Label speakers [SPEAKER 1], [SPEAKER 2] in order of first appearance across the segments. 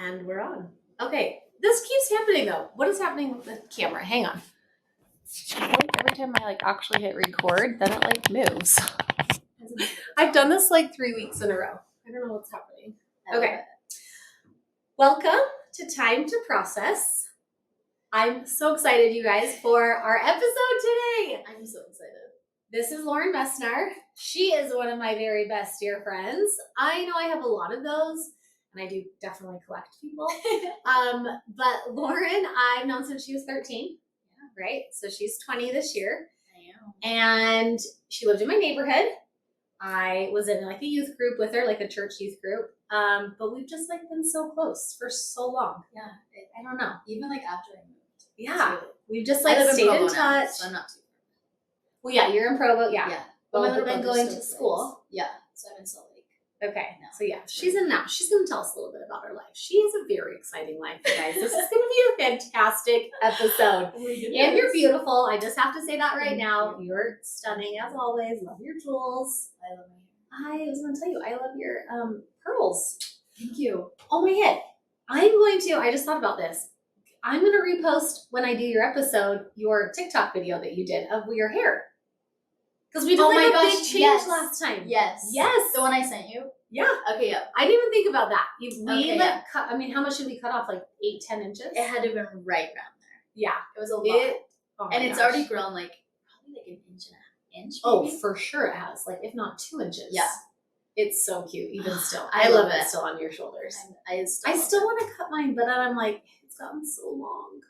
[SPEAKER 1] And we're on. Okay, this keeps happening though. What is happening with the camera? Hang on. Every time I actually hit record, then it moves. I've done this 3 weeks in a row. I don't know what's happening. Okay. Welcome to Time to Process. I'm so excited, you guys, for our episode today.
[SPEAKER 2] I'm so excited.
[SPEAKER 1] This is Lauren Messner. She is one of my very best dear friends. I know I have a lot of those, and I do definitely collect people. But Lauren, I've known since she was 13. Yeah, right? So she's 20 this year.
[SPEAKER 2] I am.
[SPEAKER 1] And she lived in my neighborhood. I was in a youth group with her, a church youth group. But we've just been so close for so long.
[SPEAKER 2] Yeah.
[SPEAKER 1] I don't know.
[SPEAKER 2] Even after I moved.
[SPEAKER 1] Yeah. We've just
[SPEAKER 2] I live
[SPEAKER 1] stayed in
[SPEAKER 2] Provo
[SPEAKER 1] touch.
[SPEAKER 2] now, so I'm not too far.
[SPEAKER 1] Well, yeah, you're in Provo. Yeah.
[SPEAKER 2] Yeah.
[SPEAKER 1] But we've been going to school.
[SPEAKER 2] Yeah. So I'm in Salt Lake.
[SPEAKER 1] Okay. No, so yeah, she's in now. She's going to tell us a little bit about her life. She has a very exciting life, you guys. This is going to be a fantastic episode. And you're beautiful. I just have to say that right now. You're stunning as always. Love your jewels.
[SPEAKER 2] I love my hair.
[SPEAKER 1] I was going to tell you, I love your pearls.
[SPEAKER 2] Thank you.
[SPEAKER 1] Oh my head. I just thought about this. I'm going to repost when I do your episode, your TikTok video that you did of your hair. Because we did a big change last time.
[SPEAKER 2] Yes.
[SPEAKER 1] Yes.
[SPEAKER 2] The one I sent you?
[SPEAKER 1] Yeah.
[SPEAKER 2] Okay, yeah.
[SPEAKER 1] I didn't even think about that.
[SPEAKER 2] Cut.
[SPEAKER 1] How much should we cut off? 8-10 inches?
[SPEAKER 2] It had to have been right around there.
[SPEAKER 1] Yeah.
[SPEAKER 2] It was a lot. It's already grown probably an inch and a half. Inch, maybe?
[SPEAKER 1] Oh, for sure it has. If not 2 inches.
[SPEAKER 2] Yeah.
[SPEAKER 1] It's so cute, even still.
[SPEAKER 2] I love it.
[SPEAKER 1] Still on your shoulders.
[SPEAKER 2] I
[SPEAKER 1] still want to cut mine, but I'm it's gotten so long.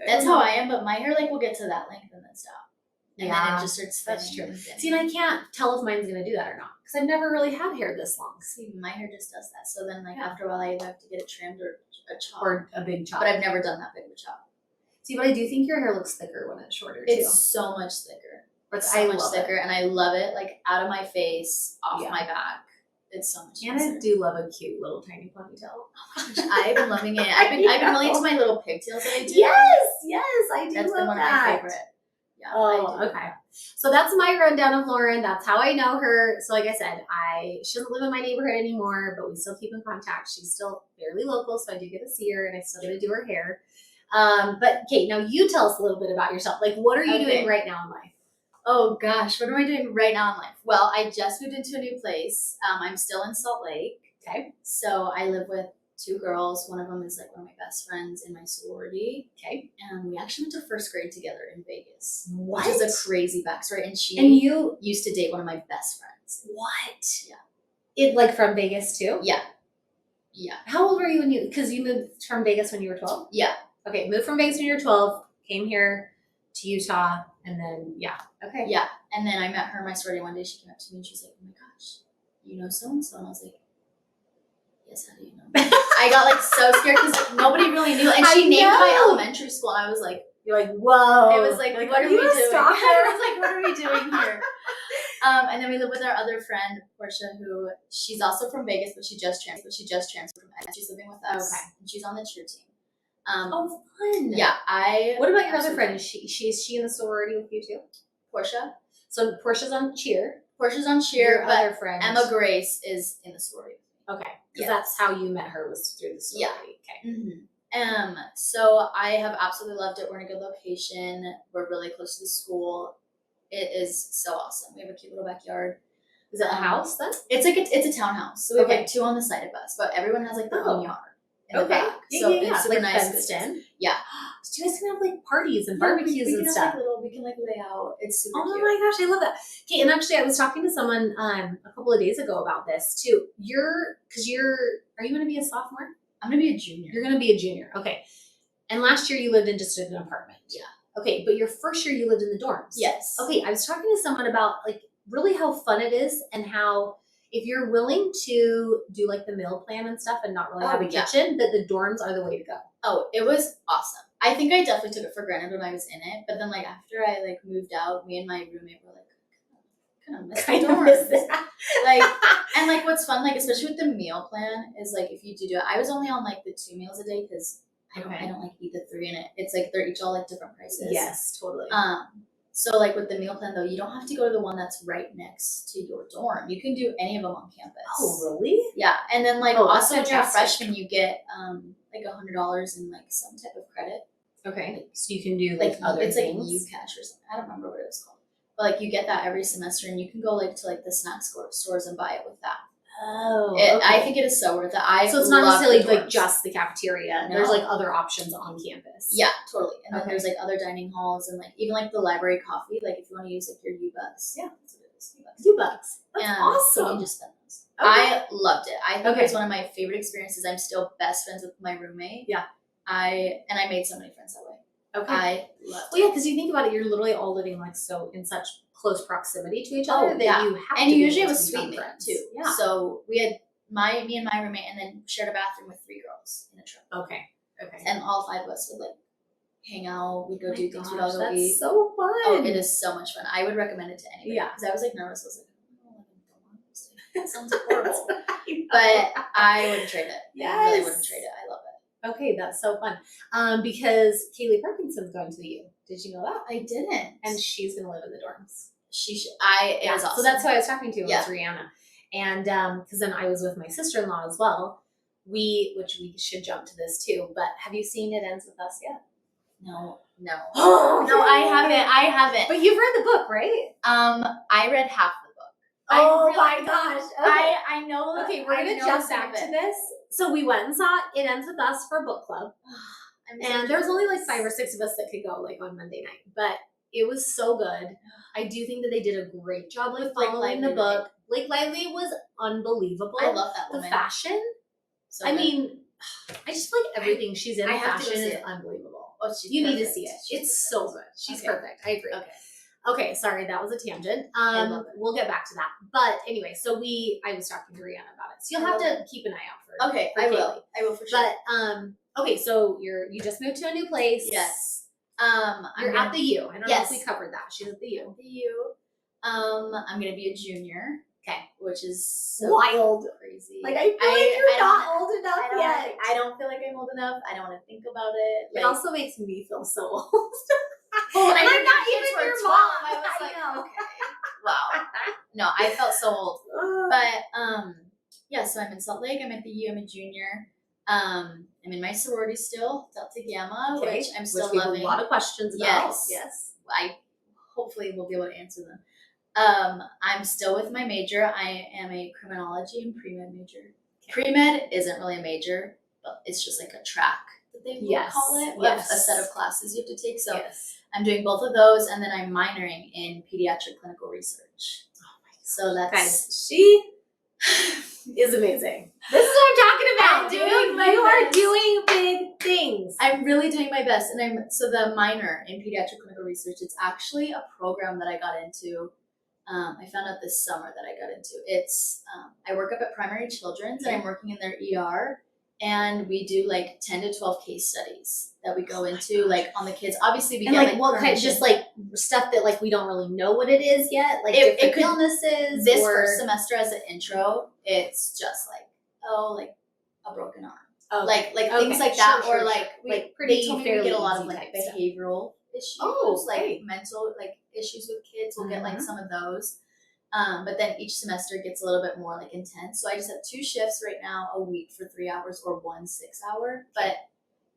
[SPEAKER 2] That's how I am, but my hair will get to that length and then stop. And then it just starts
[SPEAKER 1] That's
[SPEAKER 2] thinning.
[SPEAKER 1] true. See, and I can't tell if mine's going to do that or not. Because I've never really had hair this long.
[SPEAKER 2] See, my hair just does that. So then, after a while, I either have to get it trimmed or a chop.
[SPEAKER 1] Or a big chop.
[SPEAKER 2] But I've never done that big of a chop.
[SPEAKER 1] See, but I do think your hair looks thicker when it's shorter, too.
[SPEAKER 2] It's so much thicker. It's so much thicker. And I love it, out of my face, off my back. It's so much
[SPEAKER 1] And I do love a cute little tiny ponytail.
[SPEAKER 2] Oh my gosh, I've been loving it. I've been really into my little pigtails that I do.
[SPEAKER 1] Yes, I do
[SPEAKER 2] That's
[SPEAKER 1] love
[SPEAKER 2] been one of my favorite. Yeah,
[SPEAKER 1] oh, okay. So that's my rundown of Lauren. That's how I know her. So like I said, she doesn't live in my neighborhood anymore, but we still keep in contact. She's still fairly local, so I do get to see her, and I still get to do her hair. But Kate, now you tell us a little bit about yourself. What are you doing right now in life?
[SPEAKER 2] Oh gosh, what am I doing right now in life? Well, I just moved into a new place. I'm still in Salt Lake.
[SPEAKER 1] Okay.
[SPEAKER 2] So I live with 2 girls. One of them is one of my best friends in my sorority.
[SPEAKER 1] Okay.
[SPEAKER 2] And we actually went to first grade together in Vegas.
[SPEAKER 1] What?
[SPEAKER 2] Which is a crazy backstory. And
[SPEAKER 1] you
[SPEAKER 2] used to date one of my best friends.
[SPEAKER 1] What?
[SPEAKER 2] Yeah.
[SPEAKER 1] It from Vegas too?
[SPEAKER 2] Yeah. Yeah.
[SPEAKER 1] How old were you because you moved from Vegas when you were 12?
[SPEAKER 2] Yeah.
[SPEAKER 1] Okay, moved from Vegas when you were 12, came here to Utah, and then, okay.
[SPEAKER 2] Yeah, and then I met her in my sorority one day. She came up to me and she's like, oh my gosh, you know so-and-so? And I was like, yes, how do you know? I got so scared because nobody really knew. And she named my elementary school, and I was like,
[SPEAKER 1] you're like, whoa.
[SPEAKER 2] It was what are we doing? I was like, what are we doing here? And then we live with our other friend, Portia, who she's also from Vegas, but she just transferred from Vegas. She's living with us.
[SPEAKER 1] Okay.
[SPEAKER 2] And she's on the cheer team.
[SPEAKER 1] Oh, fun.
[SPEAKER 2] Yeah,
[SPEAKER 1] What about your other friend? Is she in the sorority with you too?
[SPEAKER 2] Portia.
[SPEAKER 1] So Portia's on cheer.
[SPEAKER 2] Portia's on cheer,
[SPEAKER 1] your
[SPEAKER 2] but
[SPEAKER 1] other friend.
[SPEAKER 2] Emma Grace is in the sorority.
[SPEAKER 1] Okay, because that's how you met her, was through the sorority.
[SPEAKER 2] Yeah. Okay. Mm-hmm. So I have absolutely loved it. We're in a good location. We're really close to the school. It is so awesome. We have a cute little backyard.
[SPEAKER 1] Is it a house then?
[SPEAKER 2] It's it's a townhouse. So we have 2 on the side of us, but everyone has their own yard. In the back. So it's super nice.
[SPEAKER 1] Fenced in.
[SPEAKER 2] Yeah.
[SPEAKER 1] So you guys can have parties and barbecues and stuff.
[SPEAKER 2] We can lay out. It's super cute.
[SPEAKER 1] Oh my gosh, I love that. Okay, and actually I was talking to someone a couple of days ago about this too. Are you gonna be a sophomore?
[SPEAKER 2] I'm gonna be a junior.
[SPEAKER 1] You're gonna be a junior. Okay. And last year you lived in just an apartment.
[SPEAKER 2] Yeah.
[SPEAKER 1] Okay, but your first year you lived in the dorms.
[SPEAKER 2] Yes.
[SPEAKER 1] Okay, I was talking to someone about really how fun it is and how if you're willing to do the meal plan and stuff and not really have a kitchen, that the dorms are the way to go.
[SPEAKER 2] Oh, it was awesome. I think I definitely took it for granted when I was in it, but then after I moved out, me and my roommate were kind of miss the dorms. And what's fun, especially with the meal plan, is if you do it. I was only on the 2 meals a day because I don't eat the 3 in it. It's they're each all different prices.
[SPEAKER 1] Yes, totally.
[SPEAKER 2] So like with the meal plan though, you don't have to go to the one that's right next to your dorm. You can do any of them on campus.
[SPEAKER 1] Oh, really?
[SPEAKER 2] Yeah, and then like
[SPEAKER 1] Oh, that's
[SPEAKER 2] also when you're a
[SPEAKER 1] fantastic.
[SPEAKER 2] freshman, you get like $100 in like some type of credit.
[SPEAKER 1] Okay, so you can do
[SPEAKER 2] Like
[SPEAKER 1] other
[SPEAKER 2] it's
[SPEAKER 1] things.
[SPEAKER 2] like UCash or something. I don't remember what it was called. But like you get that every semester, and you can go like to like the snack stores and buy it with that.
[SPEAKER 1] Oh,
[SPEAKER 2] I think it is so worth it.
[SPEAKER 1] So it's not
[SPEAKER 2] love
[SPEAKER 1] necessarily
[SPEAKER 2] the
[SPEAKER 1] like
[SPEAKER 2] dorms.
[SPEAKER 1] just the cafeteria.
[SPEAKER 2] No.
[SPEAKER 1] There's like other options on campus.
[SPEAKER 2] Yeah, totally. And then
[SPEAKER 1] Okay.
[SPEAKER 2] there's like other dining halls and like even like the library coffee. Like if you want to use like your U-Bucks.
[SPEAKER 1] Yeah.
[SPEAKER 2] That's what it is.
[SPEAKER 1] U-Bucks. That's
[SPEAKER 2] And
[SPEAKER 1] awesome.
[SPEAKER 2] you can just spend those.
[SPEAKER 1] Okay.
[SPEAKER 2] I loved it. I think
[SPEAKER 1] Okay.
[SPEAKER 2] it was one of my favorite experiences. I'm still best friends with my roommate.
[SPEAKER 1] Yeah.
[SPEAKER 2] I made so many friends that way.
[SPEAKER 1] Okay.
[SPEAKER 2] I loved
[SPEAKER 1] Well, yeah,
[SPEAKER 2] it.
[SPEAKER 1] because you think about it, you're literally all living like so in such close proximity to each other that
[SPEAKER 2] yeah.
[SPEAKER 1] you have
[SPEAKER 2] And
[SPEAKER 1] to
[SPEAKER 2] you
[SPEAKER 1] be
[SPEAKER 2] usually
[SPEAKER 1] able
[SPEAKER 2] have a
[SPEAKER 1] to become
[SPEAKER 2] suite mate
[SPEAKER 1] friends.
[SPEAKER 2] too.
[SPEAKER 1] Yeah.
[SPEAKER 2] So we had me and my roommate, and then shared a bathroom with 3 girls in a truck.
[SPEAKER 1] Okay. Okay.
[SPEAKER 2] And all 5 of us would like hang out. We'd go do things. We'd all go
[SPEAKER 1] that's
[SPEAKER 2] eat.
[SPEAKER 1] so fun.
[SPEAKER 2] Oh, it is so much fun. I would recommend it to anybody.
[SPEAKER 1] Yeah.
[SPEAKER 2] Because I was like nervous. I was like, oh, I don't want this. That sounds horrible.
[SPEAKER 1] I
[SPEAKER 2] But I wouldn't trade it.
[SPEAKER 1] Yes.
[SPEAKER 2] I really wouldn't trade it. I love it.
[SPEAKER 1] Okay, that's so fun. Because Kaylee Parkinson's going to the U. Did you know that?
[SPEAKER 2] I didn't.
[SPEAKER 1] And she's gonna live in the dorms.
[SPEAKER 2] She should. It was awesome.
[SPEAKER 1] So that's who I was talking to.
[SPEAKER 2] Yeah.
[SPEAKER 1] Was Rihanna. And because then I was with my sister-in-law as well. Which we should jump to this too. But have you seen It Ends With Us yet?
[SPEAKER 2] No.
[SPEAKER 1] Oh,
[SPEAKER 2] No, I haven't.
[SPEAKER 1] But you've read the book, right?
[SPEAKER 2] I read half the book.
[SPEAKER 1] Oh my gosh. Okay.
[SPEAKER 2] I know.
[SPEAKER 1] Okay, we're gonna jump back to this. So we went and saw It Ends With Us for book club. And there was only like 5 or 6 of us that could go like on Monday night. But it was so good. I do think that they did a great job like
[SPEAKER 2] Blake
[SPEAKER 1] following the
[SPEAKER 2] Lively,
[SPEAKER 1] book. Blake Lively was unbelievable.
[SPEAKER 2] I love that
[SPEAKER 1] the
[SPEAKER 2] woman.
[SPEAKER 1] fashion.
[SPEAKER 2] So
[SPEAKER 1] I
[SPEAKER 2] good.
[SPEAKER 1] mean, I just feel like everything she's in
[SPEAKER 2] I have to go
[SPEAKER 1] fashion
[SPEAKER 2] see
[SPEAKER 1] is
[SPEAKER 2] it.
[SPEAKER 1] unbelievable.
[SPEAKER 2] Oh, she's
[SPEAKER 1] You need to
[SPEAKER 2] perfect.
[SPEAKER 1] see it.
[SPEAKER 2] She's
[SPEAKER 1] It's so good. She's
[SPEAKER 2] Okay.
[SPEAKER 1] perfect. I agree.
[SPEAKER 2] Okay.
[SPEAKER 1] Okay, sorry, that was a tangent.
[SPEAKER 2] love it.
[SPEAKER 1] We'll get back to that. But anyway, so I was talking to Rihanna about it. So you'll
[SPEAKER 2] I
[SPEAKER 1] have
[SPEAKER 2] love
[SPEAKER 1] to keep an eye out for
[SPEAKER 2] Okay,
[SPEAKER 1] for
[SPEAKER 2] I
[SPEAKER 1] Kaylee.
[SPEAKER 2] will. I will for sure.
[SPEAKER 1] But okay, so you just moved to a new place.
[SPEAKER 2] Yes.
[SPEAKER 1] You're at the U. I don't know
[SPEAKER 2] Yes.
[SPEAKER 1] if we covered that. She's at the U.
[SPEAKER 2] the U. I'm gonna be a junior.
[SPEAKER 1] Okay.
[SPEAKER 2] Which is so
[SPEAKER 1] Wild.
[SPEAKER 2] crazy.
[SPEAKER 1] Like I feel like you're
[SPEAKER 2] I
[SPEAKER 1] not old enough
[SPEAKER 2] don't,
[SPEAKER 1] yet.
[SPEAKER 2] I don't feel like I'm old enough. I don't want to think about it.
[SPEAKER 1] It also makes me feel so old.
[SPEAKER 2] well, when
[SPEAKER 1] and
[SPEAKER 2] I
[SPEAKER 1] I'm
[SPEAKER 2] heard
[SPEAKER 1] not
[SPEAKER 2] kids
[SPEAKER 1] even
[SPEAKER 2] were
[SPEAKER 1] your
[SPEAKER 2] 12,
[SPEAKER 1] mom.
[SPEAKER 2] I was
[SPEAKER 1] I
[SPEAKER 2] like,
[SPEAKER 1] know.
[SPEAKER 2] okay, wow. No, I felt so old. But yeah, so I'm in Salt Lake. I'm at the U. I'm a junior. I'm in my sorority still, Delta Gamma,
[SPEAKER 1] Okay.
[SPEAKER 2] which I'm still
[SPEAKER 1] we have
[SPEAKER 2] loving.
[SPEAKER 1] a lot of questions about.
[SPEAKER 2] Yes. I hopefully will be able to answer them. I'm still with my major. I am a criminology and pre-med major. Pre-med isn't really a major, but it's just like a track that they would call it.
[SPEAKER 1] Yes.
[SPEAKER 2] A set of classes you have to take. So
[SPEAKER 1] yes.
[SPEAKER 2] I'm doing both of those, and then I'm minoring in pediatric clinical research.
[SPEAKER 1] Oh my
[SPEAKER 2] So that's
[SPEAKER 1] guys, she is amazing. This is what I'm talking about.
[SPEAKER 2] I'm doing my
[SPEAKER 1] you are
[SPEAKER 2] best.
[SPEAKER 1] doing big things.
[SPEAKER 2] I'm really doing my best, and so the minor in pediatric clinical research. It's actually a program that I got into. I found out this summer that I got into. It's I work up at Primary Children's, and I'm working in their ER, and we do like 10 to 12 case studies that we go into, like on the kids. Obviously, we
[SPEAKER 1] And
[SPEAKER 2] get
[SPEAKER 1] like what kind?
[SPEAKER 2] permission.
[SPEAKER 1] Just like stuff that like we don't really know what it is yet. Like
[SPEAKER 2] It
[SPEAKER 1] different
[SPEAKER 2] could-
[SPEAKER 1] illnesses.
[SPEAKER 2] this
[SPEAKER 1] or...
[SPEAKER 2] first semester as an intro. It's just like like a broken arm.
[SPEAKER 1] Okay.
[SPEAKER 2] Like
[SPEAKER 1] Okay.
[SPEAKER 2] things like that,
[SPEAKER 1] Sure,
[SPEAKER 2] or
[SPEAKER 1] sure,
[SPEAKER 2] like
[SPEAKER 1] sure.
[SPEAKER 2] we,
[SPEAKER 1] Like pretty
[SPEAKER 2] they told me we
[SPEAKER 1] fairly
[SPEAKER 2] get a lot of
[SPEAKER 1] easy
[SPEAKER 2] like
[SPEAKER 1] type stuff.
[SPEAKER 2] behavioral issues,
[SPEAKER 1] Oh,
[SPEAKER 2] like
[SPEAKER 1] okay.
[SPEAKER 2] mental like issues with kids. We'll get like
[SPEAKER 1] Mhm.
[SPEAKER 2] some of those, but then each semester gets a little bit more like intense. So I just have 2 shifts right now a week for 3 hours or 1 6-hour. But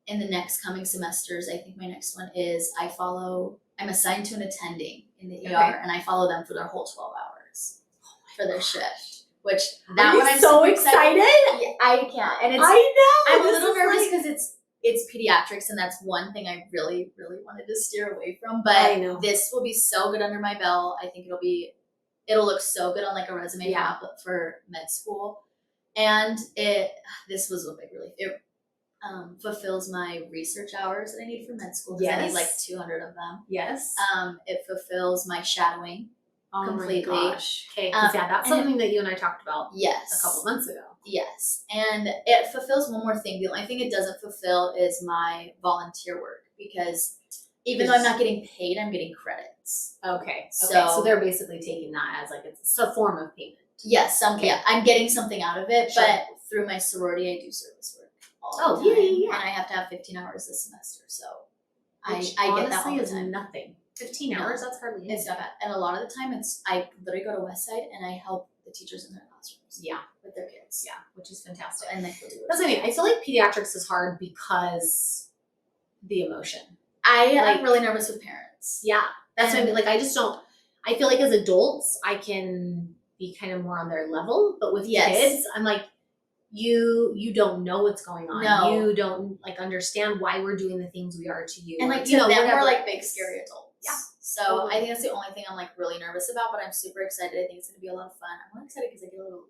[SPEAKER 2] in the next coming semesters, I think my next one is I'm assigned to an attending in the ER, and I follow them for their whole 12 hours for their shift. Which that
[SPEAKER 1] Are
[SPEAKER 2] one
[SPEAKER 1] you
[SPEAKER 2] I'm
[SPEAKER 1] so
[SPEAKER 2] super
[SPEAKER 1] excited?
[SPEAKER 2] Yeah, I can't, and it's
[SPEAKER 1] I know.
[SPEAKER 2] I'm a
[SPEAKER 1] this
[SPEAKER 2] little
[SPEAKER 1] is
[SPEAKER 2] nervous
[SPEAKER 1] like-
[SPEAKER 2] because it's pediatrics, and that's one thing I really, really wanted to steer away from.
[SPEAKER 1] I
[SPEAKER 2] But
[SPEAKER 1] know.
[SPEAKER 2] this will be so good under my belt. I think it'll look so good on like a resume
[SPEAKER 1] Yeah.
[SPEAKER 2] for med school. And this was a big relief. It fulfills my research hours that I need for med school, because I need
[SPEAKER 1] Yes.
[SPEAKER 2] like 200 of them.
[SPEAKER 1] Yes.
[SPEAKER 2] It fulfills my shadowing. completely.
[SPEAKER 1] Oh my gosh. Okay. 'Cause yeah, that's
[SPEAKER 2] and
[SPEAKER 1] something that you and I talked about
[SPEAKER 2] Yes.
[SPEAKER 1] a couple months ago.
[SPEAKER 2] Yes. And it fulfills one more thing. The only thing it doesn't fulfill is my volunteer work, because even though I'm not getting paid, I'm getting credits.
[SPEAKER 1] Okay.
[SPEAKER 2] So-
[SPEAKER 1] So they're basically taking that as like it's a form of payment.
[SPEAKER 2] Yes, I'm getting something out of it,
[SPEAKER 1] Sure.
[SPEAKER 2] but through my sorority, I do service work all the
[SPEAKER 1] Oh,
[SPEAKER 2] time.
[SPEAKER 1] yeah.
[SPEAKER 2] And I have to have 15 hours this semester, so
[SPEAKER 1] Which
[SPEAKER 2] I get that all
[SPEAKER 1] honestly
[SPEAKER 2] the
[SPEAKER 1] is
[SPEAKER 2] time.
[SPEAKER 1] nothing. 15 hours, that's hardly anything.
[SPEAKER 2] It's not bad. And a lot of the time I literally go to Westside and I help the teachers in their classrooms.
[SPEAKER 1] Yeah.
[SPEAKER 2] With their kids.
[SPEAKER 1] Yeah, which is fantastic.
[SPEAKER 2] And
[SPEAKER 1] That's what I mean. I feel like pediatrics is hard because the emotion.
[SPEAKER 2] I'm really nervous with parents.
[SPEAKER 1] Yeah. That's what I mean. Like, I just don't, I feel like as adults, I can be kind of more on their level, but with kids, I'm like, you don't know what's going on.
[SPEAKER 2] No.
[SPEAKER 1] You don't like understand why we're doing the things we are to you.
[SPEAKER 2] And like,
[SPEAKER 1] you know,
[SPEAKER 2] them,
[SPEAKER 1] whatever.
[SPEAKER 2] we're like big scary adults.
[SPEAKER 1] Yeah.
[SPEAKER 2] So
[SPEAKER 1] Totally.
[SPEAKER 2] I think that's the only thing I'm like really nervous about, but I'm super excited. I think it's gonna be a lot of fun. I'm really excited because I get a little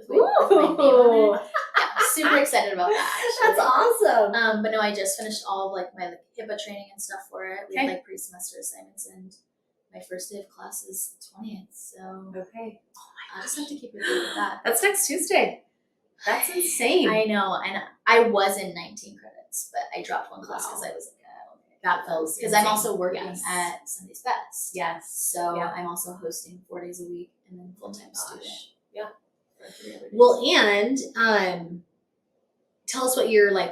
[SPEAKER 2] love with my name on it. Yeah, super excited about that. Actually.
[SPEAKER 1] That's awesome.
[SPEAKER 2] But no, I just finished all of like my HIPAA training and stuff for it. We had like pre-semester assignments, and my first day of class is the 20th. So
[SPEAKER 1] Okay.
[SPEAKER 2] I just have to keep it good with that.
[SPEAKER 1] That's next Tuesday. That's insane.
[SPEAKER 2] I know, and I was in 19 credits, but I dropped one class because I was like, oh, okay.
[SPEAKER 1] That feels
[SPEAKER 2] because I'm also working
[SPEAKER 1] Yes.
[SPEAKER 2] at Sunday's Best.
[SPEAKER 1] Yes.
[SPEAKER 2] So
[SPEAKER 1] Yeah.
[SPEAKER 2] I'm also hosting 4 days a week and then full-time student.
[SPEAKER 1] Yeah.
[SPEAKER 2] For 3 other days.
[SPEAKER 1] Well, and tell us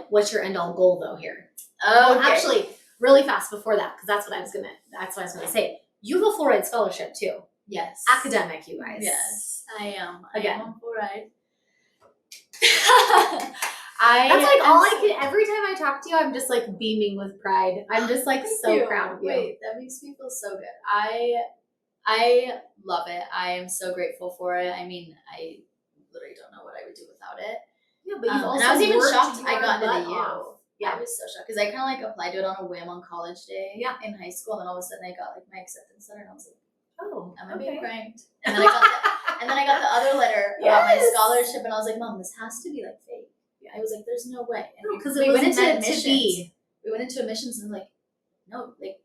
[SPEAKER 1] what's your end all goal though here?
[SPEAKER 2] Oh,
[SPEAKER 1] Well, actually, really fast before that, because that's what I was gonna say. You have a full ride scholarship too.
[SPEAKER 2] yes,
[SPEAKER 1] Academic, you guys.
[SPEAKER 2] Yes, I am.
[SPEAKER 1] Again.
[SPEAKER 2] I am on full ride.
[SPEAKER 1] That's like all I can. Every time I talk to you, I'm just like beaming with pride. I'm just like
[SPEAKER 2] Thank
[SPEAKER 1] so
[SPEAKER 2] you.
[SPEAKER 1] proud of you.
[SPEAKER 2] Wait, that makes me feel so good. I love it. I am so grateful for it. I mean, I literally don't know what I would do without it.
[SPEAKER 1] Yeah, but you've also
[SPEAKER 2] and I was even
[SPEAKER 1] worked
[SPEAKER 2] shocked
[SPEAKER 1] your
[SPEAKER 2] I got into
[SPEAKER 1] butt
[SPEAKER 2] the U.
[SPEAKER 1] off. Yeah.
[SPEAKER 2] I was so shocked because I kind of like applied to it on a whim on college day.
[SPEAKER 1] Yeah.
[SPEAKER 2] In high school, and then all of a sudden I got like my acceptance letter, and I was like,
[SPEAKER 1] Oh,
[SPEAKER 2] "Am I being pranked?" And then I got the other letter about my
[SPEAKER 1] Yes.
[SPEAKER 2] scholarship, and I was like, "Mom, this has to be like fake." I was like, "There's no way." And
[SPEAKER 1] because
[SPEAKER 2] we
[SPEAKER 1] it was
[SPEAKER 2] went into
[SPEAKER 1] meant
[SPEAKER 2] admissions.
[SPEAKER 1] to be.
[SPEAKER 2] We went into admissions and like, no, like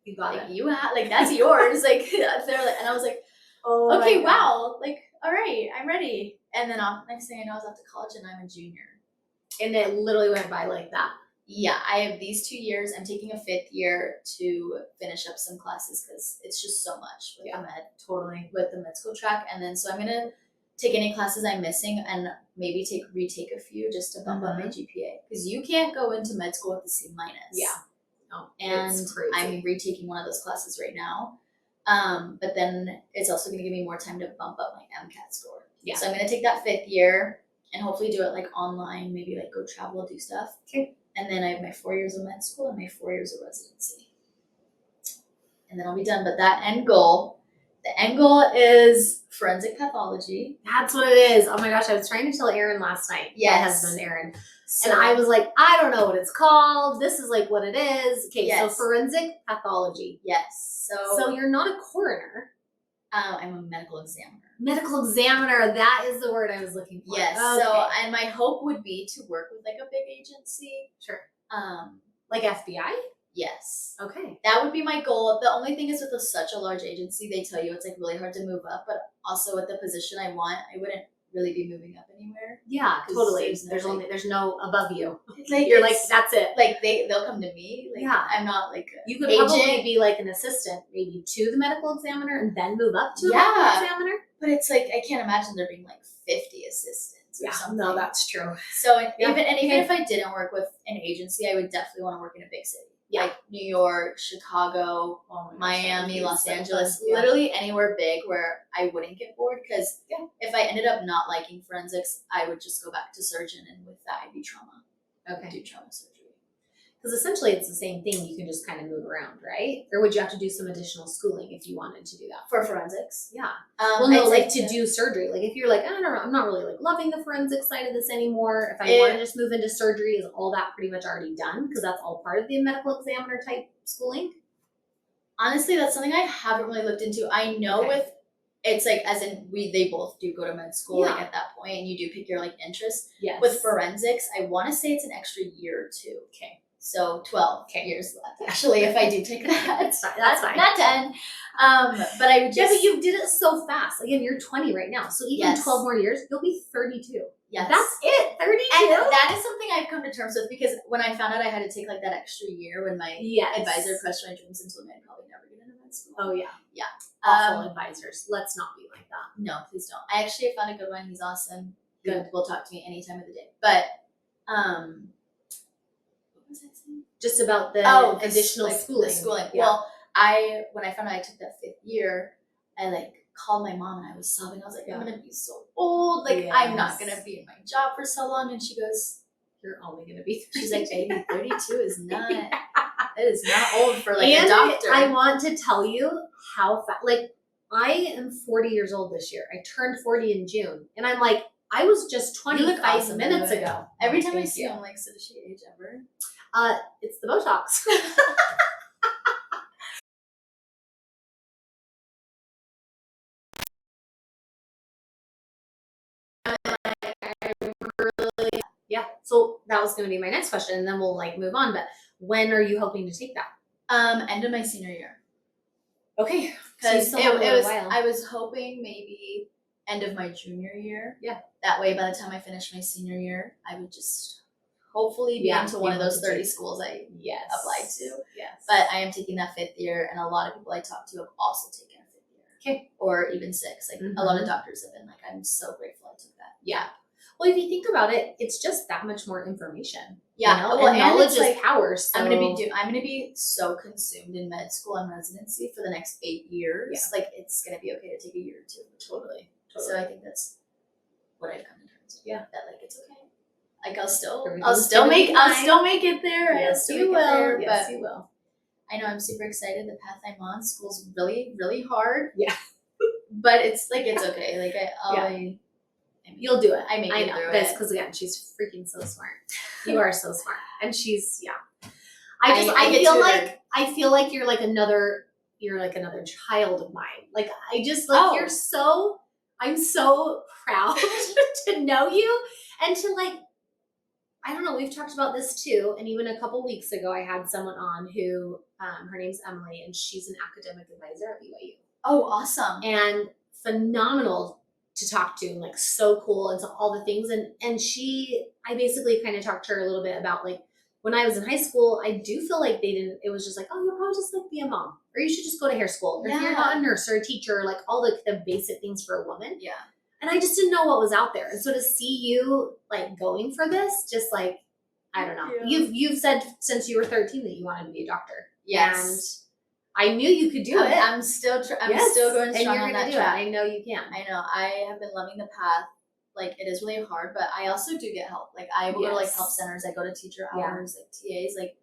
[SPEAKER 1] You got
[SPEAKER 2] like
[SPEAKER 1] it.
[SPEAKER 2] you have like that's yours. Like they're like, and I was like,
[SPEAKER 1] Oh,
[SPEAKER 2] okay,
[SPEAKER 1] my God.
[SPEAKER 2] wow, like all right, I'm ready. And then next thing I know, I was off to college and I'm a junior.
[SPEAKER 1] And it literally went by like that.
[SPEAKER 2] Yeah, I have these 2 years. I'm taking a 5th year to finish up some classes because it's just so much with the med school track. And then so I'm gonna take any classes I'm missing and maybe retake a few just to bump up my GPA because you can't go into med school with the C-.
[SPEAKER 1] Yeah. No,
[SPEAKER 2] And
[SPEAKER 1] it's crazy.
[SPEAKER 2] I'm retaking one of those classes right now. But then it's also going to give me more time to bump up my MCAT score.
[SPEAKER 1] Yeah.
[SPEAKER 2] So I'm going to take that 5th year and hopefully do it like online, maybe like go travel, do stuff.
[SPEAKER 1] Okay.
[SPEAKER 2] And then I have my 4 years of med school and my 4 years of residency. And then I'll be done. But the end goal is forensic pathology.
[SPEAKER 1] That's what it is. Oh my gosh, I was trying to tell Aaron last night.
[SPEAKER 2] Yes.
[SPEAKER 1] My husband, Aaron.
[SPEAKER 2] So,
[SPEAKER 1] And I was like, I don't know what it's called. This is like what it is. Okay,
[SPEAKER 2] Yes.
[SPEAKER 1] so forensic pathology.
[SPEAKER 2] yes.
[SPEAKER 1] So you're not a coroner.
[SPEAKER 2] I'm a medical examiner.
[SPEAKER 1] Medical examiner. That is the word I was looking for.
[SPEAKER 2] Yes.
[SPEAKER 1] Okay.
[SPEAKER 2] So, and my hope would be to work with like a big agency.
[SPEAKER 1] Sure.
[SPEAKER 2] Um,
[SPEAKER 1] Like FBI?
[SPEAKER 2] yes.
[SPEAKER 1] Okay.
[SPEAKER 2] That would be my goal. The only thing is with such a large agency, they tell you it's like really hard to move up, but also with the position I want, I wouldn't really be moving up anywhere.
[SPEAKER 1] Yeah,
[SPEAKER 2] 'Cause
[SPEAKER 1] totally.
[SPEAKER 2] there's
[SPEAKER 1] There's no above you.
[SPEAKER 2] Like
[SPEAKER 1] You're like,
[SPEAKER 2] it's-
[SPEAKER 1] that's it.
[SPEAKER 2] like they'll come to me. Like
[SPEAKER 1] Yeah.
[SPEAKER 2] I'm not like a
[SPEAKER 1] You could
[SPEAKER 2] agent,
[SPEAKER 1] probably be like an assistant, maybe to the medical examiner, and then move up to a
[SPEAKER 2] Yeah.
[SPEAKER 1] medical examiner.
[SPEAKER 2] but it's like I can't imagine there being like 50 assistants or something.
[SPEAKER 1] no, that's true.
[SPEAKER 2] So
[SPEAKER 1] Yeah.
[SPEAKER 2] even if I didn't work with an agency, I would definitely want to work in a big city.
[SPEAKER 1] Yeah.
[SPEAKER 2] Like New York, Chicago,
[SPEAKER 1] Oh my gosh,
[SPEAKER 2] Miami,
[SPEAKER 1] that would
[SPEAKER 2] Los
[SPEAKER 1] be so
[SPEAKER 2] Angeles,
[SPEAKER 1] fun. Yeah.
[SPEAKER 2] literally anywhere big where I wouldn't get bored. Because
[SPEAKER 1] Yeah.
[SPEAKER 2] if I ended up not liking forensics, I would just go back to surgeon, and with that, I'd be trauma.
[SPEAKER 1] Okay.
[SPEAKER 2] Do trauma surgery.
[SPEAKER 1] Because essentially it's the same thing. You can just kind of move around, right? Or would you have to do some additional schooling if you wanted to do that?
[SPEAKER 2] For forensics.
[SPEAKER 1] Yeah.
[SPEAKER 2] Well,
[SPEAKER 1] Well, no, like to do surgery. Like if you're like, I don't know, I'm not really like loving the forensic side of this anymore. If I want to just move into surgery, is all that pretty much already done? Because that's all part of the medical examiner type schooling.
[SPEAKER 2] Honestly, that's something I haven't really looked into. I know
[SPEAKER 1] Okay.
[SPEAKER 2] it's like as in they both do go to med school like
[SPEAKER 1] Yeah.
[SPEAKER 2] at that point, and you do pick your like interest.
[SPEAKER 1] Yes.
[SPEAKER 2] With forensics, I want to say it's an extra year or 2.
[SPEAKER 1] Okay.
[SPEAKER 2] So 12 years left, actually, if I do take that.
[SPEAKER 1] That's fine. That's fine.
[SPEAKER 2] Not 10. But I would
[SPEAKER 1] Yeah,
[SPEAKER 2] just...
[SPEAKER 1] but you did it so fast. Again, you're 20 right now. So even
[SPEAKER 2] Yes.
[SPEAKER 1] 12 more years, you'll be 32.
[SPEAKER 2] Yes.
[SPEAKER 1] That's it. 32?
[SPEAKER 2] And that is something I've come to terms with, because when I found out I had to take like that extra year when my
[SPEAKER 1] Yes.
[SPEAKER 2] advisor crushed my dreams and told me I'd probably never get into med school.
[SPEAKER 1] Oh, yeah.
[SPEAKER 2] Yeah.
[SPEAKER 1] Awful advisors. Let's not be like that.
[SPEAKER 2] No, please don't. I actually found a good one. He's awesome. He
[SPEAKER 1] Good.
[SPEAKER 2] will talk to me any time of the day. But what was I saying?
[SPEAKER 1] Just about the
[SPEAKER 2] This,
[SPEAKER 1] additional
[SPEAKER 2] like,
[SPEAKER 1] schooling.
[SPEAKER 2] The schooling.
[SPEAKER 1] Yeah.
[SPEAKER 2] Well, when I found out I took that 5th year, I like called my mom and I was sobbing. I was like, I'm gonna be so old. Like I'm not gonna be in my job for so long. And she goes,
[SPEAKER 1] you're only gonna be.
[SPEAKER 2] She's like, baby, 32 is not. It is not old for like a doctor.
[SPEAKER 1] I want to tell you how fast. Like I am 40 years old this year. I turned 40 in June, and I'm like, I was just 25 minutes ago.
[SPEAKER 2] Every time I see you, I'm like, so does she age ever?
[SPEAKER 1] It's the Botox. Yeah. So that was going to be my next question, and then we'll like move on. But when are you hoping to take that?
[SPEAKER 2] End of my senior year.
[SPEAKER 1] Okay.
[SPEAKER 2] Because I was hoping maybe end of my junior year.
[SPEAKER 1] Yeah.
[SPEAKER 2] That way, by the time I finish my senior year, I would just hopefully be into one of those 30 schools I applied to.
[SPEAKER 1] Yes.
[SPEAKER 2] But I am taking that 5th year, and a lot of people I talk to have also taken a 5th year.
[SPEAKER 1] Okay.
[SPEAKER 2] Or even 6. Like a lot of doctors have been like, I'm so grateful I took that.
[SPEAKER 1] Yeah. Well, if you think about it, it's just that much more information.
[SPEAKER 2] Yeah.
[SPEAKER 1] You know? Well, and knowledge is
[SPEAKER 2] like,
[SPEAKER 1] power. So
[SPEAKER 2] I'm gonna be so consumed in med school and residency for the next 8 years.
[SPEAKER 1] Yeah.
[SPEAKER 2] Like it's gonna be okay to take a year or two. Totally. So I think that's what I've come to terms with.
[SPEAKER 1] Yeah.
[SPEAKER 2] That like it's okay. Like I'll still make it there.
[SPEAKER 1] Yes, you will. Yes, you will.
[SPEAKER 2] I know I'm super excited. The path I'm on, school's really, really hard.
[SPEAKER 1] Yeah.
[SPEAKER 2] But it's like it's okay. Like
[SPEAKER 1] You'll do it.
[SPEAKER 2] I make it through
[SPEAKER 1] it. Because again, she's freaking so smart. You are so smart. And she's I feel like you're like another child of mine. Like I just like I'm so proud to know you and to like I don't know, we've talked about this too, and even a couple weeks ago I had someone on who her name's Emily and she's an academic advisor at BYU.
[SPEAKER 2] Oh, awesome.
[SPEAKER 1] And phenomenal to talk to and like so cool and so all the things and I basically kind of talked to her a little bit about like when I was in high school, I do feel like it was just like, oh, you'll probably just like be a mom or you should just go to hair school or if you're not a nurse or a teacher, like all the basic things for a woman.
[SPEAKER 2] Yeah.
[SPEAKER 1] And I just didn't know what was out there. And so to see you like going for this, just like, I don't know, you've said since you were 13 that you wanted to be a doctor.
[SPEAKER 2] Yes.
[SPEAKER 1] And I knew you could do it.
[SPEAKER 2] I'm still going strong on that track.
[SPEAKER 1] I know you can.
[SPEAKER 2] I know. I have been loving the path. Like it is really hard, but I also do get help. Like I will go to like help centers. I go to teacher hours, like TAs. Like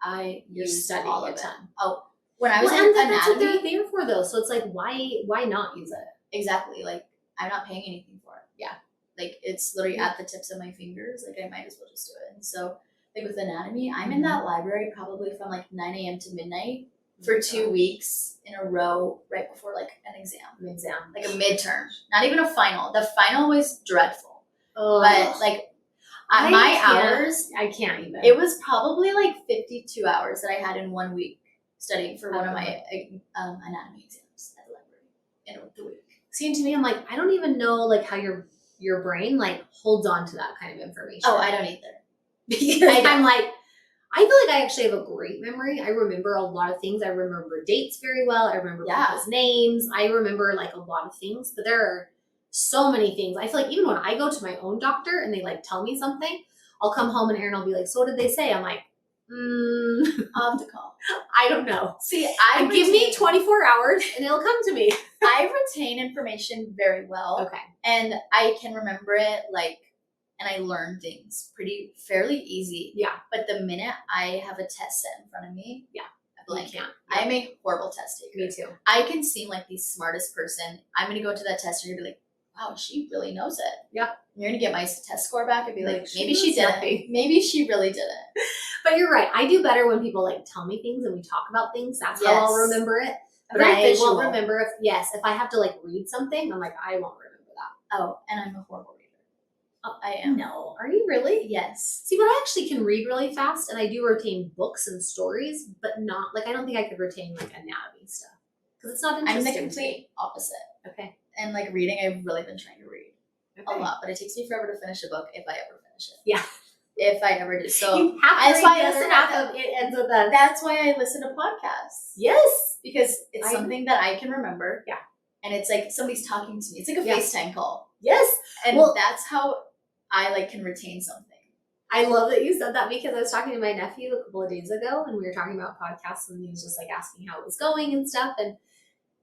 [SPEAKER 2] I use all of it. Oh, when I was in anatomy,
[SPEAKER 1] that's what they're there for though. So it's like, why not use it?
[SPEAKER 2] Exactly. Like I'm not paying anything for it.
[SPEAKER 1] Yeah.
[SPEAKER 2] Like it's literally at the tips of my fingers. Like I might as well just do it. And so like with anatomy, I'm in that library probably from like 9 a.m. to midnight for 2 weeks in a row right before like an exam. Like a midterm. Not even a final. The final was dreadful.
[SPEAKER 1] Oh.
[SPEAKER 2] But like my hours,
[SPEAKER 1] I can't even.
[SPEAKER 2] It was probably like 52 hours that I had in 1 week studying for one of my anatomy exams at the library in the week.
[SPEAKER 1] See, and to me, I'm like, I don't even know like how your brain like holds on to that kind of information.
[SPEAKER 2] Oh, I don't either.
[SPEAKER 1] Because I'm like, I feel like I actually have a great memory. I remember a lot of things. I remember dates very well. I remember people's names. I remember like a lot of things, but there are so many things. I feel like even when I go to my own doctor and they like tell me something, I'll come home and Erin will be like, so what did they say? I'm like,
[SPEAKER 2] I'll have to call.
[SPEAKER 1] I don't know.
[SPEAKER 2] See,
[SPEAKER 1] give me 24 hours and it'll come to me.
[SPEAKER 2] I retain information very well.
[SPEAKER 1] Okay.
[SPEAKER 2] And I can remember it like, and I learn things fairly easy.
[SPEAKER 1] Yeah.
[SPEAKER 2] But the minute I have a test set in front of me, I blank.
[SPEAKER 1] Yeah.
[SPEAKER 2] I'm a horrible test taker.
[SPEAKER 1] Me too.
[SPEAKER 2] I can seem like the smartest person. I'm going to go into that test and you're going to be like, wow, she really knows it.
[SPEAKER 1] Yeah.
[SPEAKER 2] You're going to get my test score back and be like, maybe
[SPEAKER 1] she
[SPEAKER 2] didn't. Maybe she really didn't.
[SPEAKER 1] But you're right. I do better when people like tell me things and we talk about things. That's how I'll remember it. But I won't remember if I have to like read something, I'm like, I won't remember that.
[SPEAKER 2] Oh, and I'm a horrible reader.
[SPEAKER 1] Oh, I am. No. Are you really?
[SPEAKER 2] Yes.
[SPEAKER 1] See, but I actually can read really fast and I do retain books and stories, but not like I don't think I could retain like anatomy stuff. Because it's not interesting.
[SPEAKER 2] I'm the complete opposite.
[SPEAKER 1] Okay.
[SPEAKER 2] And like reading, I've really been trying to read a lot, but it takes me forever to finish a book if I ever finish it.
[SPEAKER 1] Yeah.
[SPEAKER 2] If I ever do. So
[SPEAKER 1] you have to read the other half of it ends with that.
[SPEAKER 2] That's why I listen to podcasts.
[SPEAKER 1] Yes.
[SPEAKER 2] Because it's something that I can remember.
[SPEAKER 1] Yeah.
[SPEAKER 2] And it's like somebody's talking to me. It's like a FaceTime call.
[SPEAKER 1] Yes.
[SPEAKER 2] And that's how I like can retain something.
[SPEAKER 1] I love that you said that because I was talking to my nephew a couple of days ago and we were talking about podcasts and he was just like asking how it was going and stuff.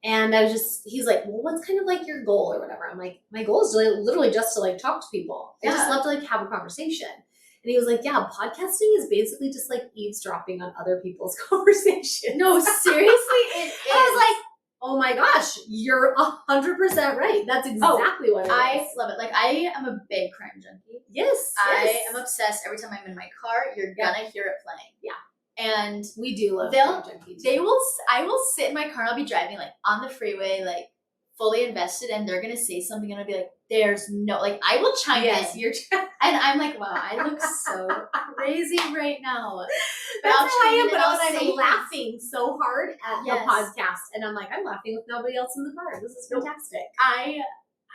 [SPEAKER 1] And I was just, he's like, well, what's kind of like your goal or whatever? I'm like, my goal is literally just to like talk to people. I just love to like have a conversation. And he was like, yeah, podcasting is basically just like eavesdropping on other people's conversations.
[SPEAKER 2] No, seriously, it is.
[SPEAKER 1] I was like, oh my gosh, you're 100% right. That's exactly what it is.
[SPEAKER 2] I love it. Like, I am a big crime junkie.
[SPEAKER 1] Yes.
[SPEAKER 2] I am obsessed. Every time I'm in my car, you're gonna hear it playing.
[SPEAKER 1] Yeah.
[SPEAKER 2] And
[SPEAKER 1] we do love
[SPEAKER 2] I
[SPEAKER 1] junkie.
[SPEAKER 2] will sit in my car and I'll be driving like on the freeway, like fully invested, and they're gonna say something and I'll be like, there's no, like, I will chime in.
[SPEAKER 1] You're
[SPEAKER 2] and I'm like, wow, I look so crazy right now. But
[SPEAKER 1] that's
[SPEAKER 2] I'll
[SPEAKER 1] how I am, but
[SPEAKER 2] I'll
[SPEAKER 1] I'm laughing so hard at
[SPEAKER 2] Yes.
[SPEAKER 1] the podcast. And I'm like, I'm laughing with nobody else in the car. This is fantastic.
[SPEAKER 2] I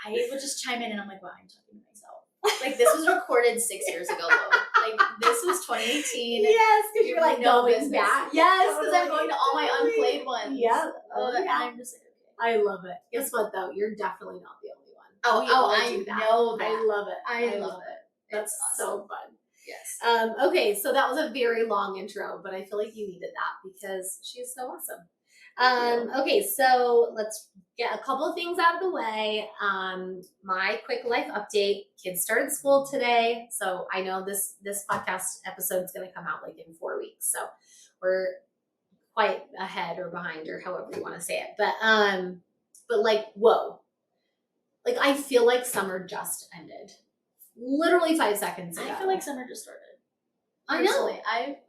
[SPEAKER 2] will just chime in and I'm like, wow, I'm talking to myself. Like, this was recorded 6 years ago, though. Like, this was 2018.
[SPEAKER 1] Yes, because you're like
[SPEAKER 2] no
[SPEAKER 1] going
[SPEAKER 2] business.
[SPEAKER 1] back.
[SPEAKER 2] Yes, because I'm going to all my unplayed ones.
[SPEAKER 1] Yeah.
[SPEAKER 2] And I'm just like, okay.
[SPEAKER 1] I love it. Guess what, though? You're definitely not the only one.
[SPEAKER 2] I
[SPEAKER 1] do that.
[SPEAKER 2] know that.
[SPEAKER 1] I love it.
[SPEAKER 2] I love it.
[SPEAKER 1] That's
[SPEAKER 2] It's
[SPEAKER 1] so
[SPEAKER 2] awesome.
[SPEAKER 1] fun.
[SPEAKER 2] Yes.
[SPEAKER 1] Okay, so that was a very long intro, but I feel like you needed that because she's so awesome. Okay, so let's get a couple of things out of the way. My quick life update. Kids started school today, so I know this podcast episode is going to come out like in 4 weeks, so we're quite ahead or behind or however you want to say it. But like, whoa, like I feel like summer just ended, literally 5 seconds ago.
[SPEAKER 2] I feel like summer just started.
[SPEAKER 1] I know.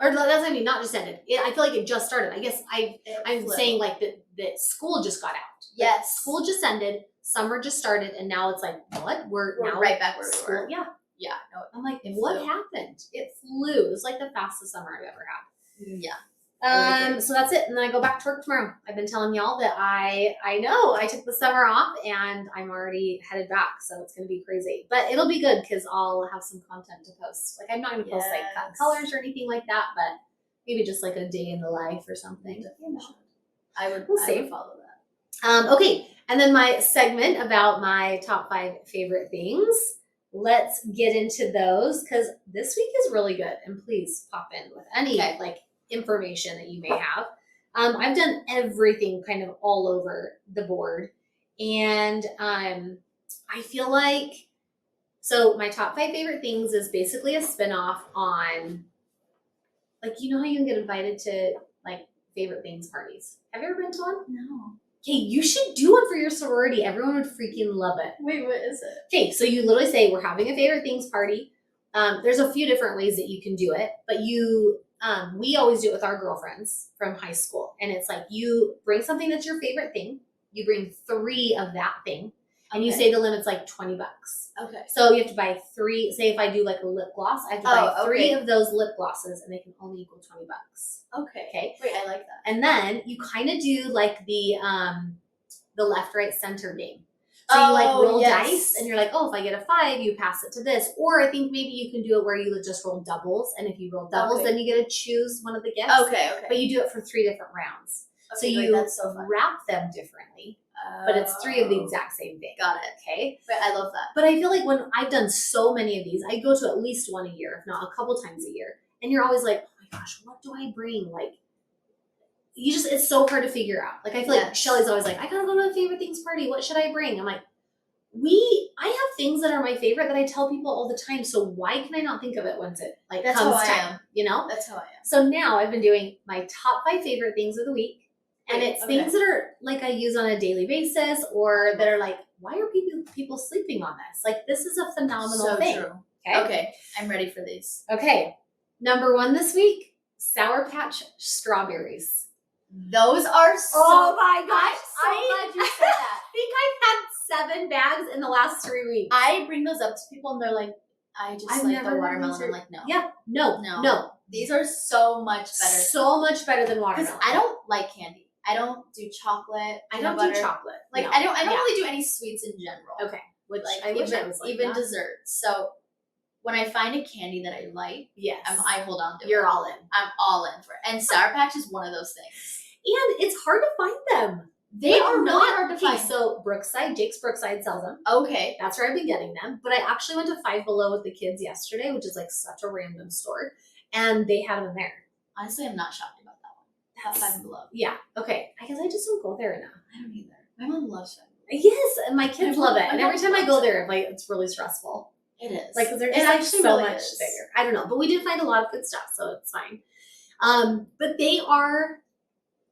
[SPEAKER 1] Or that's what I mean, not just ended. I feel like it just started. I guess I'm saying like that school just got out.
[SPEAKER 2] Yes.
[SPEAKER 1] Like, school just ended, summer just started, and now it's like, what? We're now
[SPEAKER 2] right back where we were.
[SPEAKER 1] Yeah.
[SPEAKER 2] Yeah. No,
[SPEAKER 1] I'm like,
[SPEAKER 2] it
[SPEAKER 1] what
[SPEAKER 2] flew.
[SPEAKER 1] happened? It flew. It was like the fastest summer I've ever had.
[SPEAKER 2] Yeah.
[SPEAKER 1] So that's it. And then I go back to work tomorrow. I've been telling y'all that I know I took the summer off and I'm already headed back. So it's going to be crazy, but it'll be good because I'll have some content to post. Like I'm not going to post like cut colors or anything like that, but maybe just like a day in the life or something. You know.
[SPEAKER 2] I would follow that.
[SPEAKER 1] Okay. And then my segment about my top 5 favorite things. Let's get into those because this week is really good. And please pop in with any like information that you may have. I've done everything kind of all over the board. And I feel like, so my top 5 favorite things is basically a spinoff on, like, you know how you can get invited to like favorite things parties? Have you ever been to one?
[SPEAKER 2] No.
[SPEAKER 1] Okay, you should do one for your sorority. Everyone would freaking love it.
[SPEAKER 2] Wait, what is it?
[SPEAKER 1] Okay, so you literally say, we're having a favorite things party. There's a few different ways that you can do it, but we always do it with our girlfriends from high school. And it's like, you bring something that's your favorite thing. You bring 3 of that thing. And you say the limit's like $20.
[SPEAKER 2] Okay.
[SPEAKER 1] So you have to buy 3. Say if I do like a lip gloss, I have to buy 3 of those lip glosses and they can only equal $20.
[SPEAKER 2] Okay. Wait, I like that.
[SPEAKER 1] And then you kind of do like the left, right, center game. So you like roll dice and you're like, oh, if I get a 5, you pass it to this. Or I think maybe you can do it where you just roll doubles. And if you roll doubles, then you get to choose one of the gifts.
[SPEAKER 2] Okay.
[SPEAKER 1] But you do it for 3 different rounds.
[SPEAKER 2] Okay,
[SPEAKER 1] so you
[SPEAKER 2] that's so fun.
[SPEAKER 1] wrap them differently. But it's 3 of the exact same thing.
[SPEAKER 2] Got it.
[SPEAKER 1] Okay.
[SPEAKER 2] But I love that.
[SPEAKER 1] But I feel like when I've done so many of these, I go to at least one a year, if not a couple times a year. And you're always like, oh my gosh, what do I bring? Like, it's so hard to figure out. Like, I feel like Shelly's always like, I gotta go to a favorite things party. What should I bring? I'm like, I have things that are my favorite that I tell people all the time. So why can I not think of it once it like
[SPEAKER 2] That's
[SPEAKER 1] comes
[SPEAKER 2] how I
[SPEAKER 1] time?
[SPEAKER 2] am.
[SPEAKER 1] You know?
[SPEAKER 2] That's how I am.
[SPEAKER 1] So now I've been doing my top 5 favorite things of the week. And it's things that are like I use on a daily basis or that are like, why are people sleeping on this? Like, this is a phenomenal thing.
[SPEAKER 2] True. Okay. I'm ready for these.
[SPEAKER 1] Okay. Number 1 this week, Sour Patch strawberries.
[SPEAKER 2] Those are so.
[SPEAKER 1] Oh my gosh.
[SPEAKER 2] I'm so glad you said that.
[SPEAKER 1] I think I've had 7 bags in the last 3 weeks.
[SPEAKER 2] I bring those up to people and they're like, I just like the watermelon. I'm like, no.
[SPEAKER 1] Yeah. No.
[SPEAKER 2] These are so much better.
[SPEAKER 1] So much better than watermelon.
[SPEAKER 2] Because I don't like candy. I don't do chocolate.
[SPEAKER 1] I don't do chocolate.
[SPEAKER 2] Like,
[SPEAKER 1] no.
[SPEAKER 2] I don't really do any sweets in general.
[SPEAKER 1] Okay. Which
[SPEAKER 2] like,
[SPEAKER 1] I wish I was like
[SPEAKER 2] even
[SPEAKER 1] that.
[SPEAKER 2] desserts. So when I find a candy that I like,
[SPEAKER 1] yes,
[SPEAKER 2] I hold on to it.
[SPEAKER 1] You're all in.
[SPEAKER 2] I'm all in for it. And Sour Patch is one of those things.
[SPEAKER 1] And it's hard to find them.
[SPEAKER 2] They are really
[SPEAKER 1] not
[SPEAKER 2] hard to
[SPEAKER 1] okay,
[SPEAKER 2] find.
[SPEAKER 1] so Jake's Brookside sells them.
[SPEAKER 2] Okay.
[SPEAKER 1] That's where I've been getting them. But I actually went to Five Below with the kids yesterday, which is like such a random store, and they had them there.
[SPEAKER 2] Honestly, I'm not shocked about that one. That's Five Below.
[SPEAKER 1] Yeah. Okay. I guess I just don't go there enough.
[SPEAKER 2] I don't either. My mom loves Five Below.
[SPEAKER 1] Yes, and my kids love it. And
[SPEAKER 2] my
[SPEAKER 1] every time I go there, like it's really stressful.
[SPEAKER 2] It is.
[SPEAKER 1] Like, because they're
[SPEAKER 2] It
[SPEAKER 1] just like
[SPEAKER 2] actually
[SPEAKER 1] so
[SPEAKER 2] really
[SPEAKER 1] much
[SPEAKER 2] is.
[SPEAKER 1] bigger. I don't know, but we did find a lot of good stuff, so it's fine. But they are.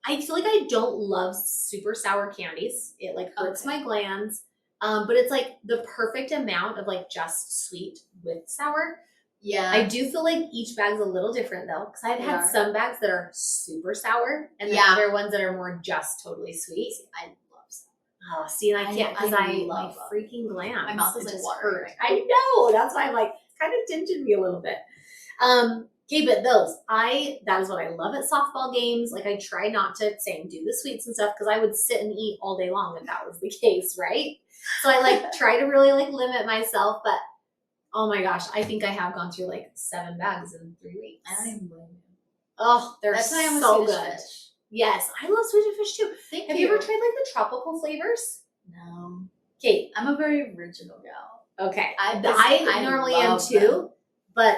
[SPEAKER 1] I feel like I don't love super sour candies. It like hurts my glands. But it's like the perfect amount of like just sweet with sour.
[SPEAKER 2] Yeah.
[SPEAKER 1] I do feel like each bag's a little different though, because I've had some bags that are super sour, and then other ones that are more just totally sweet.
[SPEAKER 2] I love sour.
[SPEAKER 1] Oh, see, and I can't because I
[SPEAKER 2] love
[SPEAKER 1] my freaking glands.
[SPEAKER 2] My mouth is like watering.
[SPEAKER 1] I know. That's why I'm like kind of tinted me a little bit. Okay, but that is what I love at softball games. Like I try not to do the sweets and stuff because I would sit and eat all day long if that was the case, right? So I like try to really like limit myself, but oh my gosh, I think I have gone through like 7 bags in 3 weeks.
[SPEAKER 2] I don't even blame you.
[SPEAKER 1] Oh, they're
[SPEAKER 2] That's why I'm
[SPEAKER 1] so
[SPEAKER 2] with
[SPEAKER 1] good.
[SPEAKER 2] Swedish Fish.
[SPEAKER 1] Yes, I love Swedish Fish too. Have you ever tried like the tropical flavors?
[SPEAKER 2] No.
[SPEAKER 1] Okay,
[SPEAKER 2] I'm a very original gal.
[SPEAKER 1] okay.
[SPEAKER 2] I
[SPEAKER 1] normally am too, but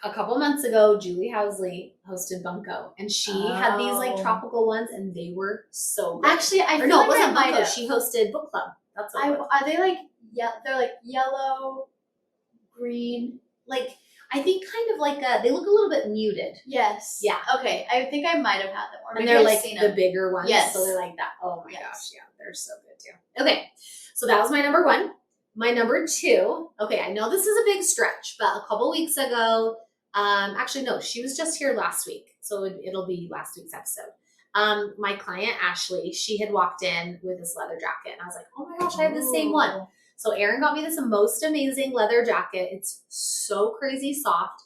[SPEAKER 1] a couple months ago, Julie Housley hosted Bunko, and she had these like tropical ones, and they were so good.
[SPEAKER 2] Actually, I feel
[SPEAKER 1] no,
[SPEAKER 2] like
[SPEAKER 1] it wasn't
[SPEAKER 2] I might
[SPEAKER 1] Bunko.
[SPEAKER 2] have.
[SPEAKER 1] She hosted book club. That's what it was.
[SPEAKER 2] Are they like they're like yellow, green?
[SPEAKER 1] Like I think kind of like they look a little bit muted.
[SPEAKER 2] Yes.
[SPEAKER 1] Yeah.
[SPEAKER 2] Okay. I think I might have had them. Or
[SPEAKER 1] And
[SPEAKER 2] maybe
[SPEAKER 1] they're
[SPEAKER 2] I've
[SPEAKER 1] like
[SPEAKER 2] seen
[SPEAKER 1] the
[SPEAKER 2] them.
[SPEAKER 1] bigger ones.
[SPEAKER 2] Yes.
[SPEAKER 1] So they're like that. Oh my gosh. Yeah. They're so good too. Okay. So that was my number 1. My number 2. Okay. I know this is a big stretch, but a couple weeks ago, actually no, she was just here last week. So it'll be last week's episode. My client, Ashley, she had walked in with this leather jacket and I was like, oh my gosh, I have the same one. So Aaron got me this most amazing leather jacket. It's so crazy soft.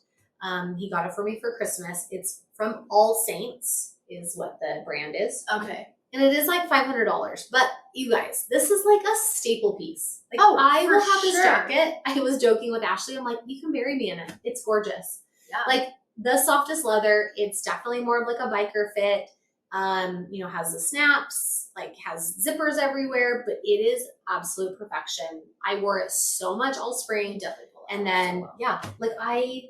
[SPEAKER 1] He got it for me for Christmas. It's from All Saints is what the brand is.
[SPEAKER 2] Okay.
[SPEAKER 1] And it is like $500. But you guys, this is like a staple piece. Like I
[SPEAKER 2] for
[SPEAKER 1] will have this
[SPEAKER 2] sure.
[SPEAKER 1] jacket. I was joking with Ashley. I'm like, you can bury me in it. It's gorgeous.
[SPEAKER 2] Yeah.
[SPEAKER 1] Like the softest leather. It's definitely more of like a biker fit. Has the snaps, like has zippers everywhere, but it is absolute perfection. I wore it so much all spring.
[SPEAKER 2] Definitely.
[SPEAKER 1] And then, like I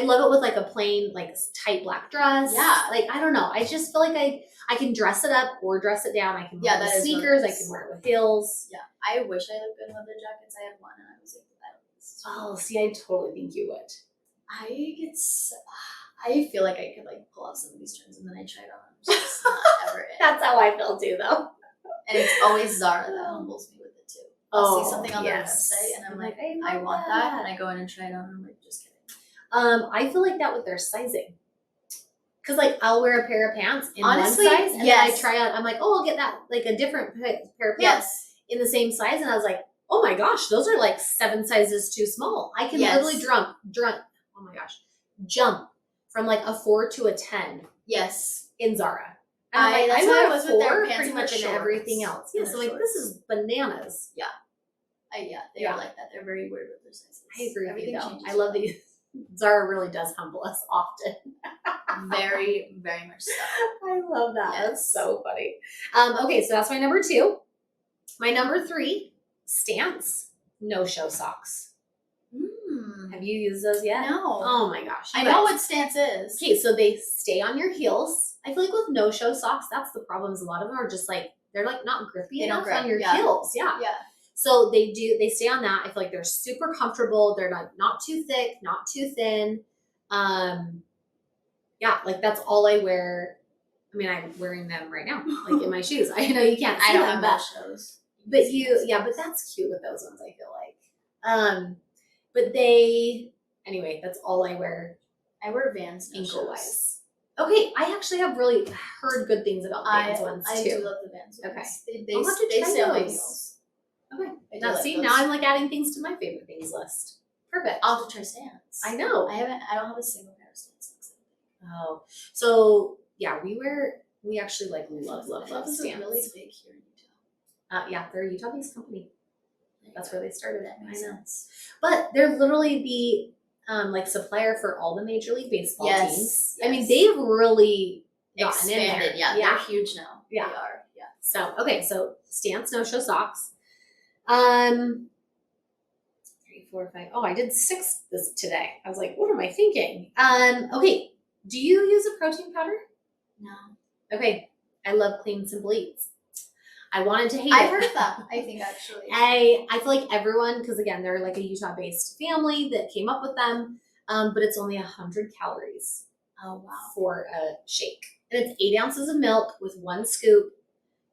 [SPEAKER 1] love it with like a plain, like tight black dress.
[SPEAKER 2] Yeah.
[SPEAKER 1] Like, I don't know. I just feel like I can dress it up or dress it down. I can wear it with sneakers. I can wear it with heels.
[SPEAKER 2] Yeah. I wish I had good leather jackets. I had one and I was like,
[SPEAKER 1] oh, see, I totally think you would.
[SPEAKER 2] I feel like I could like pull off some of these trends and then I try it on. I'm just not ever in.
[SPEAKER 1] That's how I feel too, though.
[SPEAKER 2] And it's always Zara that humbles me with it too. I'll see something on their website and I'm like, I want that. And I go in and try it on and I'm like, just kidding.
[SPEAKER 1] I feel like that with their sizing. Cause like I'll wear a pair of pants in
[SPEAKER 2] Honestly,
[SPEAKER 1] one size and then I try on, I'm like, oh, I'll get that like a different pair of pants in the same size. And I was like, oh my gosh, those are like 7 sizes too small. I can literally jump from like a 4 to a 10.
[SPEAKER 2] Yes.
[SPEAKER 1] In Zara. And
[SPEAKER 2] I
[SPEAKER 1] wear
[SPEAKER 2] was
[SPEAKER 1] 4
[SPEAKER 2] with their pants
[SPEAKER 1] pretty much in everything else. Yeah, so like this is bananas.
[SPEAKER 2] Yeah. They are like that. They're very weird with their sizes.
[SPEAKER 1] I agree with you though. I love these. Zara really does humble us often.
[SPEAKER 2] Very, very much so.
[SPEAKER 1] I love that. Yes. That's so funny. Okay, so that's my number 2. My number 3, Stance no-show socks. Have you used those yet?
[SPEAKER 2] No.
[SPEAKER 1] Oh my gosh.
[SPEAKER 2] I know what Stance is.
[SPEAKER 1] Okay, so they stay on your heels. I feel like with no-show socks, that's the problem. Is a lot of them are just like they're like not grippy enough on your heels. Yeah.
[SPEAKER 2] Yeah.
[SPEAKER 1] So they stay on that. I feel like they're super comfortable. They're not too thick, not too thin. Like that's all I wear. I mean, I'm wearing them right now, like in my shoes. I know you can't see them, but
[SPEAKER 2] shows.
[SPEAKER 1] But but that's cute with those ones, I feel like. But anyway, that's all I wear.
[SPEAKER 2] I wear Vans
[SPEAKER 1] ankle-wise. Okay, I actually have really heard good things about Vans ones too.
[SPEAKER 2] I do love the Vans ones.
[SPEAKER 1] Okay.
[SPEAKER 2] They stay on my heels.
[SPEAKER 1] Okay. Now I'm like adding things to my favorite things list. Perfect.
[SPEAKER 2] I'll have to try Stance.
[SPEAKER 1] I know.
[SPEAKER 2] I don't have a single pair of Stance.
[SPEAKER 1] Oh. So yeah, we actually like love Stance.
[SPEAKER 2] Really big here in Utah.
[SPEAKER 1] They're a Utah-based company. That's where they started it. I know. But they're literally the supplier for all the Major League Baseball teams. I mean, they've really gotten
[SPEAKER 2] expanded.
[SPEAKER 1] in there.
[SPEAKER 2] They're huge now.
[SPEAKER 1] Yeah.
[SPEAKER 2] They are.
[SPEAKER 1] So, okay, so stance, no-show socks. 3, 4, 5. Oh, I did 6 this today. I was like, what am I thinking? Okay, do you use a protein powder?
[SPEAKER 2] No.
[SPEAKER 1] Okay, I love Clean Simple Eats. I wanted to hate it.
[SPEAKER 2] I've heard of that, I think, actually.
[SPEAKER 1] I feel like everyone, because again, they're like a Utah-based family that came up with them, but it's only 100 calories.
[SPEAKER 2] Oh, wow.
[SPEAKER 1] For a shake. And it's 8 ounces of milk with 1 scoop.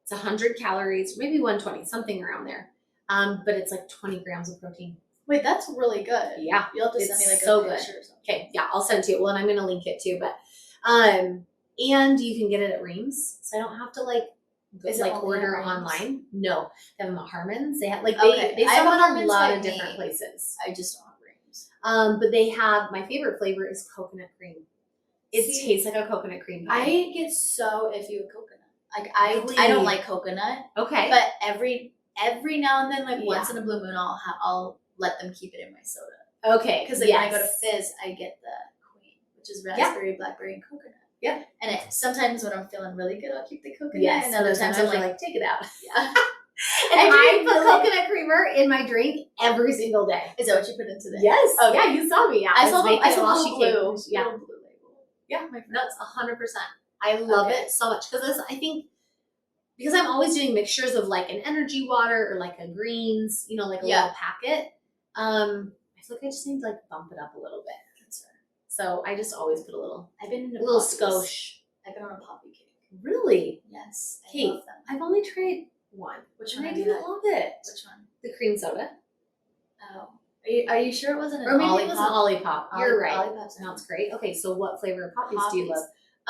[SPEAKER 1] It's 100 calories, maybe 120, something around there. But it's like 20 grams of protein.
[SPEAKER 2] Wait, that's really good.
[SPEAKER 1] Yeah.
[SPEAKER 2] You'll have to send
[SPEAKER 1] It's
[SPEAKER 2] me like
[SPEAKER 1] so
[SPEAKER 2] a
[SPEAKER 1] good.
[SPEAKER 2] picture or something.
[SPEAKER 1] Okay, yeah, I'll send it to you. Well, and I'm going to link it too. But, and you can get it at Reams. So I don't have to like go,
[SPEAKER 2] Is it
[SPEAKER 1] like
[SPEAKER 2] only at
[SPEAKER 1] order
[SPEAKER 2] Reams?
[SPEAKER 1] online. No, they have them at Harmon's. They have like
[SPEAKER 2] Okay,
[SPEAKER 1] they
[SPEAKER 2] I have
[SPEAKER 1] sell
[SPEAKER 2] a
[SPEAKER 1] them at a
[SPEAKER 2] Harmon's
[SPEAKER 1] lot
[SPEAKER 2] by
[SPEAKER 1] of different
[SPEAKER 2] me.
[SPEAKER 1] places.
[SPEAKER 2] I just don't have Reams.
[SPEAKER 1] But they have, my favorite flavor is coconut cream. It tastes like a coconut cream pie.
[SPEAKER 2] I get so iffy with coconut. Like
[SPEAKER 1] Really?
[SPEAKER 2] I don't like coconut.
[SPEAKER 1] Okay.
[SPEAKER 2] But every now and then, like once
[SPEAKER 1] Yeah.
[SPEAKER 2] in a blue moon, I'll let them keep it in my soda.
[SPEAKER 1] Okay.
[SPEAKER 2] Because like when I go to Fizz, I get the queen, which is raspberry, blackberry, and coconut.
[SPEAKER 1] Yeah.
[SPEAKER 2] And sometimes when I'm feeling really good, I'll keep the coconut.
[SPEAKER 1] Yes.
[SPEAKER 2] And other times I'm like,
[SPEAKER 1] take it out.
[SPEAKER 2] yeah.
[SPEAKER 1] And I put
[SPEAKER 2] really-
[SPEAKER 1] coconut creamer in my drink every single day.
[SPEAKER 2] Is that what you put into this?
[SPEAKER 1] Yes.
[SPEAKER 2] Okay.
[SPEAKER 1] Yeah, you saw me. Yeah,
[SPEAKER 2] I saw
[SPEAKER 1] making
[SPEAKER 2] I
[SPEAKER 1] it
[SPEAKER 2] saw
[SPEAKER 1] while
[SPEAKER 2] the
[SPEAKER 1] she
[SPEAKER 2] blue.
[SPEAKER 1] came. Yeah.
[SPEAKER 2] Little blue label.
[SPEAKER 1] Yeah. That's 100%. I love it so much because I think because I'm always doing mixtures of like an energy water or like a greens, you know, like a little packet. I feel like I just need to like bump it up a little bit.
[SPEAKER 2] That's fair.
[SPEAKER 1] So I just always put a little
[SPEAKER 2] Into
[SPEAKER 1] skosh.
[SPEAKER 2] poppies. I've been on a poppy cake.
[SPEAKER 1] Really?
[SPEAKER 2] Yes. I
[SPEAKER 1] Kate,
[SPEAKER 2] love them.
[SPEAKER 1] I've only tried one.
[SPEAKER 2] Which
[SPEAKER 1] and
[SPEAKER 2] one
[SPEAKER 1] I
[SPEAKER 2] have you
[SPEAKER 1] didn't
[SPEAKER 2] had?
[SPEAKER 1] love it.
[SPEAKER 2] Which one?
[SPEAKER 1] The cream soda.
[SPEAKER 2] Oh. Are you sure it wasn't an
[SPEAKER 1] Or maybe
[SPEAKER 2] Olipop?
[SPEAKER 1] it was an Olipop. You're right.
[SPEAKER 2] Olipop's
[SPEAKER 1] Sounds great. Okay, so what flavor of poppies do you love?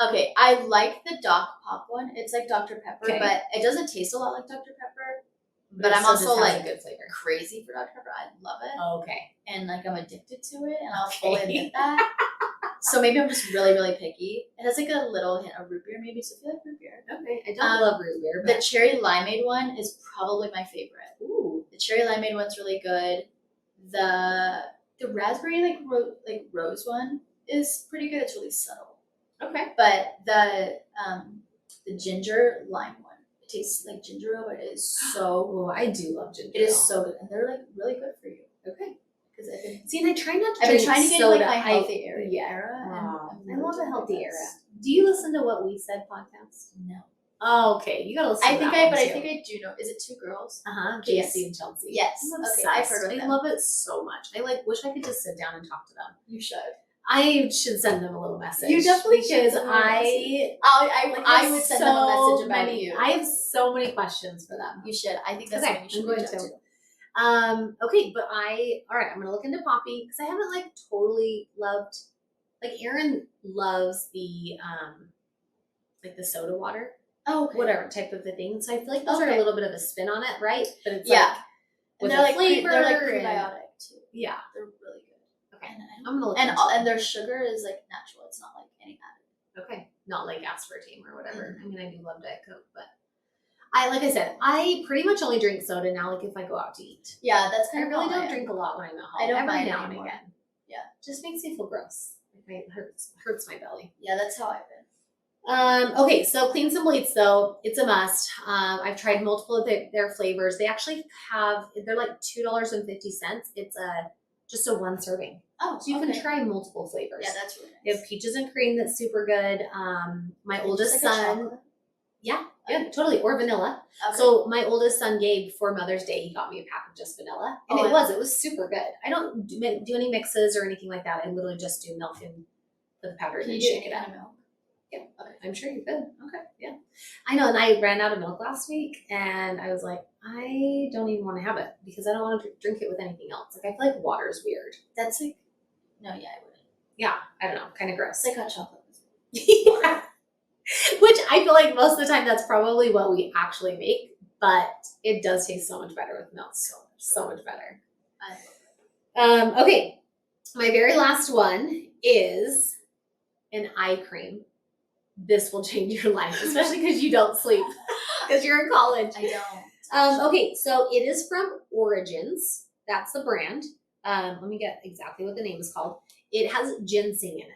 [SPEAKER 2] Okay, I like the Doc Pop one. It's like Dr. Pepper,
[SPEAKER 1] Okay.
[SPEAKER 2] but it doesn't taste a lot like Dr. Pepper. But
[SPEAKER 1] it
[SPEAKER 2] I'm
[SPEAKER 1] still
[SPEAKER 2] also
[SPEAKER 1] just has
[SPEAKER 2] like
[SPEAKER 1] a good flavor.
[SPEAKER 2] crazy for Dr. Pepper. I love it.
[SPEAKER 1] Okay.
[SPEAKER 2] And like I'm addicted to it, and I'll
[SPEAKER 1] Okay.
[SPEAKER 2] fully admit that. So maybe I'm just really, really picky. It has like a little hint of root beer, maybe. So if you like root beer.
[SPEAKER 1] Okay. I don't love root beer,
[SPEAKER 2] The
[SPEAKER 1] but
[SPEAKER 2] cherry limeade one is probably my favorite.
[SPEAKER 1] ooh.
[SPEAKER 2] The cherry limeade one's really good. The raspberry like rose one is pretty good. It's really subtle.
[SPEAKER 1] Okay.
[SPEAKER 2] But the ginger lime one, it tastes like ginger ale, but it is so.
[SPEAKER 1] Oh, I do love ginger
[SPEAKER 2] It is
[SPEAKER 1] ale.
[SPEAKER 2] so good, and they're like really good for you.
[SPEAKER 1] Okay.
[SPEAKER 2] Because I've been
[SPEAKER 1] See, and I try not to
[SPEAKER 2] I've
[SPEAKER 1] drink
[SPEAKER 2] been trying to get
[SPEAKER 1] soda.
[SPEAKER 2] like my healthy era.
[SPEAKER 1] Wow.
[SPEAKER 2] And
[SPEAKER 1] I
[SPEAKER 2] I'm
[SPEAKER 1] love
[SPEAKER 2] really
[SPEAKER 1] a healthy
[SPEAKER 2] doing my
[SPEAKER 1] era.
[SPEAKER 2] best.
[SPEAKER 1] Do you listen to What We Said podcast?
[SPEAKER 2] No,
[SPEAKER 1] Oh, okay. You gotta listen
[SPEAKER 2] I
[SPEAKER 1] to
[SPEAKER 2] think
[SPEAKER 1] that
[SPEAKER 2] I
[SPEAKER 1] one too.
[SPEAKER 2] think I do know. Is it two girls?
[SPEAKER 1] JC
[SPEAKER 2] Yes.
[SPEAKER 1] and Chelsea.
[SPEAKER 2] Yes.
[SPEAKER 1] I'm
[SPEAKER 2] Okay,
[SPEAKER 1] obsessed.
[SPEAKER 2] I've heard of
[SPEAKER 1] I
[SPEAKER 2] them.
[SPEAKER 1] love it so much. I like wish I could just sit down and talk to them.
[SPEAKER 2] You should.
[SPEAKER 1] I should send them a little message.
[SPEAKER 2] You definitely should
[SPEAKER 1] because
[SPEAKER 2] send them a message.
[SPEAKER 1] I
[SPEAKER 2] I would send them a message about you.
[SPEAKER 1] I have so many questions for them.
[SPEAKER 2] You should. I think that's
[SPEAKER 1] Okay,
[SPEAKER 2] what you should
[SPEAKER 1] I'm going
[SPEAKER 2] reach out
[SPEAKER 1] to. Okay, but all right, I'm gonna look into Poppy because I haven't like totally loved. Like Aaron loves the like the soda water,
[SPEAKER 2] okay.
[SPEAKER 1] whatever type of a thing. So I feel like those are a
[SPEAKER 2] Okay.
[SPEAKER 1] little bit of a spin on it, right? But it's
[SPEAKER 2] Yeah.
[SPEAKER 1] like
[SPEAKER 2] And
[SPEAKER 1] with
[SPEAKER 2] they're
[SPEAKER 1] a
[SPEAKER 2] like
[SPEAKER 1] flavor.
[SPEAKER 2] they're like
[SPEAKER 1] and-
[SPEAKER 2] prebiotic too.
[SPEAKER 1] yeah.
[SPEAKER 2] They're really good.
[SPEAKER 1] Okay.
[SPEAKER 2] And
[SPEAKER 1] I'm gonna look
[SPEAKER 2] and
[SPEAKER 1] into it.
[SPEAKER 2] and their sugar is like natural. It's not like any added.
[SPEAKER 1] Okay, not like aspartame or whatever. I mean, I do love Diet Coke, but like I said, I pretty much only drink soda now. Like if I go out to eat,
[SPEAKER 2] Yeah, that's
[SPEAKER 1] I
[SPEAKER 2] kind of
[SPEAKER 1] really
[SPEAKER 2] how I
[SPEAKER 1] don't
[SPEAKER 2] am.
[SPEAKER 1] drink a lot when I'm at home.
[SPEAKER 2] I don't
[SPEAKER 1] every
[SPEAKER 2] mind
[SPEAKER 1] now
[SPEAKER 2] anymore.
[SPEAKER 1] and again.
[SPEAKER 2] Yeah.
[SPEAKER 1] Just makes me feel gross. It hurts my belly.
[SPEAKER 2] Yeah, that's how I've been.
[SPEAKER 1] Okay, so Clean Simple Eats though, it's a must. I've tried multiple of their flavors. They actually they're like $2.50. It's just a one serving.
[SPEAKER 2] Oh,
[SPEAKER 1] So you can try multiple flavors.
[SPEAKER 2] Yeah, that's really nice.
[SPEAKER 1] They have peaches and cream that's super good. My oldest
[SPEAKER 2] Just like a
[SPEAKER 1] son,
[SPEAKER 2] chocolate?
[SPEAKER 1] yeah, totally, or vanilla.
[SPEAKER 2] Okay.
[SPEAKER 1] So my oldest son Gabe for Mother's Day, he got me a pack of just vanilla, and
[SPEAKER 2] Oh,
[SPEAKER 1] it was super good. I don't do any mixes or anything like that. I literally just do milk and put the powder
[SPEAKER 2] Can
[SPEAKER 1] and
[SPEAKER 2] you
[SPEAKER 1] shake
[SPEAKER 2] do
[SPEAKER 1] it
[SPEAKER 2] any
[SPEAKER 1] up.
[SPEAKER 2] kind of milk?
[SPEAKER 1] Yeah, okay. I'm sure you could. Okay, yeah. I know, and I ran out of milk last week, and I was like, I don't even want to have it because I don't want to drink it with anything else. Like I feel like water is weird.
[SPEAKER 2] That's like no, yeah, I wouldn't.
[SPEAKER 1] Yeah, I don't know, kind of gross.
[SPEAKER 2] It's like hot chocolate.
[SPEAKER 1] Yeah. Which I feel like most of the time that's probably what we actually make, but it does taste so much better with milk. So much better. Okay, my very last one is an eye cream. This will change your life, especially because you don't sleep because you're in college.
[SPEAKER 2] I don't.
[SPEAKER 1] Okay, so it is from Origins. That's the brand. Let me get exactly what the name is called. It has GinZing in it.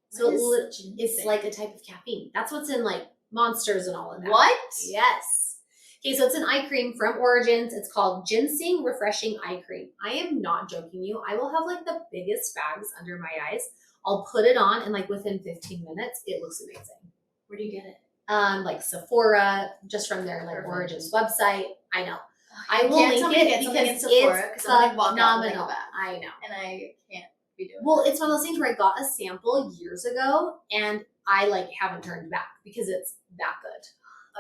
[SPEAKER 1] So it's like a type of caffeine. That's what's in like Monsters and all of that.
[SPEAKER 2] What?
[SPEAKER 1] Yes. Okay, so it's an eye cream from Origins. It's called GinZing Refreshing Eye Cream. I am not joking you. I will have like the biggest bags under my eyes. I'll put it on and like within 15 minutes, it looks amazing.
[SPEAKER 2] Where do you get it?
[SPEAKER 1] Like Sephora, just from their like
[SPEAKER 2] Perfect.
[SPEAKER 1] Origins website. I know. I
[SPEAKER 2] You
[SPEAKER 1] will
[SPEAKER 2] can't
[SPEAKER 1] link
[SPEAKER 2] tell me to
[SPEAKER 1] it
[SPEAKER 2] get something in
[SPEAKER 1] because
[SPEAKER 2] Sephora,
[SPEAKER 1] it's
[SPEAKER 2] 'cause I'm gonna walk out with, like, a
[SPEAKER 1] phenomenal.
[SPEAKER 2] bag.
[SPEAKER 1] I know.
[SPEAKER 2] And I can't be doing
[SPEAKER 1] Well, it's one of those things where I got a sample years ago and I like haven't turned back because it's that good.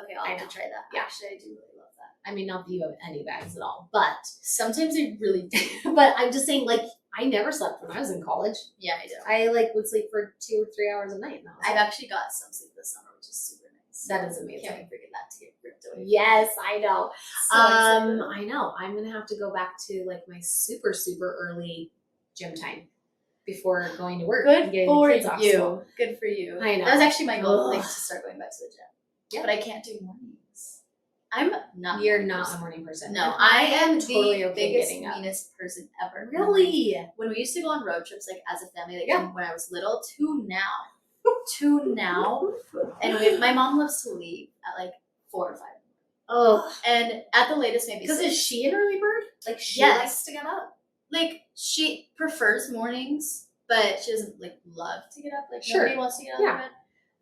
[SPEAKER 2] Okay, I'll
[SPEAKER 1] I
[SPEAKER 2] have
[SPEAKER 1] know.
[SPEAKER 2] to try that.
[SPEAKER 1] Yeah.
[SPEAKER 2] Actually, I do really love that.
[SPEAKER 1] I mean, not that you have any bags at all, but
[SPEAKER 2] Sometimes I really do.
[SPEAKER 1] but I'm just saying, like, I never slept when I was in college.
[SPEAKER 2] Yeah, I do.
[SPEAKER 1] I like would sleep for 2 or 3 hours a night. And that was
[SPEAKER 2] I've
[SPEAKER 1] it.
[SPEAKER 2] actually got some sleep this summer, which is super nice.
[SPEAKER 1] That is amazing.
[SPEAKER 2] Can't wait for that to get ripped away.
[SPEAKER 1] Yes, I know.
[SPEAKER 2] So excited.
[SPEAKER 1] I know. I'm gonna have to go back to like my super early gym time before going to work. and
[SPEAKER 2] Good
[SPEAKER 1] getting
[SPEAKER 2] for
[SPEAKER 1] the kids off
[SPEAKER 2] you.
[SPEAKER 1] school.
[SPEAKER 2] Good for you.
[SPEAKER 1] I know.
[SPEAKER 2] That was actually my goal, like,
[SPEAKER 1] Ugh.
[SPEAKER 2] to start going back to the gym.
[SPEAKER 1] Yeah.
[SPEAKER 2] But I can't do mornings. I'm not.
[SPEAKER 1] You're
[SPEAKER 2] morning
[SPEAKER 1] not
[SPEAKER 2] person.
[SPEAKER 1] a morning person.
[SPEAKER 2] No,
[SPEAKER 1] And
[SPEAKER 2] I am
[SPEAKER 1] totally
[SPEAKER 2] the
[SPEAKER 1] okay
[SPEAKER 2] biggest,
[SPEAKER 1] getting up.
[SPEAKER 2] meanest person ever.
[SPEAKER 1] Really?
[SPEAKER 2] When we used to go on road trips, like as a family, like
[SPEAKER 1] Yeah.
[SPEAKER 2] from when I was little to now, and my mom loves to leave at like 4 or 5,
[SPEAKER 1] Oh,
[SPEAKER 2] and at the latest maybe
[SPEAKER 1] because
[SPEAKER 2] 6.
[SPEAKER 1] is she an early bird? Like she
[SPEAKER 2] Yes.
[SPEAKER 1] likes to get up.
[SPEAKER 2] Like she prefers mornings, but she doesn't like love to get up. Like
[SPEAKER 1] Sure.
[SPEAKER 2] nobody wants to get out
[SPEAKER 1] Yeah.
[SPEAKER 2] of bed.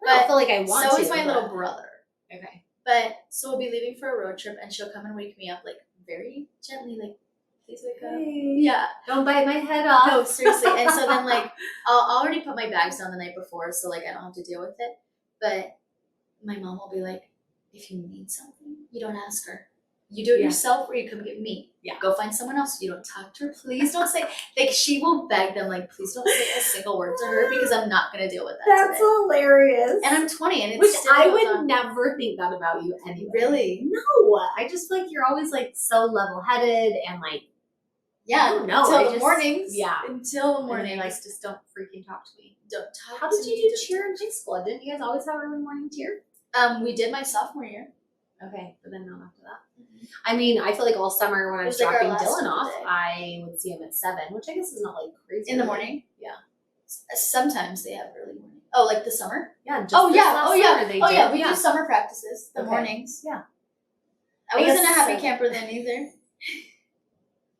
[SPEAKER 1] I don't
[SPEAKER 2] But
[SPEAKER 1] feel like I want
[SPEAKER 2] so
[SPEAKER 1] to.
[SPEAKER 2] is my
[SPEAKER 1] but-
[SPEAKER 2] little brother.
[SPEAKER 1] Okay.
[SPEAKER 2] But so we'll be leaving for a road trip, and she'll come and wake me up like very gently, like please wake up. Yeah.
[SPEAKER 1] Don't bite my head off.
[SPEAKER 2] No, seriously. And so then like I'll already put my bags down the night before, so like I don't have to deal with it. But my mom will be like, if you need something, you don't ask her. You do it
[SPEAKER 1] Yeah.
[SPEAKER 2] yourself, or you come get me.
[SPEAKER 1] Yeah.
[SPEAKER 2] Go find someone else. You don't talk to her. Please don't say, like, she will beg them, like, please don't say a single word to her because I'm not going to deal with that
[SPEAKER 1] That's
[SPEAKER 2] today.
[SPEAKER 1] hilarious.
[SPEAKER 2] And I'm 20 and it's
[SPEAKER 1] Which
[SPEAKER 2] still
[SPEAKER 1] I
[SPEAKER 2] goes
[SPEAKER 1] would
[SPEAKER 2] on.
[SPEAKER 1] never think that about you anyway.
[SPEAKER 2] Really?
[SPEAKER 1] No, I just feel like you're always like so level-headed and like
[SPEAKER 2] Yeah.
[SPEAKER 1] I don't know,
[SPEAKER 2] Until
[SPEAKER 1] I
[SPEAKER 2] the
[SPEAKER 1] just-
[SPEAKER 2] mornings.
[SPEAKER 1] yeah.
[SPEAKER 2] Until the
[SPEAKER 1] and
[SPEAKER 2] mornings.
[SPEAKER 1] then, like just don't freaking talk to me.
[SPEAKER 2] Don't talk
[SPEAKER 1] How
[SPEAKER 2] to
[SPEAKER 1] did
[SPEAKER 2] me.
[SPEAKER 1] you do cheer in high school? Didn't you guys always have early morning cheer?
[SPEAKER 2] We did my sophomore year.
[SPEAKER 1] Okay, but then not after that. I mean, I feel like all summer when I
[SPEAKER 2] It
[SPEAKER 1] was
[SPEAKER 2] was like our
[SPEAKER 1] dropping
[SPEAKER 2] last
[SPEAKER 1] Dylan
[SPEAKER 2] of the
[SPEAKER 1] off,
[SPEAKER 2] day.
[SPEAKER 1] I would see him at 7, which I guess is not like crazy.
[SPEAKER 2] In the
[SPEAKER 1] early.
[SPEAKER 2] morning?
[SPEAKER 1] Yeah.
[SPEAKER 2] Sometimes they have early morning. Oh, like the summer?
[SPEAKER 1] Yeah. Just
[SPEAKER 2] Oh
[SPEAKER 1] this
[SPEAKER 2] yeah,
[SPEAKER 1] last
[SPEAKER 2] oh yeah,
[SPEAKER 1] summer they
[SPEAKER 2] oh yeah.
[SPEAKER 1] did.
[SPEAKER 2] We do summer practices, the
[SPEAKER 1] Okay.
[SPEAKER 2] mornings.
[SPEAKER 1] Yeah.
[SPEAKER 2] I
[SPEAKER 1] I
[SPEAKER 2] wasn't a
[SPEAKER 1] guess
[SPEAKER 2] happy
[SPEAKER 1] 7.
[SPEAKER 2] camper then either.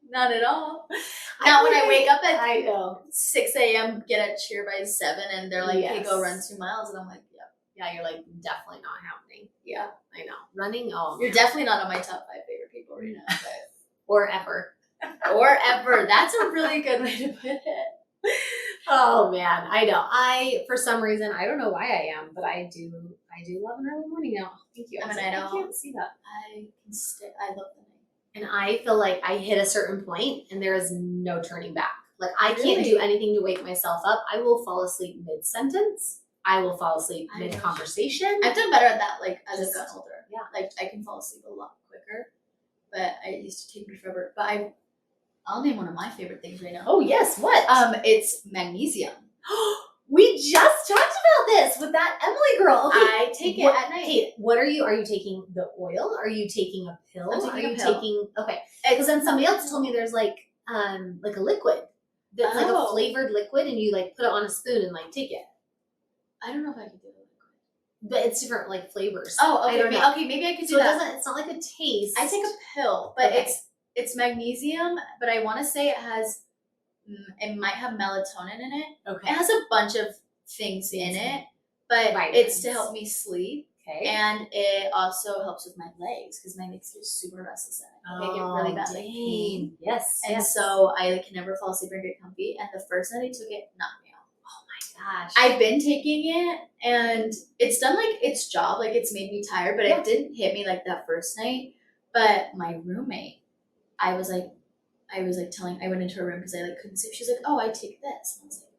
[SPEAKER 2] Not at all.
[SPEAKER 1] I
[SPEAKER 2] Not when I
[SPEAKER 1] think
[SPEAKER 2] wake up at
[SPEAKER 1] I know.
[SPEAKER 2] 6 a.m., get at cheer by 7, and they're like, "Hey, go run
[SPEAKER 1] Yes.
[SPEAKER 2] 2 miles," and I'm like, "Yeah,
[SPEAKER 1] Yeah, you're like definitely not happening.
[SPEAKER 2] yeah."
[SPEAKER 1] I know. Running, oh,
[SPEAKER 2] You're
[SPEAKER 1] man.
[SPEAKER 2] definitely not on my top 5 favorite people right now,
[SPEAKER 1] or ever.
[SPEAKER 2] or ever. That's a really good way to put it.
[SPEAKER 1] Oh man, I know. I for some reason I don't know why I am, but I do love an early morning now. Thank you.
[SPEAKER 2] I'm
[SPEAKER 1] was
[SPEAKER 2] an
[SPEAKER 1] like,
[SPEAKER 2] night owl.
[SPEAKER 1] I can't see that.
[SPEAKER 2] I love the night.
[SPEAKER 1] And I feel like I hit a certain point and there is no turning back. Like I can't
[SPEAKER 2] Really?
[SPEAKER 1] do anything to wake myself up. I will fall asleep mid sentence. I will fall asleep
[SPEAKER 2] I
[SPEAKER 1] mid
[SPEAKER 2] wish.
[SPEAKER 1] conversation.
[SPEAKER 2] I've done better at that, like as
[SPEAKER 1] Just-
[SPEAKER 2] I've gotten older.
[SPEAKER 1] yeah.
[SPEAKER 2] Like I can fall asleep a lot quicker, but it used to take me forever. But I'll name one of my favorite things right now.
[SPEAKER 1] Oh yes, what?
[SPEAKER 2] It's magnesium.
[SPEAKER 1] We just talked about this with that Emily girl. Okay.
[SPEAKER 2] I take it
[SPEAKER 1] What-
[SPEAKER 2] at night.
[SPEAKER 1] Hey, what are you taking the oil? Are you taking a pill?
[SPEAKER 2] I'm taking
[SPEAKER 1] are
[SPEAKER 2] a
[SPEAKER 1] you
[SPEAKER 2] pill.
[SPEAKER 1] taking okay. Because then somebody else told me there's like a liquid. That's like a
[SPEAKER 2] Oh.
[SPEAKER 1] flavored liquid and you like put it on a spoon and like take it.
[SPEAKER 2] I don't know if I could do it.
[SPEAKER 1] But it's different like flavors.
[SPEAKER 2] Oh,
[SPEAKER 1] I
[SPEAKER 2] okay.
[SPEAKER 1] don't know.
[SPEAKER 2] Okay, maybe I could do
[SPEAKER 1] So it
[SPEAKER 2] that.
[SPEAKER 1] doesn't it's not like a taste.
[SPEAKER 2] I take a pill, but
[SPEAKER 1] Okay.
[SPEAKER 2] it's magnesium, but I want to say it has it might have melatonin in it. It
[SPEAKER 1] Okay.
[SPEAKER 2] has a bunch of things in it, but it's to
[SPEAKER 1] Vitamins.
[SPEAKER 2] help me sleep.
[SPEAKER 1] Okay.
[SPEAKER 2] And it also helps with my legs because my legs get super restless at night. Like, I get really bad leg pain.
[SPEAKER 1] Yes.
[SPEAKER 2] And
[SPEAKER 1] yes.
[SPEAKER 2] so I can never fall asleep or get comfy. And the first night I took it, knocked me out.
[SPEAKER 1] gosh.
[SPEAKER 2] I've been taking it and it's done like its job, like it's made me tired, but
[SPEAKER 1] Yeah.
[SPEAKER 2] it didn't hit me like that first night. But my roommate, I was like telling, I went into her room because I like couldn't sleep. She's like, "Oh, I take this." And I was like,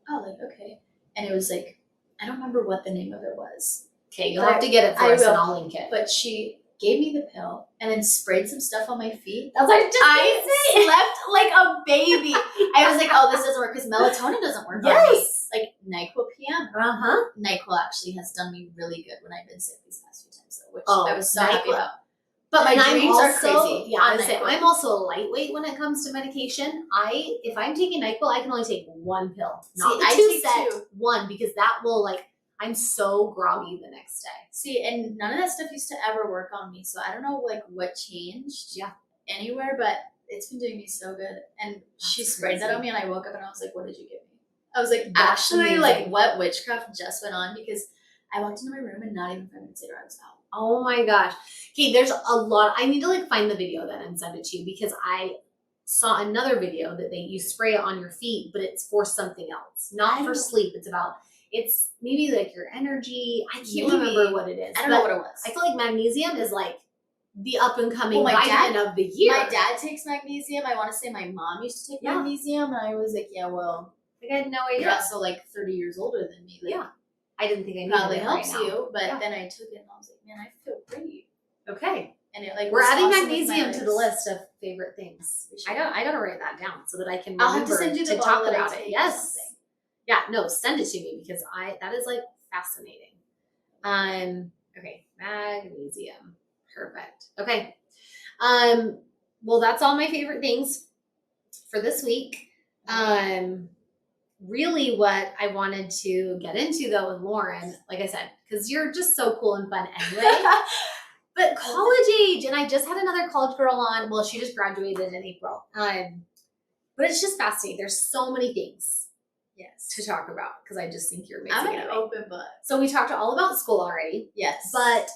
[SPEAKER 2] "Oh, like okay." And it was like, I don't remember what the name of it was,
[SPEAKER 1] Okay, you'll have to get it for
[SPEAKER 2] I
[SPEAKER 1] us
[SPEAKER 2] will.
[SPEAKER 1] and I'll link it.
[SPEAKER 2] but she gave me the pill and then sprayed some stuff on my feet.
[SPEAKER 1] That's what I just
[SPEAKER 2] I slept like a baby. I was like, "Oh, this doesn't work because melatonin doesn't work on me."
[SPEAKER 1] Yes.
[SPEAKER 2] Like NyQuil PM.
[SPEAKER 1] Uh-huh.
[SPEAKER 2] NyQuil actually has done me really good when I've been sick these past few times, though, which
[SPEAKER 1] Oh,
[SPEAKER 2] I was so happy
[SPEAKER 1] NyQuil.
[SPEAKER 2] about. But my
[SPEAKER 1] And I'm
[SPEAKER 2] dreams are
[SPEAKER 1] also-
[SPEAKER 2] crazy.
[SPEAKER 1] Yeah,
[SPEAKER 2] on
[SPEAKER 1] I'm saying
[SPEAKER 2] NyQuil.
[SPEAKER 1] I'm also a lightweight when it comes to medication. If I'm taking NyQuil, I can only take one pill, not
[SPEAKER 2] See,
[SPEAKER 1] the
[SPEAKER 2] I
[SPEAKER 1] two
[SPEAKER 2] take
[SPEAKER 1] set,
[SPEAKER 2] 2.
[SPEAKER 1] one because that will like I'm so groggy the next day.
[SPEAKER 2] See, and none of that stuff used to ever work on me. So I don't know like what changed anywhere, but it's been doing me so good. And she sprayed that on me and I woke up and I was like, what did you give me? I was like, actually, like what witchcraft just went on? Because I walked into my room and not even 5 minutes later I was out.
[SPEAKER 1] Oh my gosh. Okay, there's a lot. I need to like find the video then and send it to you because I saw another video that you spray it on your feet, but it's for something else, not for sleep. It's maybe like your energy. I can't remember what it is.
[SPEAKER 2] I don't know what it was.
[SPEAKER 1] I feel like magnesium is like the up and coming vitamin of the year.
[SPEAKER 2] My dad takes magnesium. I want to say my mom used to take magnesium, and I was like, yeah, well,
[SPEAKER 1] like I had no idea.
[SPEAKER 2] You're also like 30 years older than me. Like,
[SPEAKER 1] I didn't think I needed
[SPEAKER 2] probably
[SPEAKER 1] it
[SPEAKER 2] helps
[SPEAKER 1] right
[SPEAKER 2] you, but then I took it and I was like, man, I feel great.
[SPEAKER 1] Okay.
[SPEAKER 2] And it like
[SPEAKER 1] we're adding magnesium to the list of favorite things. I gotta write that down so that I can remember
[SPEAKER 2] I'll have to send you the
[SPEAKER 1] talk
[SPEAKER 2] bottle
[SPEAKER 1] about it. Yes. Yeah, no, send it to me because that is like fascinating. Okay, magnesium. Perfect. Okay. Well, that's all my favorite things for this week. Really what I wanted to get into though with Lauren, like I said, because you're just so cool and fun anyway. But college age, and I just had another college girl on. Well, she just graduated in April. But it's just fascinating. There's so many things to talk about because I just think you're amazing.
[SPEAKER 2] I'm an open book.
[SPEAKER 1] So we talked all about school already.
[SPEAKER 2] Yes.
[SPEAKER 1] But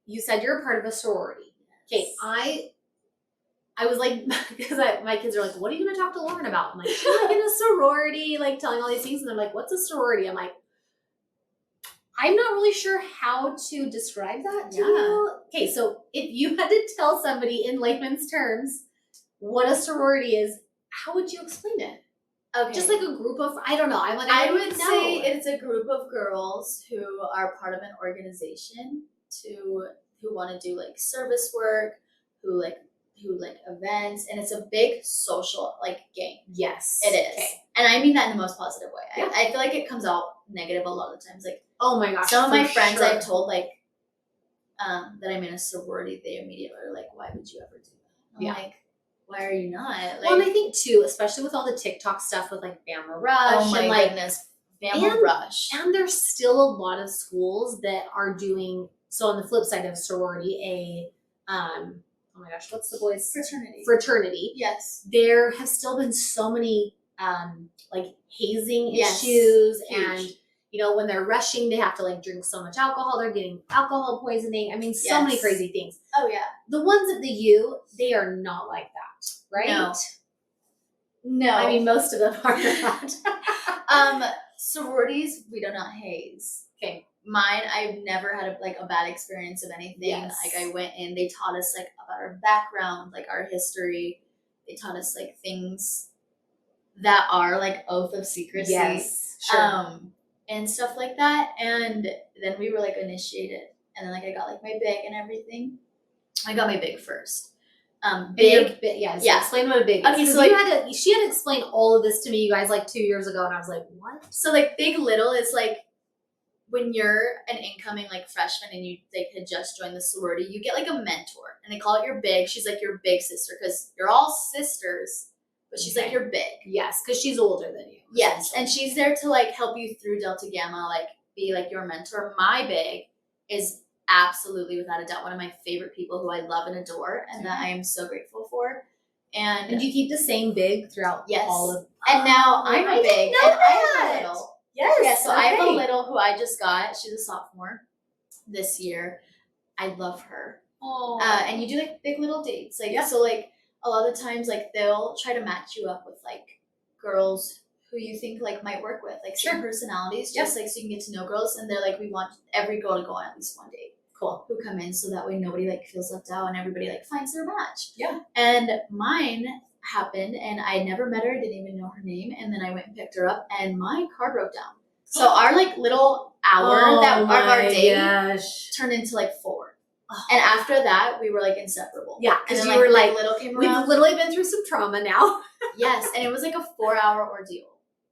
[SPEAKER 1] you said you're a part of a sorority. Okay, I was like, because my kids are like, what are you going to talk to Lauren about? I'm like, she's like in a sorority, like telling all these things. And they're like, what's a sorority? I'm like, I'm not really sure how to describe that to you. Okay, so if you had to tell somebody in layman's terms what a sorority is, how would you explain it?
[SPEAKER 2] Okay.
[SPEAKER 1] Just like a group of, I don't know.
[SPEAKER 2] I would say it's a group of girls who are part of an organization who want to do like service work, who events, and it's a big social like game.
[SPEAKER 1] Yes.
[SPEAKER 2] It is. Okay. And I mean that in the most positive way. Yeah. I feel like it comes out negative a lot of the times. Like,
[SPEAKER 1] oh my gosh.
[SPEAKER 2] Some of my friends I've told like that I'm in a sorority, they immediately are like, why would you ever do that? I'm like, why are you not? Like,
[SPEAKER 1] well, and I think too, especially with all the TikTok stuff with like Bama Rush.
[SPEAKER 2] Oh my goodness. Bama Rush.
[SPEAKER 1] And there's still a lot of schools that are doing, so on the flip side of sorority, oh my gosh, what's the boys? Fraternity.
[SPEAKER 2] Yes.
[SPEAKER 1] There have still been so many like hazing issues
[SPEAKER 2] huge.
[SPEAKER 1] and when they're rushing, they have to like drink so much alcohol. They're getting alcohol poisoning. I mean, so many crazy things.
[SPEAKER 2] Oh yeah.
[SPEAKER 1] The ones at the U, they are not like that, right?
[SPEAKER 2] No.
[SPEAKER 1] I mean, most of them are not.
[SPEAKER 2] Sororities, we do not haze.
[SPEAKER 1] Okay.
[SPEAKER 2] Mine, I've never had a bad experience of anything.
[SPEAKER 1] Yes.
[SPEAKER 2] Like I went in, they taught us like about our background, like our history. They taught us like things that are like oath of secrecy.
[SPEAKER 1] Yes. Sure.
[SPEAKER 2] And stuff like that. And then we were like initiated. And then like I got like my big and everything. I got my big first. Big.
[SPEAKER 1] Explain what a big is. Okay, so she had to explain all of this to me, you guys, like 2 years ago, and I was like, what?
[SPEAKER 2] So like big little is like when you're an incoming like freshman and you like had just joined the sorority, you get like a mentor, and they call it your big. She's like your big sister because you're all sisters, but she's like your big.
[SPEAKER 1] Yes, because she's older than you.
[SPEAKER 2] Yes, and she's there to like help you through Delta Gamma, like be like your mentor. My big is absolutely without a doubt one of my favorite people who I love and adore, and that I am so grateful for. And
[SPEAKER 1] you keep the same big throughout all of.
[SPEAKER 2] And now I'm a big, and I have a little.
[SPEAKER 1] Yes.
[SPEAKER 2] Yeah, so I have a little who I just got. She's a sophomore this year. I love her.
[SPEAKER 1] Oh.
[SPEAKER 2] And you do like big little dates, like so like a lot of the times like they'll try to match you up with like girls who you think like might work with, like same personalities, just like so you can get to know girls. And they're like, we want every girl to go on at least one date.
[SPEAKER 1] Cool.
[SPEAKER 2] Who come in so that way nobody like feels left out and everybody like finds their match.
[SPEAKER 1] Yeah.
[SPEAKER 2] And mine happened and I never met her, didn't even know her name, and then I went and picked her up and my car broke down. So our like little hour of our day turned into like 4. Oh. And after that we were like inseparable.
[SPEAKER 1] Yeah, because you
[SPEAKER 2] like,
[SPEAKER 1] were like
[SPEAKER 2] little came
[SPEAKER 1] we've
[SPEAKER 2] around.
[SPEAKER 1] literally been through some trauma now.
[SPEAKER 2] Yes, and it was like a 4-hour ordeal.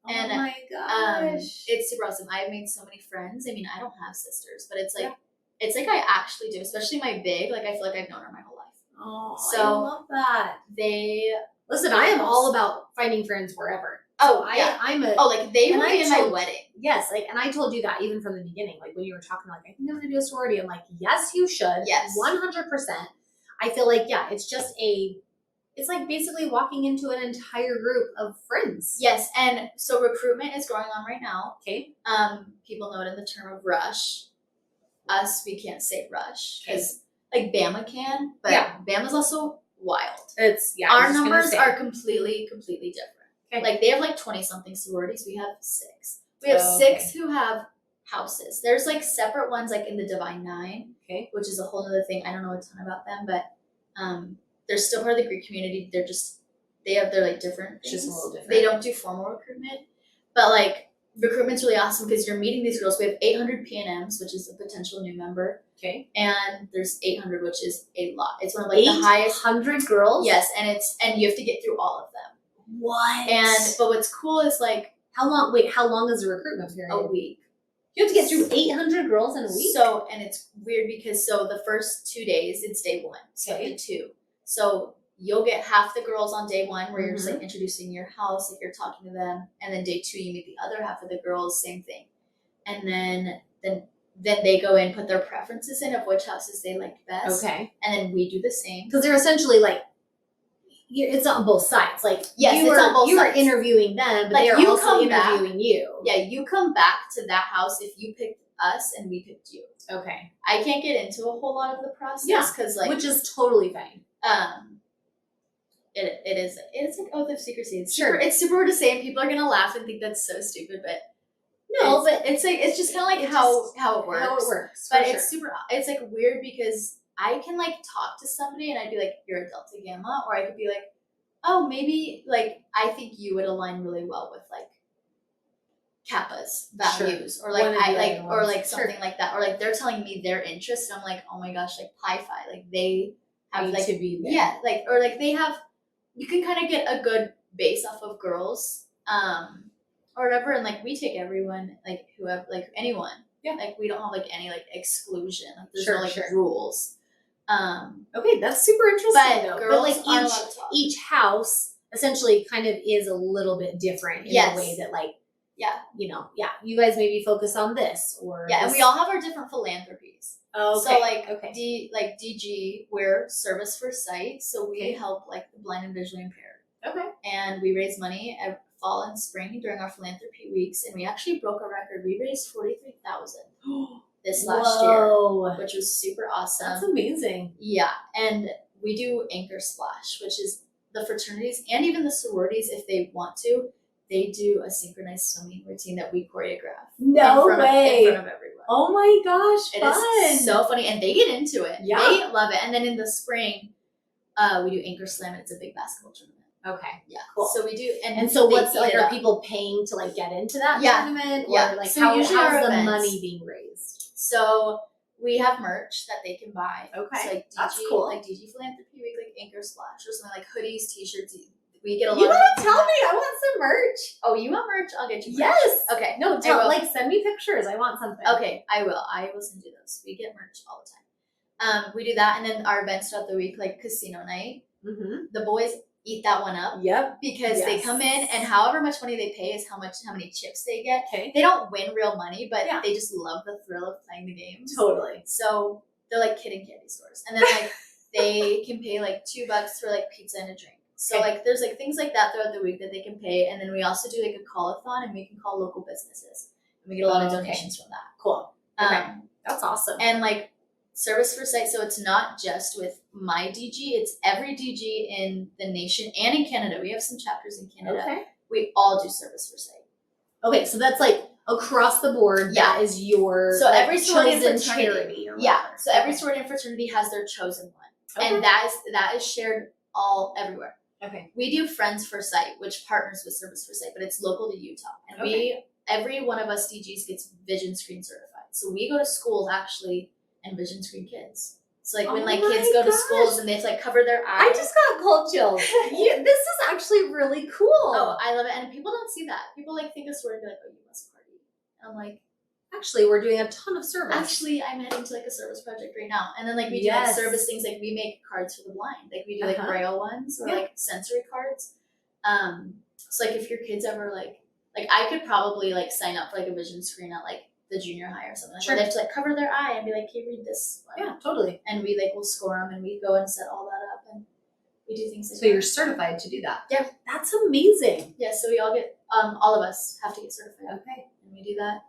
[SPEAKER 2] And,
[SPEAKER 1] oh my gosh.
[SPEAKER 2] It's super awesome. I've made so many friends. I mean, I don't have sisters, but it's like it's like I actually do, especially my big. Like I feel like I've known her my whole life.
[SPEAKER 1] Oh,
[SPEAKER 2] so
[SPEAKER 1] I love that.
[SPEAKER 2] They
[SPEAKER 1] listen. I am all about finding friends wherever. I'm a
[SPEAKER 2] like they
[SPEAKER 1] and
[SPEAKER 2] will
[SPEAKER 1] I
[SPEAKER 2] be in my
[SPEAKER 1] told-
[SPEAKER 2] wedding.
[SPEAKER 1] Yes, like, and I told you that even from the beginning, like when you were talking, like, I think I'm gonna do a sorority. I'm like, yes, you should.
[SPEAKER 2] Yes.
[SPEAKER 1] 100%. I feel like, yeah, it's just it's like basically walking into an entire group of friends.
[SPEAKER 2] Yes, and so recruitment is going on right now.
[SPEAKER 1] Okay.
[SPEAKER 2] People know it in the term of rush. Us, we can't say rush because like Bama can, but Bama's also wild.
[SPEAKER 1] It's
[SPEAKER 2] our numbers are completely different.
[SPEAKER 1] Okay.
[SPEAKER 2] Like they have like 20 something sororities. We have 6. We have 6 who have houses. There's like separate ones like in the Divine Nine, which is a whole other thing. I don't know a ton about them, but they're still part of the Greek community. They have their like different things.
[SPEAKER 1] Just a little different.
[SPEAKER 2] They don't do formal recruitment, but like recruitment's really awesome because you're meeting these girls. We have 800 PNMs, which is a potential new member.
[SPEAKER 1] Okay.
[SPEAKER 2] And there's 800, which is a lot. It's one of like the highest.
[SPEAKER 1] 800 girls?
[SPEAKER 2] Yes, and you have to get through all of them.
[SPEAKER 1] What?
[SPEAKER 2] But what's cool is like
[SPEAKER 1] how long is the recruitment period?
[SPEAKER 2] A week.
[SPEAKER 1] You have to get through 800 girls in a week?
[SPEAKER 2] So, and it's weird because the first 2 days, it's day 1. So day 2. So you'll get half the girls on day 1 where you're just like introducing your house, like you're talking to them. And then day 2, you meet the other half of the girls, same thing. And then they go in, put their preferences in of which houses they liked best.
[SPEAKER 1] Okay.
[SPEAKER 2] And then we do the same.
[SPEAKER 1] Because they're essentially like, it's on both sides. Like,
[SPEAKER 2] yes,
[SPEAKER 1] you
[SPEAKER 2] sides.
[SPEAKER 1] are interviewing them, but
[SPEAKER 2] like,
[SPEAKER 1] they're also interviewing you.
[SPEAKER 2] Yeah, you come back to that house if you picked us and we picked you.
[SPEAKER 1] Okay.
[SPEAKER 2] I can't get into a whole lot of the process because like,
[SPEAKER 1] which is totally fine.
[SPEAKER 2] It's like oath of secrecy. It's super hard to say, and people are gonna laugh and think that's so stupid, but it's like it's just kind of like how it works.
[SPEAKER 1] How it works,
[SPEAKER 2] but it's like weird because I can like talk to somebody and I'd be like, you're a Delta Gamma, or I could be like, oh, maybe like I think you would align really well with like Kappa's values, or like something like that, or like they're telling me their interests, and I'm like, oh my gosh, like Pi Phi, like they have like
[SPEAKER 1] to be there.
[SPEAKER 2] Yeah, like or like they have. You can kind of get a good base off of girls, or whatever, and like we take everyone, like whoever, like anyone. Yeah. Like we don't have like any like exclusion. Like there's no like rules.
[SPEAKER 1] Okay, that's super interesting though.
[SPEAKER 2] Girls
[SPEAKER 1] but like each house essentially kind of is a little bit different in a way that like you guys maybe focus on this or
[SPEAKER 2] and we all have our different philanthropies.
[SPEAKER 1] Oh, okay.
[SPEAKER 2] So like DG, we're Service for Sight, so we help like the blind and visually impaired. Okay. And we raise money every fall and spring during our philanthropy weeks, and we actually broke a record. We raised $43,000 this last year, which was super awesome.
[SPEAKER 1] That's amazing.
[SPEAKER 2] Yeah, and we do Anchor Splash, which is the fraternities and even the sororities, if they want to, they do a synchronized swimming routine that we choreograph.
[SPEAKER 1] No way.
[SPEAKER 2] In front of everyone.
[SPEAKER 1] Oh my gosh, fun.
[SPEAKER 2] It is so funny, and they get into it. Yeah. They love it. And then in the spring, we do Anchor Slam, and it's a big basketball tournament.
[SPEAKER 1] Okay.
[SPEAKER 2] Yeah. Cool. So we do,
[SPEAKER 1] and so what's like? Are people paying to like get into that tournament, or like
[SPEAKER 2] so
[SPEAKER 1] how's the money being raised?
[SPEAKER 2] So we have merch that they can buy.
[SPEAKER 1] Okay.
[SPEAKER 2] So like DG,
[SPEAKER 1] that's cool.
[SPEAKER 2] Like DG Philanthropy Week, like Anchor Splash, or something like hoodies, t-shirts. We get a lot.
[SPEAKER 1] You gotta tell me. I want some merch.
[SPEAKER 2] Oh, you want merch? I'll get you merch.
[SPEAKER 1] Yes.
[SPEAKER 2] Okay.
[SPEAKER 1] No, send me pictures. I want something.
[SPEAKER 2] Okay, I will. I will send you those. We get merch all the time. We do that, and then our events throughout the week, like casino night. Mm-hmm. The boys eat that one up.
[SPEAKER 1] Yep.
[SPEAKER 2] Because they come in, and however much money they pay is how many chips they get. Okay. They don't win real money, but they just love the thrill of playing the games.
[SPEAKER 1] Totally.
[SPEAKER 2] So they're like kid and candy stores, and then like they can pay like $2 for like pizza and a drink. So like there's like things like that throughout the week that they can pay, and then we also do like a call-a-thon, and we can call local businesses, and we get a lot of donations from that.
[SPEAKER 1] Cool. Okay. That's awesome.
[SPEAKER 2] And like Service for Sight, so it's not just with my DG, it's every DG in the nation and in Canada. We have some chapters in Canada. Okay. We all do Service for Sight.
[SPEAKER 1] Okay, so that's like across the board. Yeah. That is your
[SPEAKER 2] every sorority
[SPEAKER 1] chosen charity.
[SPEAKER 2] So every sorority and fraternity has their chosen one, and that is shared everywhere. Okay. We do Friends for Sight, which partners with Service for Sight, but it's local to Utah. And every one of us DGs gets vision screen certified. So we go to schools actually and vision screen kids. So like when like kids go to schools and they have to like cover their eyes.
[SPEAKER 1] I just got cold chills. This is actually really cool.
[SPEAKER 2] Oh, I love it. And people don't see that. People like think of sorority and be like, oh, you must party. And I'm like,
[SPEAKER 1] actually, we're doing a ton of service.
[SPEAKER 2] Actually, I'm heading to like a service project right now. And then like we do like service things, like we make cards for the blind. Like we do like braille ones or like sensory cards. So like if your kids ever like I could probably like sign up for like a vision screen at like the junior high or something. Like
[SPEAKER 1] Sure.
[SPEAKER 2] where they have to like cover their eye and be like, hey, read this one.
[SPEAKER 1] Yeah, totally.
[SPEAKER 2] And we like will score them and we go and set all that up and we do things like
[SPEAKER 1] So you're certified to do that.
[SPEAKER 2] Yeah.
[SPEAKER 1] That's amazing.
[SPEAKER 2] Yeah, so we all get all of us have to get certified.
[SPEAKER 1] Okay.
[SPEAKER 2] And we do that.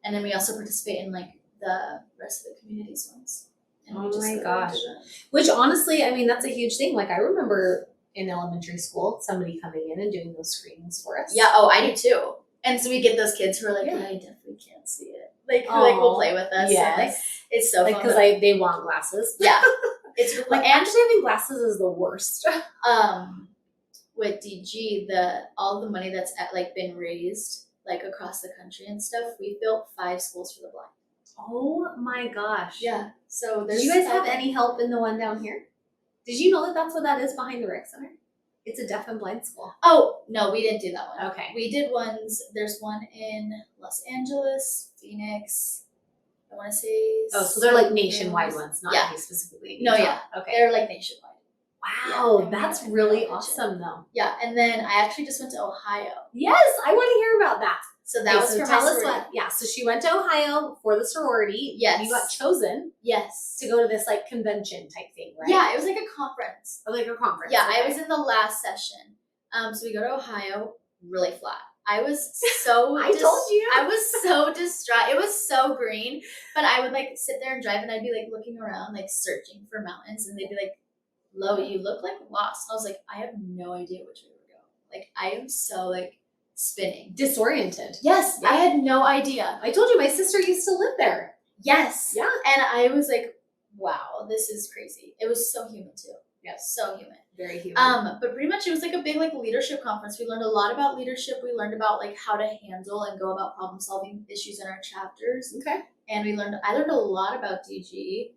[SPEAKER 2] And then we also participate in like the rest of the community's ones. And we
[SPEAKER 1] Oh
[SPEAKER 2] just
[SPEAKER 1] my
[SPEAKER 2] go and
[SPEAKER 1] gosh.
[SPEAKER 2] do that.
[SPEAKER 1] Which honestly, I mean, that's a huge thing. Like I remember in elementary school, somebody coming in and doing those screenings for us.
[SPEAKER 2] Yeah, oh, I do too. And so we get those kids who are like,
[SPEAKER 1] Yeah.
[SPEAKER 2] I definitely can't see it. Like, who like will play with us.
[SPEAKER 1] Yes.
[SPEAKER 2] And, like, it's so
[SPEAKER 1] Like,
[SPEAKER 2] fun.
[SPEAKER 1] because they want glasses.
[SPEAKER 2] Yeah. It's
[SPEAKER 1] Like,
[SPEAKER 2] and
[SPEAKER 1] actually having glasses is the worst.
[SPEAKER 2] with DG, all the money that's been raised like across the country and stuff, we built 5 schools for the blind.
[SPEAKER 1] Oh my gosh.
[SPEAKER 2] Yeah. So
[SPEAKER 1] Did you guys have any help in the one down here? Did you know that that's what that is behind the rec center? It's a deaf and blind school.
[SPEAKER 2] Oh, no, we didn't do that one.
[SPEAKER 1] Okay.
[SPEAKER 2] We did ones, there's one in Los Angeles, Phoenix, I want to say.
[SPEAKER 1] Oh, so they're like nationwide ones, not
[SPEAKER 2] Yeah.
[SPEAKER 1] any specifically.
[SPEAKER 2] No, yeah.
[SPEAKER 1] Okay.
[SPEAKER 2] They're like nationwide.
[SPEAKER 1] Wow,
[SPEAKER 2] Yeah,
[SPEAKER 1] that's
[SPEAKER 2] and
[SPEAKER 1] really
[SPEAKER 2] we
[SPEAKER 1] awesome though.
[SPEAKER 2] Yeah, and then I actually just went to Ohio.
[SPEAKER 1] Yes, I want to hear about that.
[SPEAKER 2] So that was
[SPEAKER 1] so
[SPEAKER 2] for
[SPEAKER 1] tell
[SPEAKER 2] my
[SPEAKER 1] us
[SPEAKER 2] sorority.
[SPEAKER 1] what. Yeah, so she went to Ohio for the sorority.
[SPEAKER 2] Yes.
[SPEAKER 1] And you got chosen
[SPEAKER 2] Yes.
[SPEAKER 1] to go to this like convention type thing, right?
[SPEAKER 2] Yeah, it was like a conference.
[SPEAKER 1] Or like a conference.
[SPEAKER 2] Yeah,
[SPEAKER 1] okay.
[SPEAKER 2] I was in the last session. So we go to Ohio, really flat. I was so
[SPEAKER 1] I told you.
[SPEAKER 2] I was so distraught. It was so green, but I would like sit there and drive and I'd be like looking around, like searching for mountains, and they'd be like, Lo, you look like lost. I was like, I have no idea which way we're going. Like, I am so like spinning.
[SPEAKER 1] Disoriented.
[SPEAKER 2] Yes,
[SPEAKER 1] Yeah.
[SPEAKER 2] I had no idea.
[SPEAKER 1] I told you my sister used to live there.
[SPEAKER 2] Yes.
[SPEAKER 1] Yeah.
[SPEAKER 2] And I was like, wow, this is crazy. It was so human too.
[SPEAKER 1] Yeah.
[SPEAKER 2] So human.
[SPEAKER 1] Very human.
[SPEAKER 2] But pretty much it was like a big like leadership conference. We learned a lot about leadership. We learned about like how to handle and go about problem solving issues in our chapters.
[SPEAKER 1] Okay.
[SPEAKER 2] And I learned a lot about DG.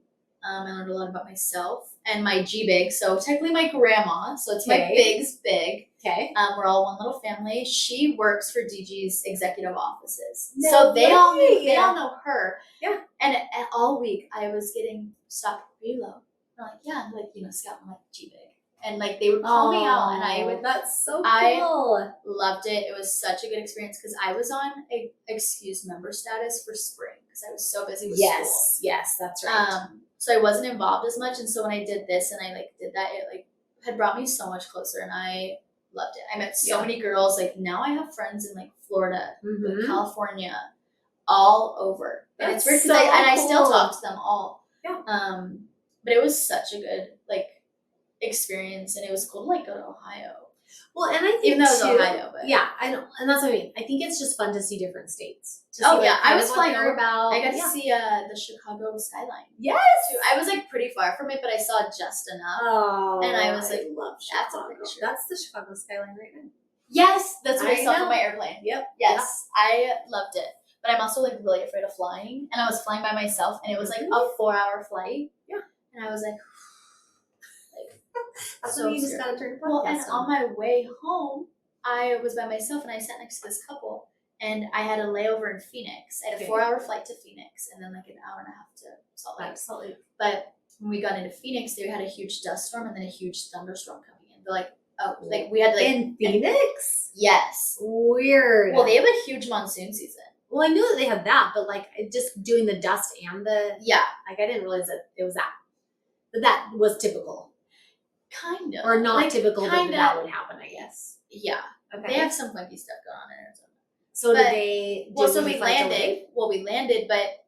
[SPEAKER 2] I learned a lot about myself and my G big. So technically my grandma. So it's my
[SPEAKER 1] Okay.
[SPEAKER 2] big's big.
[SPEAKER 1] Okay.
[SPEAKER 2] We're all one little family. She works for DG's executive offices.
[SPEAKER 1] No
[SPEAKER 2] so they all
[SPEAKER 1] way.
[SPEAKER 2] know her.
[SPEAKER 1] Yeah.
[SPEAKER 2] And all week I was getting stopped reload. I'm like, yeah, I'm like, Scout, I'm like G big. And like they would call me out and I would
[SPEAKER 1] That's so cool.
[SPEAKER 2] I loved it. It was such a good experience because I was on a excused member status for spring because I was so busy with school.
[SPEAKER 1] Yes, that's right.
[SPEAKER 2] So I wasn't involved as much, and so when I did this and I like did that, it like had brought me so much closer, and I loved it. I met so many girls. Like now I have friends in like Florida,
[SPEAKER 1] Mhm.
[SPEAKER 2] California, all over, and
[SPEAKER 1] That's
[SPEAKER 2] it's weird because
[SPEAKER 1] so
[SPEAKER 2] I still
[SPEAKER 1] cool.
[SPEAKER 2] talk to them all.
[SPEAKER 1] Yeah.
[SPEAKER 2] But it was such a good like experience, and it was cool to like go to Ohio.
[SPEAKER 1] Well, and I think
[SPEAKER 2] Even though it was
[SPEAKER 1] too,
[SPEAKER 2] Ohio, but
[SPEAKER 1] yeah, I know, and that's what I mean. I think it's just fun to see different states. To
[SPEAKER 2] Oh,
[SPEAKER 1] see,
[SPEAKER 2] yeah,
[SPEAKER 1] like,
[SPEAKER 2] I
[SPEAKER 1] kind
[SPEAKER 2] was
[SPEAKER 1] of what
[SPEAKER 2] flying
[SPEAKER 1] they're
[SPEAKER 2] over-
[SPEAKER 1] about.
[SPEAKER 2] I got
[SPEAKER 1] Yeah.
[SPEAKER 2] to see the Chicago skyline.
[SPEAKER 1] Yes.
[SPEAKER 2] Too. I was like pretty far from it, but I saw just enough.
[SPEAKER 1] Oh,
[SPEAKER 2] And I was like,
[SPEAKER 1] love
[SPEAKER 2] that's a
[SPEAKER 1] Chicago.
[SPEAKER 2] picture.
[SPEAKER 1] That's the Chicago skyline right now.
[SPEAKER 2] Yes, that's what I
[SPEAKER 1] I
[SPEAKER 2] saw
[SPEAKER 1] know.
[SPEAKER 2] from my airplane.
[SPEAKER 1] Yep.
[SPEAKER 2] Yes, I loved it. But I'm also like really afraid of flying, and I was flying by myself, and it was like a 4-hour flight.
[SPEAKER 1] Yeah.
[SPEAKER 2] And I was like,
[SPEAKER 1] That's
[SPEAKER 2] so
[SPEAKER 1] when you just
[SPEAKER 2] scared.
[SPEAKER 1] gotta turn the
[SPEAKER 2] Well, and
[SPEAKER 1] podcast
[SPEAKER 2] on
[SPEAKER 1] on.
[SPEAKER 2] my way home, I was by myself, and I sat next to this couple, and I had a layover in Phoenix. I had a
[SPEAKER 1] Okay.
[SPEAKER 2] 4-hour flight to Phoenix, and then like an hour and a half to Salt Lake.
[SPEAKER 1] Absolutely.
[SPEAKER 2] But when we got into Phoenix, they had a huge dust storm and then a huge thunderstorm coming in. They're like, oh, like we had like
[SPEAKER 1] In Phoenix?
[SPEAKER 2] yes.
[SPEAKER 1] Weird.
[SPEAKER 2] Well, they have a huge monsoon season.
[SPEAKER 1] Well, I knew that they had that, but like just doing the dust and the
[SPEAKER 2] Yeah,
[SPEAKER 1] like, I didn't realize that it was that. But that was typical,
[SPEAKER 2] kind of.
[SPEAKER 1] or not
[SPEAKER 2] Like,
[SPEAKER 1] typical, but
[SPEAKER 2] kinda.
[SPEAKER 1] that would happen, I guess.
[SPEAKER 2] Yeah,
[SPEAKER 1] Okay.
[SPEAKER 2] they have some funky stuff going on in Arizona.
[SPEAKER 1] So
[SPEAKER 2] but-
[SPEAKER 1] did they?
[SPEAKER 2] Well,
[SPEAKER 1] did
[SPEAKER 2] so
[SPEAKER 1] the
[SPEAKER 2] we
[SPEAKER 1] flight
[SPEAKER 2] landed.
[SPEAKER 1] delay?
[SPEAKER 2] Well, we landed, but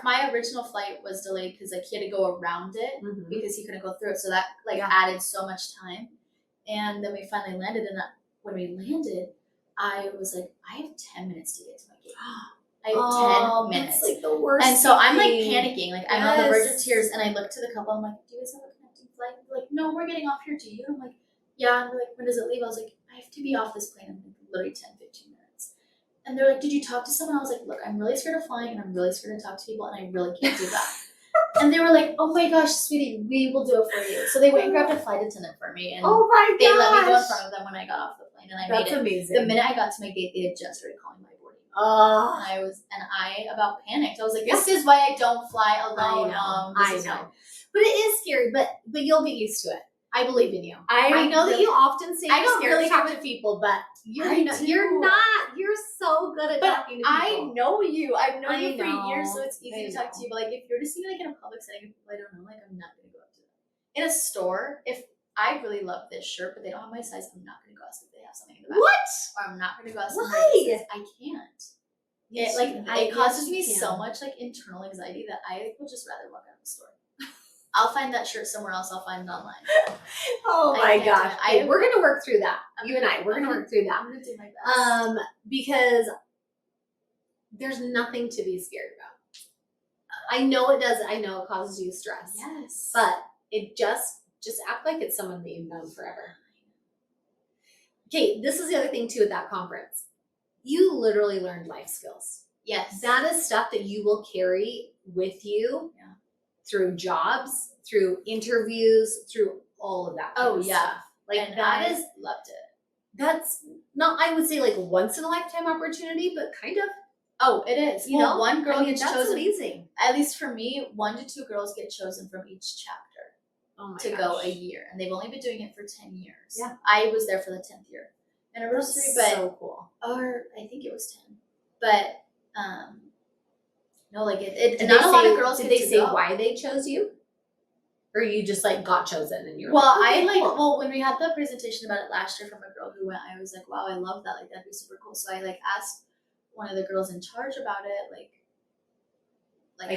[SPEAKER 2] my original flight was delayed because like he had to go around it
[SPEAKER 1] Mhm.
[SPEAKER 2] because he couldn't go through it. So that like
[SPEAKER 1] Yeah.
[SPEAKER 2] added so much time. And then we finally landed, and when we landed, I was like, I have 10 minutes to get to my gate. I have 10 minutes.
[SPEAKER 1] That's like the worst.
[SPEAKER 2] And so I'm like
[SPEAKER 1] thing.
[SPEAKER 2] panicking, like I'm on the verge of
[SPEAKER 1] Yes.
[SPEAKER 2] tears, and I look to the couple. I'm like, "Do you guys have a connecting flight?" They're like, "No, we're getting off here. Do you?" I'm like, "Yeah." And they're like, "When does it leave?" I was like, "I have to be off this plane in like, literally 10, 15 minutes." And they're like, "Did you talk to someone?" I was like, "Look, I'm really scared of flying, and I'm really scared to talk to people, and I really can't do that." And they were like, "Oh my gosh, sweetie, we will do it for you." So they went and grabbed a flight attendant for me, and
[SPEAKER 1] Oh my gosh.
[SPEAKER 2] they let me go in front of them when I got off the plane, and I
[SPEAKER 1] That's
[SPEAKER 2] made it.
[SPEAKER 1] amazing.
[SPEAKER 2] The minute I got to my gate, they had just started calling my boarding.
[SPEAKER 1] Oh,
[SPEAKER 2] I about panicked. I was like, this is why I don't fly alone.
[SPEAKER 1] I know.
[SPEAKER 2] This
[SPEAKER 1] I
[SPEAKER 2] is
[SPEAKER 1] know.
[SPEAKER 2] why.
[SPEAKER 1] But it is scary. But you'll get used to it. I believe in you.
[SPEAKER 2] I
[SPEAKER 1] know that
[SPEAKER 2] really-
[SPEAKER 1] you often say
[SPEAKER 2] I
[SPEAKER 1] you're
[SPEAKER 2] don't
[SPEAKER 1] scared
[SPEAKER 2] really
[SPEAKER 1] to talk
[SPEAKER 2] give
[SPEAKER 1] to
[SPEAKER 2] a-
[SPEAKER 1] people, but you're
[SPEAKER 2] I
[SPEAKER 1] not.
[SPEAKER 2] do.
[SPEAKER 1] You're not. You're so good at
[SPEAKER 2] But
[SPEAKER 1] talking to people.
[SPEAKER 2] I know you. I've known
[SPEAKER 1] I
[SPEAKER 2] you for years,
[SPEAKER 1] know.
[SPEAKER 2] so it's easy
[SPEAKER 1] I
[SPEAKER 2] to talk to
[SPEAKER 1] know.
[SPEAKER 2] you. But like, if you're to see me like in a public setting, with people I don't know, like I'm not gonna go up to them. In a store, if I really love this shirt, but they don't have my size, I'm not gonna go ask if they have something in the back.
[SPEAKER 1] What?
[SPEAKER 2] Or I'm not gonna go ask
[SPEAKER 1] Why?
[SPEAKER 2] them. I can't.
[SPEAKER 1] Yes,
[SPEAKER 2] It causes me
[SPEAKER 1] you
[SPEAKER 2] so
[SPEAKER 1] can.
[SPEAKER 2] much like internal anxiety that I would just rather walk out of the store. I'll find that shirt somewhere else. I'll find it online.
[SPEAKER 1] Oh
[SPEAKER 2] I
[SPEAKER 1] my
[SPEAKER 2] can't do
[SPEAKER 1] gosh.
[SPEAKER 2] it.
[SPEAKER 1] Okay, we're gonna work through that. You and I, we're
[SPEAKER 2] I'm
[SPEAKER 1] gonna
[SPEAKER 2] gonna-
[SPEAKER 1] work through that.
[SPEAKER 2] I'm gonna do my best.
[SPEAKER 1] Because there's nothing to be scared about. I know it does. I know it causes you stress.
[SPEAKER 2] Yes.
[SPEAKER 1] But it just act like it's someone that you've known forever. Okay, this is the other thing too at that conference. You literally learned life skills.
[SPEAKER 2] yes.
[SPEAKER 1] That is stuff that you will carry with you
[SPEAKER 2] Yeah.
[SPEAKER 1] through jobs, through interviews, through all of that.
[SPEAKER 2] Oh,
[SPEAKER 1] kind of
[SPEAKER 2] yeah.
[SPEAKER 1] stuff. Like
[SPEAKER 2] and
[SPEAKER 1] that
[SPEAKER 2] I
[SPEAKER 1] is
[SPEAKER 2] loved it.
[SPEAKER 1] that's not, I would say, like once in a lifetime opportunity, but kind of.
[SPEAKER 2] Oh, it is.
[SPEAKER 1] You
[SPEAKER 2] Well,
[SPEAKER 1] know,
[SPEAKER 2] one girl
[SPEAKER 1] I mean,
[SPEAKER 2] gets
[SPEAKER 1] that's
[SPEAKER 2] chosen.
[SPEAKER 1] amazing.
[SPEAKER 2] At least for me, 1 to 2 girls get chosen from each chapter
[SPEAKER 1] Oh my
[SPEAKER 2] to
[SPEAKER 1] gosh.
[SPEAKER 2] go a year, and they've only been doing it for 10 years.
[SPEAKER 1] Yeah.
[SPEAKER 2] I was there for the 10th year anniversary, but
[SPEAKER 1] so cool.
[SPEAKER 2] or I think it was 10. But no, like it
[SPEAKER 1] Did
[SPEAKER 2] not
[SPEAKER 1] they
[SPEAKER 2] a lot
[SPEAKER 1] say-
[SPEAKER 2] of girls
[SPEAKER 1] Did
[SPEAKER 2] get
[SPEAKER 1] they
[SPEAKER 2] to
[SPEAKER 1] say
[SPEAKER 2] go.
[SPEAKER 1] why they chose you, or you just like got chosen and you're
[SPEAKER 2] Well,
[SPEAKER 1] like,
[SPEAKER 2] I
[SPEAKER 1] okay,
[SPEAKER 2] like
[SPEAKER 1] cool.
[SPEAKER 2] well when we had the presentation about it last year from a girl who went, I was like, wow, I love that. Like that'd be super cool. So I like asked one of the girls in charge about it, like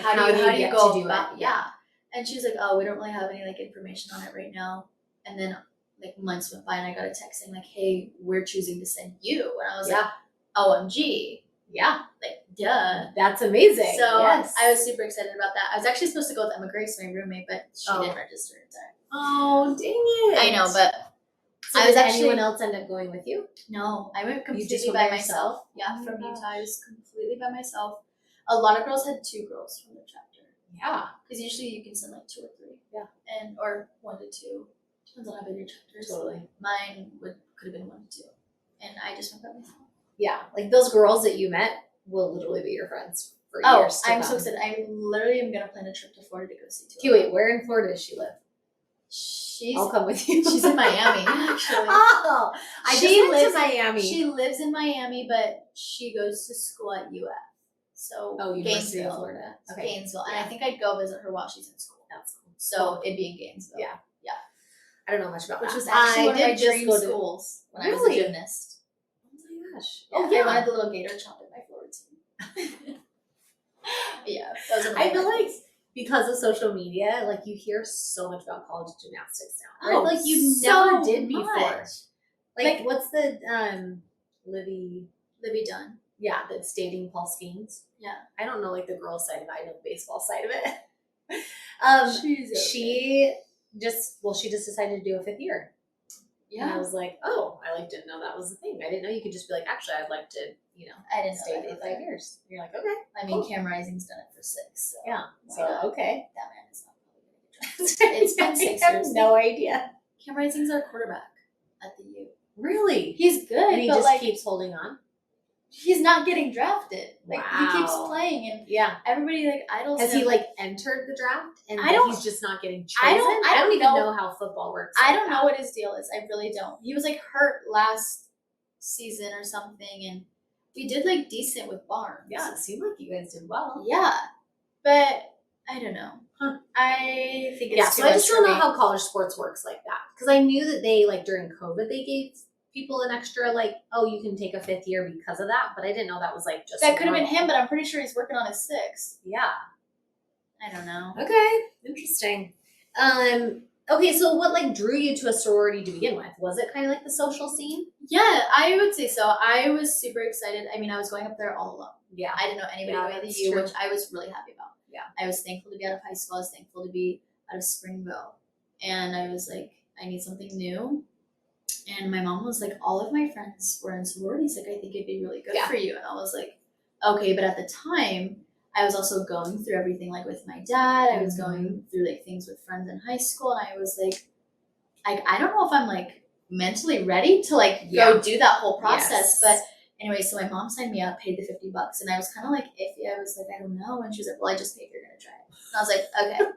[SPEAKER 2] how do you
[SPEAKER 1] get
[SPEAKER 2] go
[SPEAKER 1] to do
[SPEAKER 2] about
[SPEAKER 1] it?
[SPEAKER 2] yeah. And she's like, oh, we don't really have any like information on it right now. And then like months went by and I got a text saying like, hey, we're choosing to send you. And I was like, OMG.
[SPEAKER 1] Yeah,
[SPEAKER 2] Like, duh.
[SPEAKER 1] that's amazing.
[SPEAKER 2] So
[SPEAKER 1] yes.
[SPEAKER 2] I was super excited about that. I was actually supposed to go with Emma Grace, my roommate, but she
[SPEAKER 1] Oh.
[SPEAKER 2] didn't register in time.
[SPEAKER 1] Oh, dang it.
[SPEAKER 2] I know, but
[SPEAKER 1] so
[SPEAKER 2] I was
[SPEAKER 1] did
[SPEAKER 2] actually-
[SPEAKER 1] anyone else end up going with you?
[SPEAKER 2] no, I went
[SPEAKER 1] just
[SPEAKER 2] completely
[SPEAKER 1] went
[SPEAKER 2] by
[SPEAKER 1] by
[SPEAKER 2] myself.
[SPEAKER 1] yourself?
[SPEAKER 2] Yeah,
[SPEAKER 1] Oh my
[SPEAKER 2] from Utah, I
[SPEAKER 1] gosh.
[SPEAKER 2] was completely by myself. A lot of girls had 2 girls from the chapter.
[SPEAKER 1] Yeah,
[SPEAKER 2] Because usually you can send like 2 or 3.
[SPEAKER 1] Yeah.
[SPEAKER 2] And or 1 to 2. Depends on how big your chapter is.
[SPEAKER 1] totally.
[SPEAKER 2] Mine could have been 1 to 2. And I just went by myself.
[SPEAKER 1] Yeah, like those girls that you met will literally be your friends for
[SPEAKER 2] Oh,
[SPEAKER 1] years to
[SPEAKER 2] I'm
[SPEAKER 1] come.
[SPEAKER 2] so excited. I literally am gonna plan a trip to Florida to go see 2.
[SPEAKER 1] Okay, wait, where in Florida does she live?
[SPEAKER 2] She's
[SPEAKER 1] I'll come with you.
[SPEAKER 2] she's in Miami, actually.
[SPEAKER 1] Oh, I
[SPEAKER 2] She
[SPEAKER 1] just went
[SPEAKER 2] lives
[SPEAKER 1] to Miami.
[SPEAKER 2] She lives in Miami, but she goes to school at UF. So
[SPEAKER 1] University of
[SPEAKER 2] Gainesville.
[SPEAKER 1] Florida.
[SPEAKER 2] It's
[SPEAKER 1] Okay,
[SPEAKER 2] Gainesville. And
[SPEAKER 1] Yeah.
[SPEAKER 2] I think I'd go visit her while she's in school.
[SPEAKER 1] that's cool.
[SPEAKER 2] So it'd be in Gainesville.
[SPEAKER 1] Yeah. I don't know much about
[SPEAKER 2] Which
[SPEAKER 1] that.
[SPEAKER 2] was actually
[SPEAKER 1] I
[SPEAKER 2] one of my
[SPEAKER 1] did just
[SPEAKER 2] dream
[SPEAKER 1] go to-
[SPEAKER 2] schools when I was
[SPEAKER 1] Really?
[SPEAKER 2] a gymnast.
[SPEAKER 1] Oh my gosh.
[SPEAKER 2] Yeah,
[SPEAKER 1] Oh yeah.
[SPEAKER 2] I wanted the little gator chomp in my floor routine. Yeah, that was one of
[SPEAKER 1] I
[SPEAKER 2] my
[SPEAKER 1] feel like
[SPEAKER 2] favorites.
[SPEAKER 1] because of social media, like you hear so much about college gymnastics now.
[SPEAKER 2] Oh,
[SPEAKER 1] Right? Like you
[SPEAKER 2] so
[SPEAKER 1] never did before.
[SPEAKER 2] much.
[SPEAKER 1] Like what's the Libby?
[SPEAKER 2] Libby Dunn.
[SPEAKER 1] Yeah, that's dating Paul Skeens.
[SPEAKER 2] Yeah.
[SPEAKER 1] I don't know like the girl side of it. I know the baseball side of it. She just decided to do a 5th year. And I
[SPEAKER 2] Yeah.
[SPEAKER 1] was like, oh, I like didn't know that was the thing. I didn't know you could just be like, actually, I'd like to,
[SPEAKER 2] I didn't
[SPEAKER 1] stay
[SPEAKER 2] know
[SPEAKER 1] for
[SPEAKER 2] that
[SPEAKER 1] 5
[SPEAKER 2] either.
[SPEAKER 1] years. And you're like, okay,
[SPEAKER 2] I mean,
[SPEAKER 1] Cool.
[SPEAKER 2] Cam Rising's done it for 6. So
[SPEAKER 1] yeah.
[SPEAKER 2] why
[SPEAKER 1] So
[SPEAKER 2] not?
[SPEAKER 1] okay.
[SPEAKER 2] That man is not probably going to get drafted. It's been 6
[SPEAKER 1] I have
[SPEAKER 2] years.
[SPEAKER 1] no idea.
[SPEAKER 2] Cam Rising's our quarterback at the U.
[SPEAKER 1] Really?
[SPEAKER 2] He's good,
[SPEAKER 1] And he
[SPEAKER 2] but
[SPEAKER 1] just
[SPEAKER 2] like
[SPEAKER 1] keeps holding on.
[SPEAKER 2] he's not getting drafted. Like he keeps
[SPEAKER 1] Wow.
[SPEAKER 2] playing, and
[SPEAKER 1] Yeah.
[SPEAKER 2] everybody like idols
[SPEAKER 1] Has
[SPEAKER 2] him.
[SPEAKER 1] he like entered the draft and
[SPEAKER 2] I don't-
[SPEAKER 1] he's just not getting chosen?
[SPEAKER 2] I don't
[SPEAKER 1] even
[SPEAKER 2] know.
[SPEAKER 1] know how football works.
[SPEAKER 2] I
[SPEAKER 1] like
[SPEAKER 2] don't
[SPEAKER 1] that.
[SPEAKER 2] know what his deal is. I really don't. He was like hurt last season or something, and we did like decent with Barnes.
[SPEAKER 1] Yeah, it seemed like you guys did well.
[SPEAKER 2] Yeah, but I don't know.
[SPEAKER 1] Huh.
[SPEAKER 2] I think it's
[SPEAKER 1] Yeah,
[SPEAKER 2] too
[SPEAKER 1] so I
[SPEAKER 2] much
[SPEAKER 1] just
[SPEAKER 2] for
[SPEAKER 1] don't know
[SPEAKER 2] me.
[SPEAKER 1] how college sports works like that. Because I knew that they, like, during COVID, they gave people an extra, like, oh, you can take a 5th year because of that. But I didn't know that was, like, just
[SPEAKER 2] That could have been
[SPEAKER 1] normal.
[SPEAKER 2] him, but I'm pretty sure he's working on his 6th.
[SPEAKER 1] Yeah.
[SPEAKER 2] I don't know.
[SPEAKER 1] Okay. Interesting. Okay, so what, like, drew you to a sorority to begin with? Was it kind of like the social scene?
[SPEAKER 2] Yeah, I would say so. I was super excited. I mean, I was going up there all alone.
[SPEAKER 1] Yeah.
[SPEAKER 2] I didn't know anybody
[SPEAKER 1] Yeah,
[SPEAKER 2] going to the
[SPEAKER 1] that's
[SPEAKER 2] U,
[SPEAKER 1] true.
[SPEAKER 2] which I was really happy about.
[SPEAKER 1] Yeah.
[SPEAKER 2] I was thankful to be out of high school. I was thankful to be out of Springville. And I was like, I need something new. And my mom was like, all of my friends were in sororities. Like, I think it'd be really good
[SPEAKER 1] Yeah.
[SPEAKER 2] for you. And I was like, okay. But at the time, I was also going through everything like with my dad. I was going through like things with friends in high school. And I was like, I don't know if I'm like mentally ready to like
[SPEAKER 1] Yeah.
[SPEAKER 2] go do that whole process.
[SPEAKER 1] Yes.
[SPEAKER 2] But anyway, so my mom signed me up, paid the $50, and I was kind of like iffy. I was like, I don't know. And she was like, well, I just paid. You're going to try it. And I was like, okay.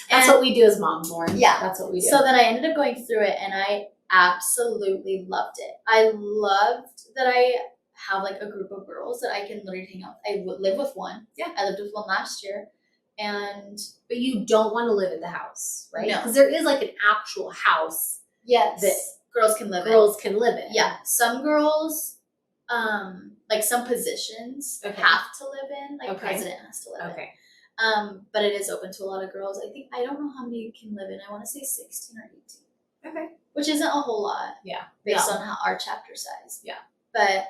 [SPEAKER 1] That's what we do as moms, Lauren.
[SPEAKER 2] Yeah.
[SPEAKER 1] That's what we do.
[SPEAKER 2] So then I ended up going through it, and I absolutely loved it. I loved that I have like a group of girls that I can literally hang out with. I would live with one.
[SPEAKER 1] Yeah.
[SPEAKER 2] I lived with one last year.
[SPEAKER 1] But you don't want to live at the house, right?
[SPEAKER 2] No.
[SPEAKER 1] Because there is like an actual house
[SPEAKER 2] Yes.
[SPEAKER 1] that
[SPEAKER 2] girls can live in.
[SPEAKER 1] girls can live in.
[SPEAKER 2] Yeah. Some girls, like some positions
[SPEAKER 1] Okay.
[SPEAKER 2] have to live in. Like
[SPEAKER 1] Okay.
[SPEAKER 2] president has to live in.
[SPEAKER 1] Okay.
[SPEAKER 2] But it is open to a lot of girls. I don't know how many you can live in. I want to say 16 or 18.
[SPEAKER 1] Okay.
[SPEAKER 2] Which isn't a whole lot.
[SPEAKER 1] Yeah.
[SPEAKER 2] Based on how our chapter size.
[SPEAKER 1] Yeah.
[SPEAKER 2] But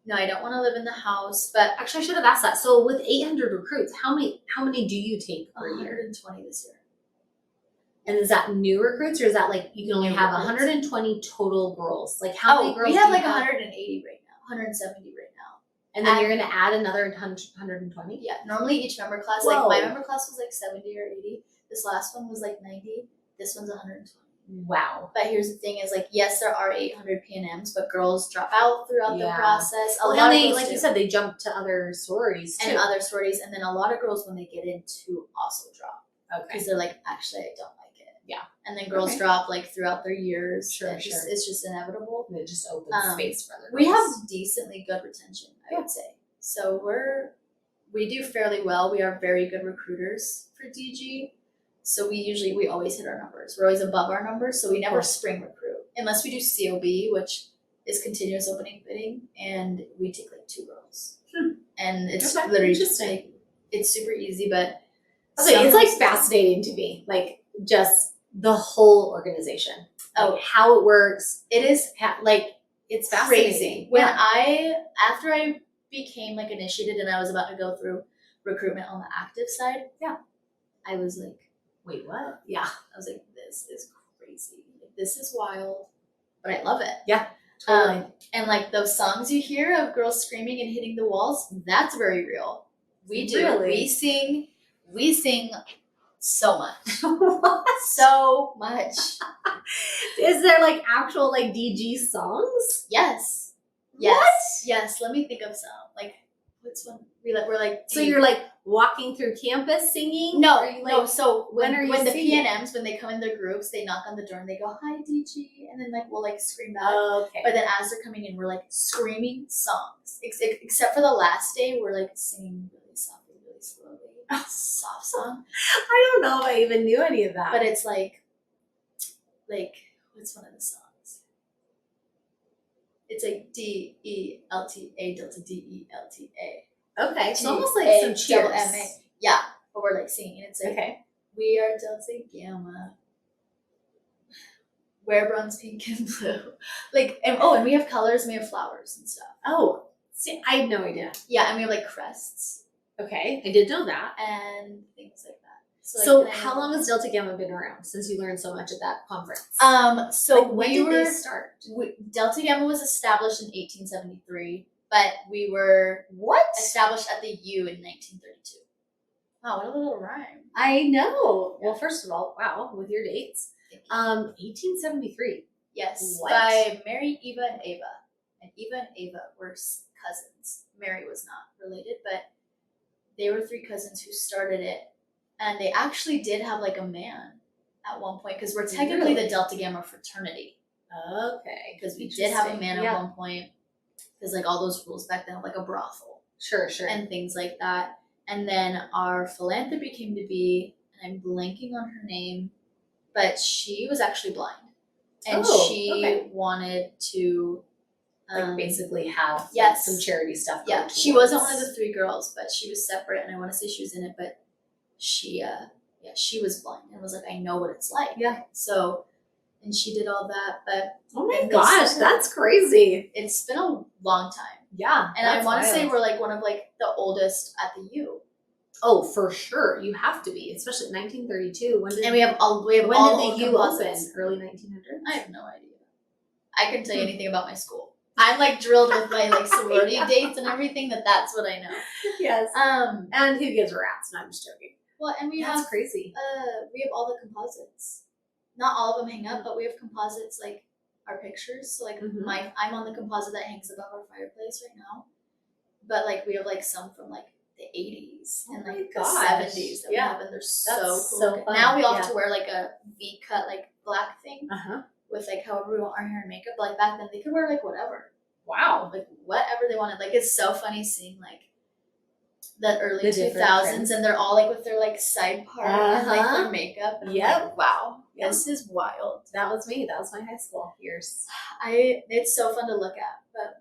[SPEAKER 2] no, I don't want to live in the house. But
[SPEAKER 1] Actually, I should have asked that. So with 800 recruits, how many do you take per year?
[SPEAKER 2] 120 this year.
[SPEAKER 1] And is that new recruits, or is that like you can only
[SPEAKER 2] New
[SPEAKER 1] have
[SPEAKER 2] recruits.
[SPEAKER 1] 120 total girls? Like how many girls?
[SPEAKER 2] We have
[SPEAKER 1] do you
[SPEAKER 2] like 180 right now, 170 right now.
[SPEAKER 1] and then you're gonna add another 120.
[SPEAKER 2] Yeah, normally each member class,
[SPEAKER 1] Whoa.
[SPEAKER 2] like my member class was like 70 or 80. This last one was like 90. This one's 120.
[SPEAKER 1] Wow.
[SPEAKER 2] But here's the thing: is like yes, there are 800 PNMs, but girls drop out throughout the
[SPEAKER 1] Yeah.
[SPEAKER 2] process. A
[SPEAKER 1] Well,
[SPEAKER 2] lot
[SPEAKER 1] and
[SPEAKER 2] of
[SPEAKER 1] they,
[SPEAKER 2] girls
[SPEAKER 1] like
[SPEAKER 2] do.
[SPEAKER 1] you said, they jump to other sororities too.
[SPEAKER 2] And other sororities, and then a lot of girls when they get into also drop
[SPEAKER 1] Okay.
[SPEAKER 2] because they're like, actually, I don't like it.
[SPEAKER 1] Yeah.
[SPEAKER 2] And then girls
[SPEAKER 1] Okay.
[SPEAKER 2] drop like throughout their years.
[SPEAKER 1] Sure,
[SPEAKER 2] It's just inevitable.
[SPEAKER 1] And it just opens space for other
[SPEAKER 2] We
[SPEAKER 1] girls.
[SPEAKER 2] have decently good retention, I would say. So we do fairly well. We are very good recruiters for DG. So we always hit our numbers. We're always above our numbers. So we never spring recruit unless we do COB, which is continuous opening bidding, and we take like 2 girls. And it's
[SPEAKER 1] Okay,
[SPEAKER 2] literally just
[SPEAKER 1] interesting.
[SPEAKER 2] like it's super easy, but
[SPEAKER 1] Okay, it's like fascinating to me, like just the whole organization. Like how it works.
[SPEAKER 2] it is
[SPEAKER 1] Like it's fascinating.
[SPEAKER 2] crazy. When after I became like initiated and I was about to go through recruitment on the active side, I was like,
[SPEAKER 1] Wait, what? Yeah.
[SPEAKER 2] I was like, this is crazy. Like, this is wild, but I love it.
[SPEAKER 1] Yeah. Totally.
[SPEAKER 2] And like those songs you hear of girls screaming and hitting the walls, that's very real. We do.
[SPEAKER 1] Really?
[SPEAKER 2] We sing so much.
[SPEAKER 1] What?
[SPEAKER 2] So much.
[SPEAKER 1] Is there like actual like DG songs?
[SPEAKER 2] Yes.
[SPEAKER 1] What?
[SPEAKER 2] Yes. Let me think of some. Like, what's one? We're like.
[SPEAKER 1] So you're like walking through campus singing?
[SPEAKER 2] No,
[SPEAKER 1] Or are you, like,
[SPEAKER 2] no. So when the
[SPEAKER 1] singing?
[SPEAKER 2] PNMs, when they come in their groups, they knock on the door and they go, "Hi, DG," and then like we'll like scream back.
[SPEAKER 1] Okay.
[SPEAKER 2] But then as they're coming in, we're like screaming songs. Except for the last day, we're like singing really softly, really slowly. Soft song.
[SPEAKER 1] I don't know if I even knew any of that.
[SPEAKER 2] But it's like what's one of the songs? It's like D-E-L-T-A delta D-E-L-T-A.
[SPEAKER 1] Okay, so almost like
[SPEAKER 2] G-A
[SPEAKER 1] some cheers.
[SPEAKER 2] double M-A. Yeah, but we're like singing. It's like,
[SPEAKER 1] Okay.
[SPEAKER 2] we are Delta Gamma. Wear bronze, pink, and blue. Like, and we have colors and we have flowers and stuff.
[SPEAKER 1] Oh, see, I had no idea.
[SPEAKER 2] Yeah, and we have like crests
[SPEAKER 1] Okay, I did know that.
[SPEAKER 2] and things like that.
[SPEAKER 1] So
[SPEAKER 2] like,
[SPEAKER 1] how long has Delta Gamma been around since you learned so much at that conference?
[SPEAKER 2] So
[SPEAKER 1] like, when did they start?
[SPEAKER 2] Delta Gamma was established in 1873, but we were established at the U in 1932. Wow, what a little rhyme.
[SPEAKER 1] I know. Well, first of all, wow, with your dates. 1873.
[SPEAKER 2] Yes,
[SPEAKER 1] What?
[SPEAKER 2] by Mary, Eva, and Ava. And Eva and Ava were cousins. Mary was not related, but they were 3 cousins who started it. And they actually did have like a man at one point, because we're technically the Delta Gamma fraternity.
[SPEAKER 1] Okay.
[SPEAKER 2] Because we did have a man at
[SPEAKER 1] Yeah.
[SPEAKER 2] one point, because like all those rules back then, like a brothel
[SPEAKER 1] Sure.
[SPEAKER 2] and things like that. And then our philanthropy came to be, and I'm blanking on her name, but she was actually blind. And she wanted to
[SPEAKER 1] like basically have
[SPEAKER 2] yes.
[SPEAKER 1] some charity stuff.
[SPEAKER 2] Yeah, she wasn't one of the 3 girls, but she was separate, and I want to say she was in it, but she was blind and was like, I know what it's like.
[SPEAKER 1] Yeah.
[SPEAKER 2] So, and she did all that, but
[SPEAKER 1] oh my gosh, that's crazy.
[SPEAKER 2] It's been a long time.
[SPEAKER 1] Yeah.
[SPEAKER 2] And I want to say we're like one of like the oldest at the U.
[SPEAKER 1] Oh, for sure. You have to be, especially in 1932.
[SPEAKER 2] And we have all
[SPEAKER 1] when
[SPEAKER 2] all
[SPEAKER 1] did the U open? Early 1900s?
[SPEAKER 2] I have no idea. I couldn't tell you anything about my school. I'm like drilled with my like sorority dates and everything that's what I know.
[SPEAKER 1] Yes. And who gives rats? No, I'm just joking.
[SPEAKER 2] Well, and we
[SPEAKER 1] That's
[SPEAKER 2] have
[SPEAKER 1] crazy.
[SPEAKER 2] we have all the composites. Not all of them hang up, but we have composites like our pictures. So like I'm on the composite that hangs above our fireplace right now. But like we have like some from like the 80s and
[SPEAKER 1] Oh my
[SPEAKER 2] like the
[SPEAKER 1] gosh.
[SPEAKER 2] 70s that
[SPEAKER 1] Yeah.
[SPEAKER 2] we have, and they're so
[SPEAKER 1] That's
[SPEAKER 2] cool.
[SPEAKER 1] so fun.
[SPEAKER 2] Now we all have
[SPEAKER 1] Yeah.
[SPEAKER 2] to wear like a V-cut like black thing with like however we want our hair and makeup. But like back then they could wear like whatever.
[SPEAKER 1] Wow.
[SPEAKER 2] Like whatever they wanted. Like it's so funny seeing like the early
[SPEAKER 1] The different
[SPEAKER 2] 2000s
[SPEAKER 1] trends.
[SPEAKER 2] and they're all like with their like side part and like
[SPEAKER 1] Uh-huh.
[SPEAKER 2] their makeup. And I'm
[SPEAKER 1] Yep.
[SPEAKER 2] like, wow,
[SPEAKER 1] Yep.
[SPEAKER 2] this is wild.
[SPEAKER 1] That was me. That was my high school years.
[SPEAKER 2] It's so fun to look at. But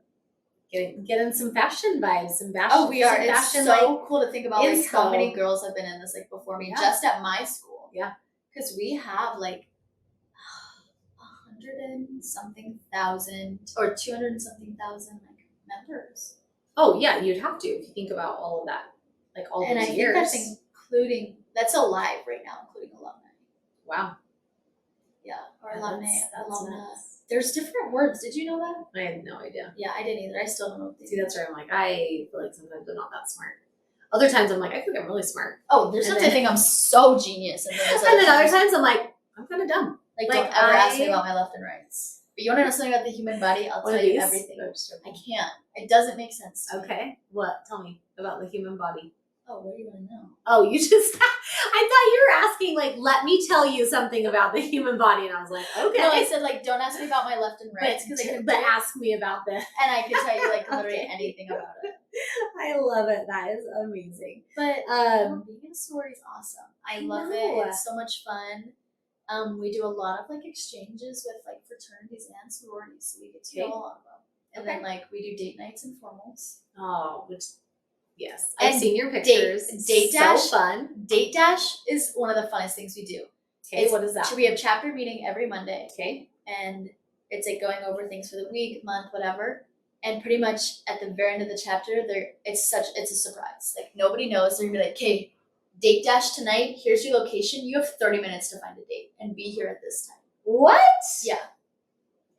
[SPEAKER 1] Getting some fashion vibes, some fashion.
[SPEAKER 2] oh, we are.
[SPEAKER 1] some
[SPEAKER 2] It's
[SPEAKER 1] fashion,
[SPEAKER 2] so cool to think about like how
[SPEAKER 1] inspo.
[SPEAKER 2] many girls have been in this like before me,
[SPEAKER 1] Yeah.
[SPEAKER 2] just at my school.
[SPEAKER 1] Yeah.
[SPEAKER 2] Because we have like 100 and something thousand or 200 and something thousand like members.
[SPEAKER 1] Oh yeah, you'd have to if you think about all of that, like all
[SPEAKER 2] And I
[SPEAKER 1] those
[SPEAKER 2] think
[SPEAKER 1] years.
[SPEAKER 2] that's alive right now, including alumni.
[SPEAKER 1] Wow.
[SPEAKER 2] Yeah, or
[SPEAKER 1] Yeah,
[SPEAKER 2] alumni,
[SPEAKER 1] that's
[SPEAKER 2] alumna.
[SPEAKER 1] nuts.
[SPEAKER 2] There's different words. Did you know that?
[SPEAKER 1] I had no idea.
[SPEAKER 2] Yeah, I didn't either. I still don't know what they
[SPEAKER 1] See,
[SPEAKER 2] mean.
[SPEAKER 1] that's where I'm like, I feel like sometimes I'm not that smart. Other times I'm like, I feel like I'm really smart.
[SPEAKER 2] Oh, there's
[SPEAKER 1] And
[SPEAKER 2] sometimes I
[SPEAKER 1] then-
[SPEAKER 2] think I'm so genius, and then there's
[SPEAKER 1] And then other times I'm like, I'm kind of dumb.
[SPEAKER 2] like
[SPEAKER 1] like,
[SPEAKER 2] don't ever ask me
[SPEAKER 1] I-
[SPEAKER 2] about my left and rights. But you want to know something about the human body? I'll
[SPEAKER 1] One
[SPEAKER 2] tell
[SPEAKER 1] of
[SPEAKER 2] you
[SPEAKER 1] these?
[SPEAKER 2] everything.
[SPEAKER 1] No, just
[SPEAKER 2] I
[SPEAKER 1] joking.
[SPEAKER 2] can't. It doesn't make sense. To me.
[SPEAKER 1] Okay. What? Tell me about the human body.
[SPEAKER 2] Oh, what do you want to know?
[SPEAKER 1] Oh, you just, I thought you were asking, like, let me tell you something about the human body. And I was like, okay.
[SPEAKER 2] No, I said like don't ask me about my left and right because
[SPEAKER 1] but ask me about this.
[SPEAKER 2] and I can tell you like literally
[SPEAKER 1] Okay.
[SPEAKER 2] anything about it.
[SPEAKER 1] I love it. That is amazing.
[SPEAKER 2] But being in a sorority is awesome. I love
[SPEAKER 1] know.
[SPEAKER 2] it. It's so much fun. We do a lot of like exchanges with like fraternities and sororities, so we get to know
[SPEAKER 1] Okay.
[SPEAKER 2] a lot of them. And then like we do date nights and formals.
[SPEAKER 1] Oh, which, yes.
[SPEAKER 2] And
[SPEAKER 1] I've seen your pictures.
[SPEAKER 2] date
[SPEAKER 1] so
[SPEAKER 2] dash.
[SPEAKER 1] fun.
[SPEAKER 2] Date dash is one of the funnest things we do.
[SPEAKER 1] Okay, what is that?
[SPEAKER 2] We have chapter meeting every Monday.
[SPEAKER 1] Okay.
[SPEAKER 2] And it's like going over things for the week, month, whatever. And pretty much at the very end of the chapter, it's a surprise. Like nobody knows. They're gonna be like, "Okay, date dash tonight. Here's your location. You have 30 minutes to find a date and be here at this time."
[SPEAKER 1] What?
[SPEAKER 2] Yeah.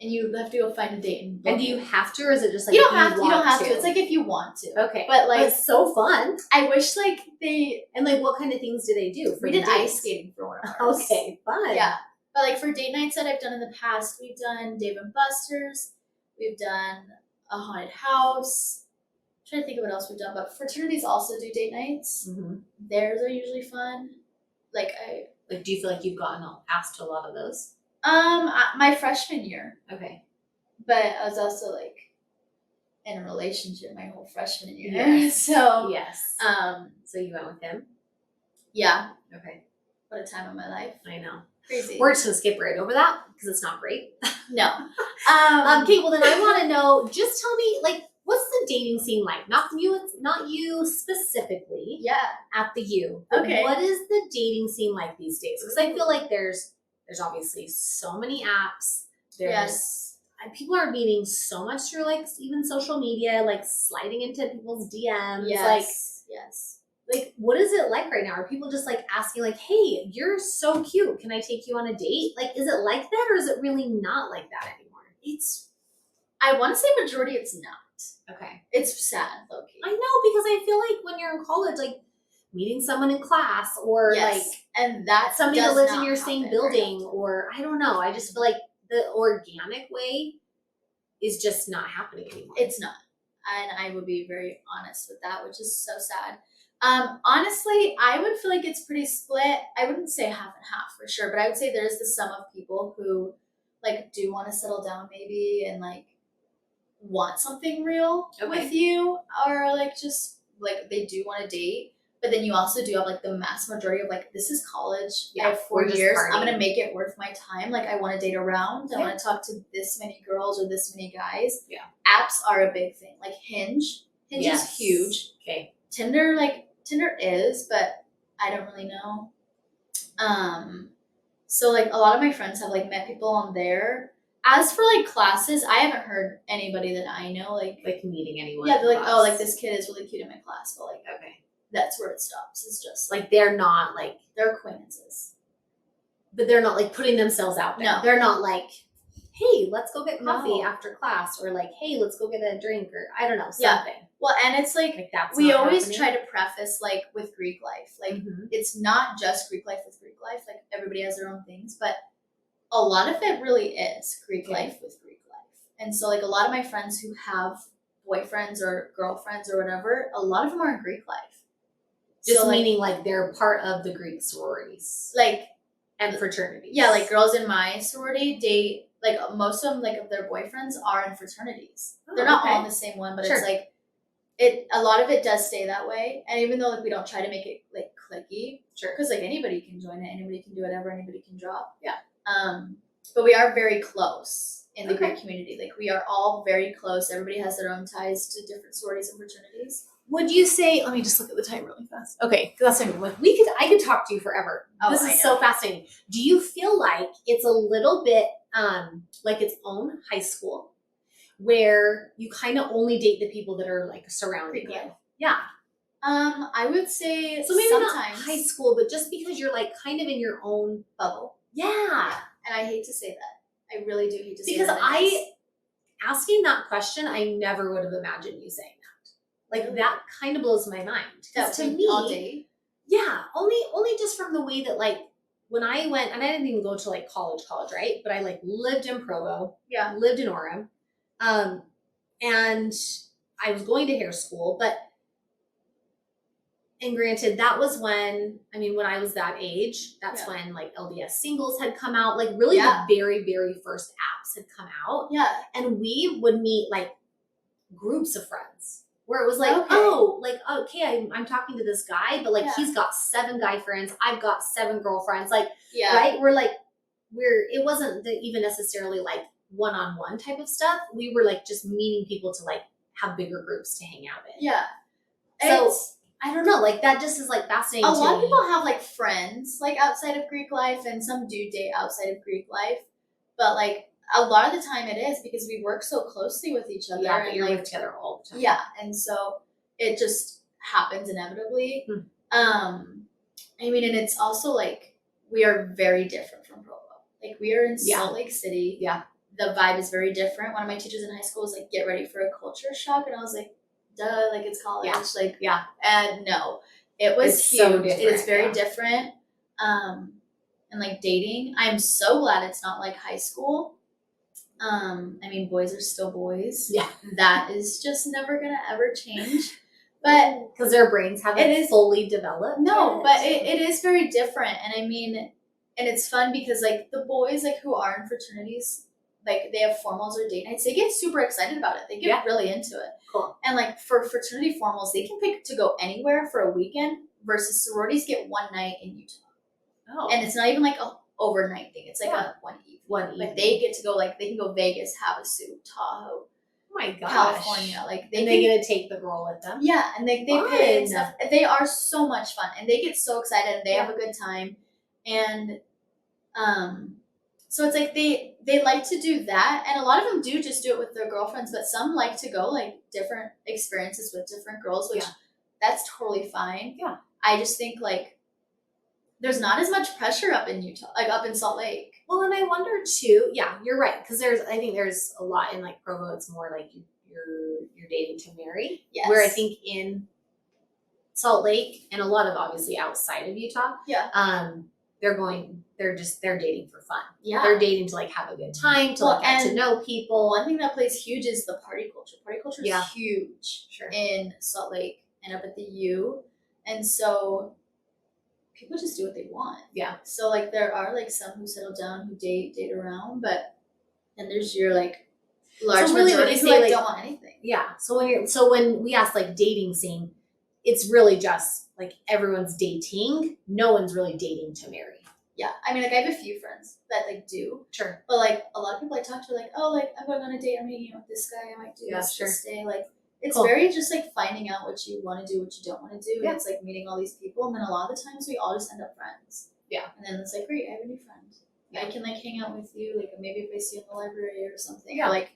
[SPEAKER 2] And you have to go find a date and book
[SPEAKER 1] And do you
[SPEAKER 2] it.
[SPEAKER 1] have to, or is it just like
[SPEAKER 2] You
[SPEAKER 1] if
[SPEAKER 2] don't have to. You
[SPEAKER 1] want
[SPEAKER 2] don't have to. It's like if you want to.
[SPEAKER 1] okay,
[SPEAKER 2] But like
[SPEAKER 1] it's so fun.
[SPEAKER 2] I wish like they
[SPEAKER 1] And like, what kind of things do they do? For
[SPEAKER 2] we
[SPEAKER 1] the
[SPEAKER 2] did
[SPEAKER 1] dates?
[SPEAKER 2] ice skating for one of ours.
[SPEAKER 1] Okay, fun.
[SPEAKER 2] Yeah. But like for date nights that I've done in the past, we've done Dave and Buster's, we've done a haunted house. I'm trying to think of what else we've done, but fraternities also do date nights.
[SPEAKER 1] Mm-hmm.
[SPEAKER 2] Theirs are usually fun. Like
[SPEAKER 1] Like, do you feel like you've gotten asked to a lot of those?
[SPEAKER 2] my freshman year,
[SPEAKER 1] Okay.
[SPEAKER 2] but I was also like in a relationship my whole freshman year.
[SPEAKER 1] Yes.
[SPEAKER 2] So
[SPEAKER 1] Yes. So you went with him?
[SPEAKER 2] yeah,
[SPEAKER 1] Okay.
[SPEAKER 2] what a time of my life.
[SPEAKER 1] I know.
[SPEAKER 2] Crazy.
[SPEAKER 1] We're just gonna skip right over that because it's not great.
[SPEAKER 2] No.
[SPEAKER 1] Okay, well then I want to know. Just tell me, like, what's the dating scene like? Not you specifically.
[SPEAKER 2] Yeah.
[SPEAKER 1] At the U. But
[SPEAKER 2] Okay.
[SPEAKER 1] what is the dating scene like these days? Because I feel like there's obviously so many apps. There's
[SPEAKER 2] Yes.
[SPEAKER 1] and people are meeting so much through like even social media, like sliding into people's DMs.
[SPEAKER 2] Yes. Yes.
[SPEAKER 1] Like what is it like right now? Are people just like asking like, hey, you're so cute. Can I take you on a date? Like, is it like that or is it really not like that anymore?
[SPEAKER 2] I want to say majority it's not.
[SPEAKER 1] Okay.
[SPEAKER 2] It's sad, low key.
[SPEAKER 1] I know because I feel like when you're in college, like meeting someone in class or
[SPEAKER 2] Yes. And that
[SPEAKER 1] somebody that
[SPEAKER 2] does
[SPEAKER 1] lives in
[SPEAKER 2] not
[SPEAKER 1] your same
[SPEAKER 2] happen very
[SPEAKER 1] building
[SPEAKER 2] often.
[SPEAKER 1] or I don't know. I just feel like the organic way is just not happening anymore.
[SPEAKER 2] It's not. And I would be very honest with that, which is so sad. Honestly, I would feel like it's pretty split. I wouldn't say half and half for sure, but I would say there's the sum of people who like do want to settle down maybe and like want something real
[SPEAKER 1] Okay.
[SPEAKER 2] with you or like just like they do want to date. But then you also do have like the mass majority of like, this is college.
[SPEAKER 1] Yeah,
[SPEAKER 2] I have 4
[SPEAKER 1] we're just
[SPEAKER 2] years. I'm
[SPEAKER 1] partying.
[SPEAKER 2] going to make it worth my time. Like I want to date around. I
[SPEAKER 1] Yeah.
[SPEAKER 2] want to talk to this many girls or this many guys.
[SPEAKER 1] Yeah.
[SPEAKER 2] Apps are a big thing. Like Hinge is
[SPEAKER 1] Yes.
[SPEAKER 2] huge.
[SPEAKER 1] Okay.
[SPEAKER 2] Tinder is, but I don't really know. So like a lot of my friends have like met people on there. As for like classes, I haven't heard anybody that I know like
[SPEAKER 1] Meeting anyone.
[SPEAKER 2] yeah,
[SPEAKER 1] in
[SPEAKER 2] they're like,
[SPEAKER 1] class.
[SPEAKER 2] oh, like this kid is really cute in my class, but like
[SPEAKER 1] Okay.
[SPEAKER 2] that's where it stops. It's just like
[SPEAKER 1] Like they're not like,
[SPEAKER 2] they're acquaintances.
[SPEAKER 1] but they're not like putting themselves out there.
[SPEAKER 2] No.
[SPEAKER 1] They're not like, hey, let's go get coffee
[SPEAKER 2] No.
[SPEAKER 1] after class or like, hey, let's go get a drink or I don't know,
[SPEAKER 2] Yeah.
[SPEAKER 1] something.
[SPEAKER 2] Well, and it's like
[SPEAKER 1] Like that's
[SPEAKER 2] we
[SPEAKER 1] not
[SPEAKER 2] always
[SPEAKER 1] happening.
[SPEAKER 2] try to preface like with Greek life. Like
[SPEAKER 1] Mhm.
[SPEAKER 2] it's not just Greek life with Greek life. Like everybody has their own things, but a lot of it really is Greek
[SPEAKER 1] Okay.
[SPEAKER 2] life with Greek life. And so like a lot of my friends who have boyfriends or girlfriends or whatever, a lot of them are in Greek life.
[SPEAKER 1] Just
[SPEAKER 2] So, like,
[SPEAKER 1] meaning like they're part of the Greek sororities
[SPEAKER 2] like,
[SPEAKER 1] and fraternities.
[SPEAKER 2] yeah, like girls in my sorority date, like most of them, like of their boyfriends are in fraternities. They're not all in the same one, but it's like a lot of it does stay that way. And even though like we don't try to make it like cliquey, because like anybody can join it, anybody can do whatever, anybody can drop.
[SPEAKER 1] Yeah.
[SPEAKER 2] But we are very close in the Greek community. Like we are all very close. Everybody has their own ties to different sororities and fraternities.
[SPEAKER 1] Would you say? Let me just look at the time really fast. Okay, that's what I mean. I could talk to you forever.
[SPEAKER 2] Oh,
[SPEAKER 1] this is so fascinating. Do you feel like it's a little bit like its own high school, where you kind of only date the people that are like surrounding you? Yeah.
[SPEAKER 2] I would say
[SPEAKER 1] so maybe
[SPEAKER 2] sometimes
[SPEAKER 1] not high school, but just because you're like kind of in your own
[SPEAKER 2] bubble.
[SPEAKER 1] Yeah.
[SPEAKER 2] And I hate to say that. I really do hate to say
[SPEAKER 1] that.
[SPEAKER 2] Because
[SPEAKER 1] asking that question, I never would have imagined you saying that. Like that kind of blows my mind. Because to me,
[SPEAKER 2] all day.
[SPEAKER 1] Yeah, only just from the way that like when I went, and I didn't even go to like college, right? But I like lived in Provo.
[SPEAKER 2] Yeah.
[SPEAKER 1] Lived in Orem. And I was going to hair school, and granted, that was when I was that age, that's when like LDS singles had come out, like really the very, very first apps had come out.
[SPEAKER 2] Yeah.
[SPEAKER 1] And we would meet like groups of friends where it was like, I'm talking to this guy, but like he's got 7 guy friends, I've got 7 girlfriends, like, right? It wasn't even necessarily like one-on-one type of stuff. We were like just meeting people to like have bigger groups to hang out in.
[SPEAKER 2] Yeah.
[SPEAKER 1] So I don't know, like that just is like fascinating.
[SPEAKER 2] A lot of people have like friends like outside of Greek life, and some do date outside of Greek life, but like a lot of the time it is because we work so closely with each other.
[SPEAKER 1] Yeah,
[SPEAKER 2] and
[SPEAKER 1] you're
[SPEAKER 2] like,
[SPEAKER 1] with each other all the time.
[SPEAKER 2] Yeah, and so it just happens inevitably. And it's also like we are very different from Provo. Like we are in Salt Lake City.
[SPEAKER 1] Yeah.
[SPEAKER 2] The vibe is very different. One of my teachers in high school was like, get ready for a culture shock. And I was like, duh, like it's college. And no, it was huge.
[SPEAKER 1] So different.
[SPEAKER 2] It is very different. And like dating, I'm so glad it's not like high school. Boys are still boys.
[SPEAKER 1] Yeah.
[SPEAKER 2] That is just never gonna ever change. But
[SPEAKER 1] because their brains haven't fully developed.
[SPEAKER 2] No, but it is very different. And it's fun because like the boys like who are in fraternities, like they have formals or date nights, they get super excited about it. They get really into it.
[SPEAKER 1] Cool.
[SPEAKER 2] And like for fraternity formals, they can pick to go anywhere for a weekend versus sororities get one night in Utah.
[SPEAKER 1] Oh.
[SPEAKER 2] And it's not even like a overnight thing. It's like a one evening. Like they get to go, like they can go Vegas, Havasu, Tahoe.
[SPEAKER 1] Oh my gosh.
[SPEAKER 2] California. Like
[SPEAKER 1] they get to take the girl with them.
[SPEAKER 2] Yeah, and they pay and stuff. They are so much fun, and they get so excited, and they have a good time, and so it's like they like to do that, and a lot of them do just do it with their girlfriends, but some like to go like different experiences with different girls, which that's totally fine.
[SPEAKER 1] Yeah,
[SPEAKER 2] I just think like there's not as much pressure up in Utah, like up in Salt Lake.
[SPEAKER 1] Well, and I wonder too. Yeah, you're right, because I think there's a lot in like Provo. It's more like you're dating to marry.
[SPEAKER 2] Yes.
[SPEAKER 1] Where I think in Salt Lake and a lot of obviously outside of Utah.
[SPEAKER 2] Yeah.
[SPEAKER 1] They're dating for fun.
[SPEAKER 2] Yeah.
[SPEAKER 1] They're dating to like have a good time, to like get to know people.
[SPEAKER 2] One thing that plays huge is the party culture. Party culture is huge in Salt Lake and up at the U. And so people just do what they want. Yeah. So like there are like some who settle down, who date around, but then there's your like large majority who like don't want anything.
[SPEAKER 1] Yeah. So when we ask like dating scene, it's really just like everyone's dating. No one's really dating to marry.
[SPEAKER 2] Yeah. I mean, like I have a few friends that like do.
[SPEAKER 1] Sure.
[SPEAKER 2] But like a lot of people I talk to are like, oh, like I'm going on a date, I'm hanging out with this guy, I might do this to stay. Like it's very just like finding out what you want to do, what you don't want to do. Yeah. And it's like meeting all these people, and then a lot of the times we all just end up friends. Yeah. And then it's like, great, I have a new friend. Yeah. I can like hang out with you, like maybe if I see you in the library or something. Yeah. Or, like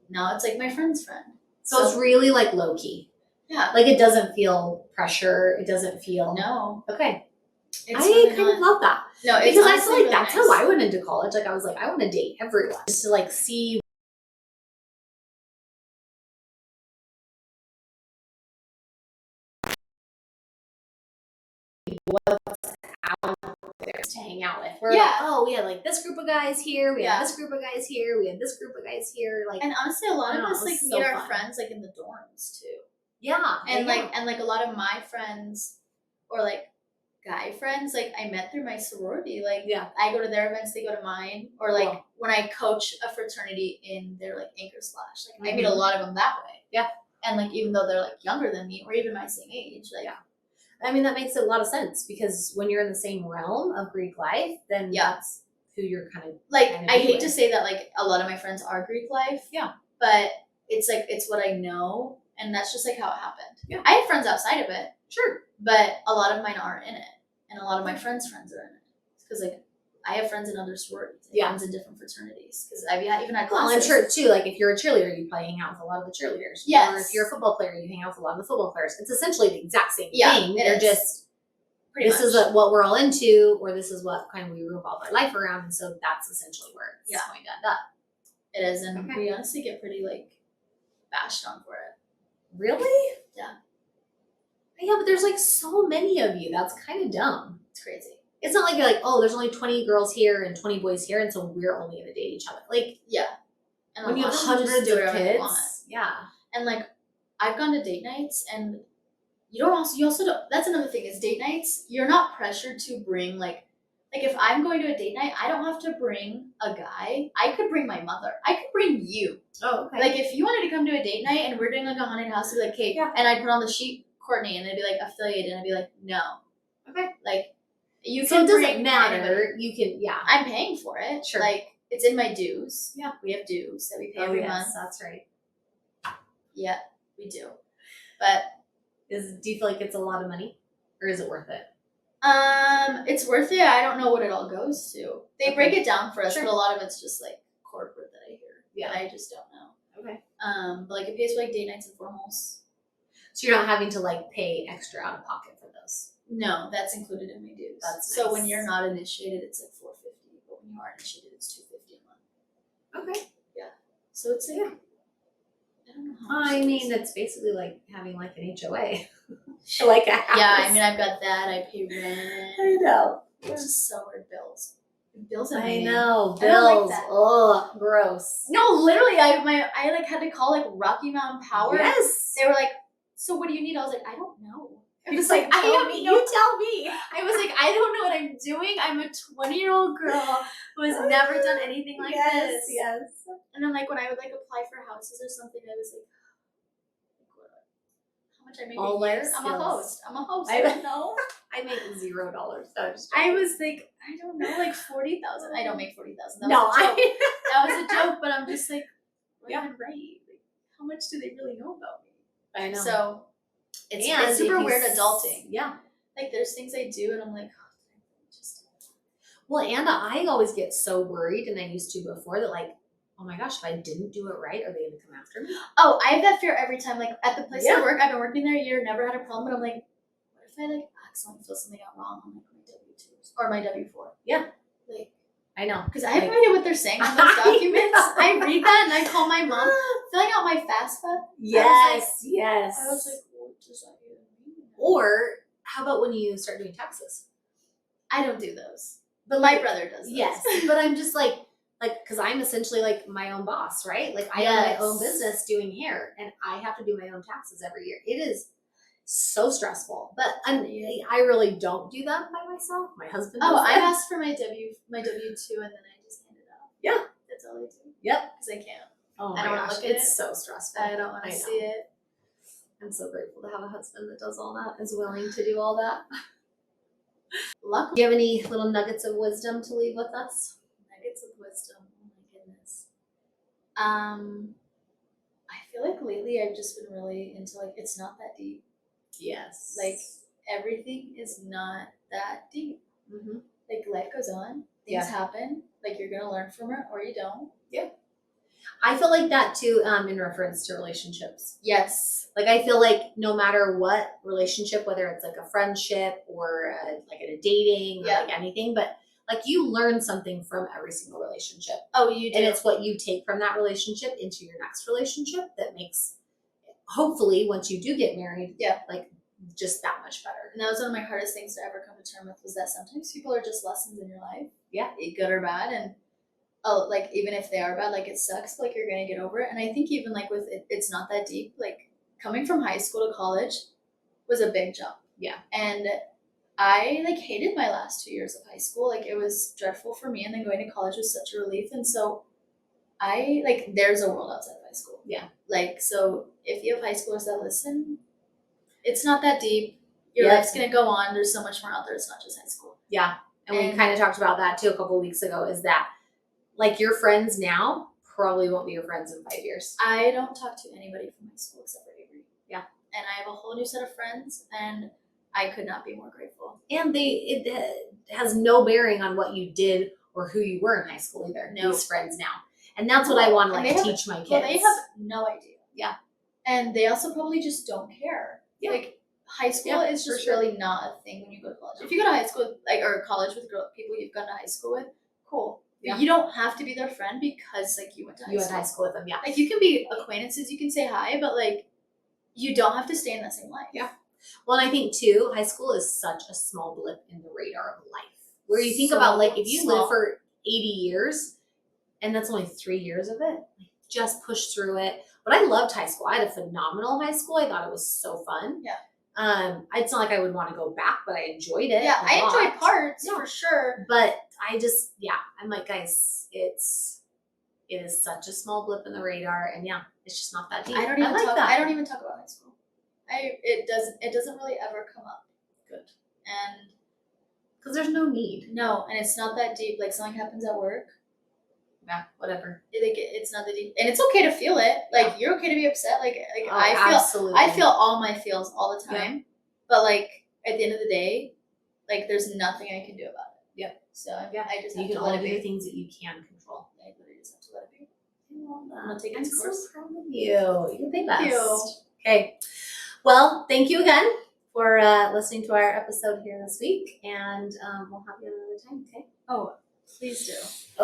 [SPEAKER 2] now it's like my friend's friend.
[SPEAKER 1] So it's really like low key. Yeah. Like it doesn't feel pressure. It doesn't feel Okay. I really kind of love that. No, because I feel like that's how I went into college. Like I was like, I want to date everyone just to like see what's out there to hang out with. We're like, oh, we had like this group of guys here, we had this group of guys here, we had this group of guys here. Like,
[SPEAKER 2] and honestly, a lot of us like meet our friends like in the dorms too.
[SPEAKER 1] Yeah,
[SPEAKER 2] and like a lot of my friends, or like guy friends, like I met through my sorority. Like
[SPEAKER 1] Yeah.
[SPEAKER 2] I go to their events, they go to mine, or like
[SPEAKER 1] Cool.
[SPEAKER 2] when I coach a fraternity in their like anchor slash, like I meet a lot of them that way.
[SPEAKER 1] Yeah.
[SPEAKER 2] And like even though they're like younger than me or even my same age, like
[SPEAKER 1] I mean, that makes a lot of sense because when you're in the same realm of Greek life, then that's who you're kind of
[SPEAKER 2] like I hate to say that like a lot of my friends are Greek life.
[SPEAKER 1] Yeah.
[SPEAKER 2] But it's like it's what I know, and that's just like how it happened.
[SPEAKER 1] Yeah.
[SPEAKER 2] I have friends outside of it.
[SPEAKER 1] Sure.
[SPEAKER 2] But a lot of mine aren't in it. And a lot of my friends' friends are in it. Because like I have friends in other sororities. I have friends in different fraternities. Because I've even had classes.
[SPEAKER 1] Well, I'm sure too, like if you're a cheerleader, you probably hang out with a lot of the cheerleaders.
[SPEAKER 2] Yes.
[SPEAKER 1] Or if you're a football player, you hang out with a lot of the football players. It's essentially the exact same
[SPEAKER 2] Yeah,
[SPEAKER 1] thing.
[SPEAKER 2] it
[SPEAKER 1] They're
[SPEAKER 2] is.
[SPEAKER 1] just this is what we're all into, or this is what kind of we revolve our life around, and so that's essentially where it's going to end up.
[SPEAKER 2] It is, and we honestly get pretty like bashed on for it.
[SPEAKER 1] Really?
[SPEAKER 2] Yeah.
[SPEAKER 1] Yeah, but there's like so many of you. That's kind of dumb.
[SPEAKER 2] It's crazy.
[SPEAKER 1] It's not like you're like, oh, there's only 20 girls here and 20 boys here, and so we're only gonna date each other. Like,
[SPEAKER 2] And
[SPEAKER 1] when you have hundreds of kids,
[SPEAKER 2] and like I've gone to date nights, and you also don't. That's another thing is date nights. You're not pressured to bring like if I'm going to a date night, I don't have to bring a guy. I could bring my mother. I could bring you.
[SPEAKER 1] Oh, okay.
[SPEAKER 2] Like if you wanted to come to a date night and we're doing like a haunted house, it'd be like, okay, and I'd put on the sheet Courtney, and it'd be like affiliated, and I'd be like, no.
[SPEAKER 1] Okay.
[SPEAKER 2] Like you
[SPEAKER 1] so
[SPEAKER 2] can
[SPEAKER 1] it doesn't
[SPEAKER 2] bring
[SPEAKER 1] matter.
[SPEAKER 2] Anybody.
[SPEAKER 1] You can,
[SPEAKER 2] I'm paying for it.
[SPEAKER 1] Sure.
[SPEAKER 2] Like it's in my dues. Yeah. We have dues that we pay every month.
[SPEAKER 1] That's right.
[SPEAKER 2] Yeah, we do. But
[SPEAKER 1] do you feel like it's a lot of money, or is it worth it?
[SPEAKER 2] It's worth it. I don't know what it all goes to. They break it down for us, but a lot of it's just like corporate that I hear. Yeah, I just don't know. Okay. But like it pays for like date nights and formals.
[SPEAKER 1] So you're not having to like pay extra out of pocket for those.
[SPEAKER 2] No, that's included in my dues.
[SPEAKER 1] That's
[SPEAKER 2] so
[SPEAKER 1] nice.
[SPEAKER 2] when you're not initiated, it's like $450, but when you are initiated, it's $250 a month. Okay. Yeah. So it's like I don't know how much
[SPEAKER 1] I mean, it's basically like having like an HOA. Like a house.
[SPEAKER 2] Yeah, I mean, I've got that. I pay rent.
[SPEAKER 1] I know.
[SPEAKER 2] It's just so weird. Bills.
[SPEAKER 1] I know.
[SPEAKER 2] I don't
[SPEAKER 1] Bills.
[SPEAKER 2] like that.
[SPEAKER 1] Oh, gross.
[SPEAKER 2] No, literally, I like had to call like Rocky Mountain Power.
[SPEAKER 1] Yes.
[SPEAKER 2] They were like, "So what do you need?" I was like, "I don't know."
[SPEAKER 1] It was like,
[SPEAKER 2] I don't know.
[SPEAKER 1] You tell me.
[SPEAKER 2] I was like, I don't know what I'm doing. I'm a 20-year-old girl who has never done anything like this.
[SPEAKER 1] Yes.
[SPEAKER 2] And then like when I would like apply for houses or something, I was like, how much I make a year? I'm a host. I don't know.
[SPEAKER 1] I make $0.
[SPEAKER 2] I was like, I don't know, like 40,000. I don't make 40,000.
[SPEAKER 1] No,
[SPEAKER 2] that was a joke. But I'm just like, right. Like, how much do they really know about me?
[SPEAKER 1] I know.
[SPEAKER 2] So it's super weird adulting.
[SPEAKER 1] Yeah.
[SPEAKER 2] Like there's things I do, and I'm like,
[SPEAKER 1] Well, and I always get so worried, and I used to before that, like, oh my gosh, if I didn't do it right, are they going to come after me?
[SPEAKER 2] Oh, I have that fear every time. Like at the place I work, I've been working there a year, never had a problem. But I'm like, what if I like accidentally fill something out wrong on like my W-2s or my W-4? Yeah, like I know because I have no idea what they're saying on those documents. I read that and I call my mom. Filling out my FAFSA.
[SPEAKER 1] Yes.
[SPEAKER 2] I was like, what does that even mean?
[SPEAKER 1] Or how about when you start doing taxes?
[SPEAKER 2] I don't do those, but my brother does. Those.
[SPEAKER 1] Yes, but I'm just like, because I'm essentially like my own boss, right? Like I own my own business doing hair, and I have to do my own taxes every year. It is so stressful, but I really don't do that by myself. My husband does
[SPEAKER 2] I asked for my W-2 and then I just hand it out. Yeah. That's all I do. Yep. Because I can't.
[SPEAKER 1] Oh
[SPEAKER 2] I don't want to look at
[SPEAKER 1] it's so stressful.
[SPEAKER 2] I don't want to see it.
[SPEAKER 1] I'm so grateful to have a husband that does all that, is willing to do all that.
[SPEAKER 2] Luckily.
[SPEAKER 1] Do you have any little nuggets of wisdom to leave with us?
[SPEAKER 2] Nuggets of wisdom. Oh my goodness. I feel like lately I've just been really into like it's not that deep. Yes. Like everything is not that deep. Mm-hmm. Like life goes on. Things happen. Like you're gonna learn from it or you don't. Yeah.
[SPEAKER 1] I feel like that too, in reference to relationships.
[SPEAKER 2] Yes.
[SPEAKER 1] Like I feel like no matter what relationship, whether it's like a friendship or like a dating or like anything, but like you learn something from every single relationship.
[SPEAKER 2] Oh, you do.
[SPEAKER 1] And it's what you take from that relationship into your next relationship that makes, hopefully, once you do get married, like just that much better.
[SPEAKER 2] And that was one of my hardest things to ever come to terms with, was that sometimes people are just lessons in your life.
[SPEAKER 1] Yeah.
[SPEAKER 2] Good or bad. And like even if they are bad, like it sucks, but like you're gonna get over it. And I think even like with it, it's not that deep. Like coming from high school to college was a big jump.
[SPEAKER 1] Yeah.
[SPEAKER 2] And I like hated my last 2 years of high school. Like it was dreadful for me, and then going to college was such a relief. And so I like there's a world outside of high school.
[SPEAKER 1] Yeah.
[SPEAKER 2] Like so if you have high schoolers that listen, it's not that deep. Your
[SPEAKER 1] Yep.
[SPEAKER 2] life's gonna go on. There's so much more out there. It's not just high school.
[SPEAKER 1] Yeah. And we kind of talked about that too a couple weeks ago, is that like your friends now probably won't be your friends in 5 years.
[SPEAKER 2] I don't talk to anybody from high school except for Avery.
[SPEAKER 1] Yeah.
[SPEAKER 2] And I have a whole new set of friends, and I could not be more grateful.
[SPEAKER 1] And it has no bearing on what you did or who you were in high school either.
[SPEAKER 2] No.
[SPEAKER 1] These friends now. And that's what I want to
[SPEAKER 2] And
[SPEAKER 1] like
[SPEAKER 2] they have-
[SPEAKER 1] teach my kids.
[SPEAKER 2] Well, they have no idea.
[SPEAKER 1] Yeah.
[SPEAKER 2] And they also probably just don't care.
[SPEAKER 1] Yeah.
[SPEAKER 2] Like high school
[SPEAKER 1] Yeah,
[SPEAKER 2] is
[SPEAKER 1] for
[SPEAKER 2] just
[SPEAKER 1] sure.
[SPEAKER 2] really not a thing when you go to college. If you go to high school, like or college with people you've gone to high school with, cool.
[SPEAKER 1] Yeah.
[SPEAKER 2] But you don't have to be their friend because like you went to high
[SPEAKER 1] You
[SPEAKER 2] school.
[SPEAKER 1] went to high school with them, yeah.
[SPEAKER 2] Like you can be acquaintances, you can say hi, but like you don't have to stay in that same life.
[SPEAKER 1] Yeah. Well, and I think too, high school is such a small blip in the radar of life. Where you think
[SPEAKER 2] So
[SPEAKER 1] about like if you
[SPEAKER 2] small.
[SPEAKER 1] live for 80 years and that's only 3 years of it, like, just push through it. But I loved high school. I had a phenomenal high school. I thought it was so fun.
[SPEAKER 2] Yeah.
[SPEAKER 1] It's not like I would want to go back, but I enjoyed it.
[SPEAKER 2] Yeah,
[SPEAKER 1] a
[SPEAKER 2] I
[SPEAKER 1] lot.
[SPEAKER 2] enjoyed parts
[SPEAKER 1] Yeah.
[SPEAKER 2] for sure.
[SPEAKER 1] But I just, yeah, I'm like, guys, it is such a small blip in the radar, and yeah, it's just not that deep.
[SPEAKER 2] I don't even
[SPEAKER 1] like
[SPEAKER 2] talk
[SPEAKER 1] that.
[SPEAKER 2] I don't even talk about high school. It doesn't really ever come up.
[SPEAKER 1] Good.
[SPEAKER 2] And
[SPEAKER 1] Because there's no need.
[SPEAKER 2] no, and it's not that deep. Like something happens at work,
[SPEAKER 1] Yeah, whatever.
[SPEAKER 2] it's not that deep, and it's okay to feel it. Like you're okay to be upset. Like
[SPEAKER 1] Oh,
[SPEAKER 2] I
[SPEAKER 1] absolutely.
[SPEAKER 2] feel all my feels all the time. But like at the end of the day, like there's nothing I can do about it.
[SPEAKER 1] Yep.
[SPEAKER 2] So
[SPEAKER 1] Yeah.
[SPEAKER 2] I just
[SPEAKER 1] You
[SPEAKER 2] have
[SPEAKER 1] can
[SPEAKER 2] to let
[SPEAKER 1] only
[SPEAKER 2] it
[SPEAKER 1] do
[SPEAKER 2] be.
[SPEAKER 1] the things that you can control.
[SPEAKER 2] I literally just have to let it be.
[SPEAKER 1] I'm
[SPEAKER 2] gonna take it
[SPEAKER 1] I'm
[SPEAKER 2] to
[SPEAKER 1] so
[SPEAKER 2] course.
[SPEAKER 1] proud of you. You're the
[SPEAKER 2] Thank you.
[SPEAKER 1] best. Okay. Well, thank you again for listening to our episode here this week, and we'll have you another time. Okay.
[SPEAKER 2] Oh, please do.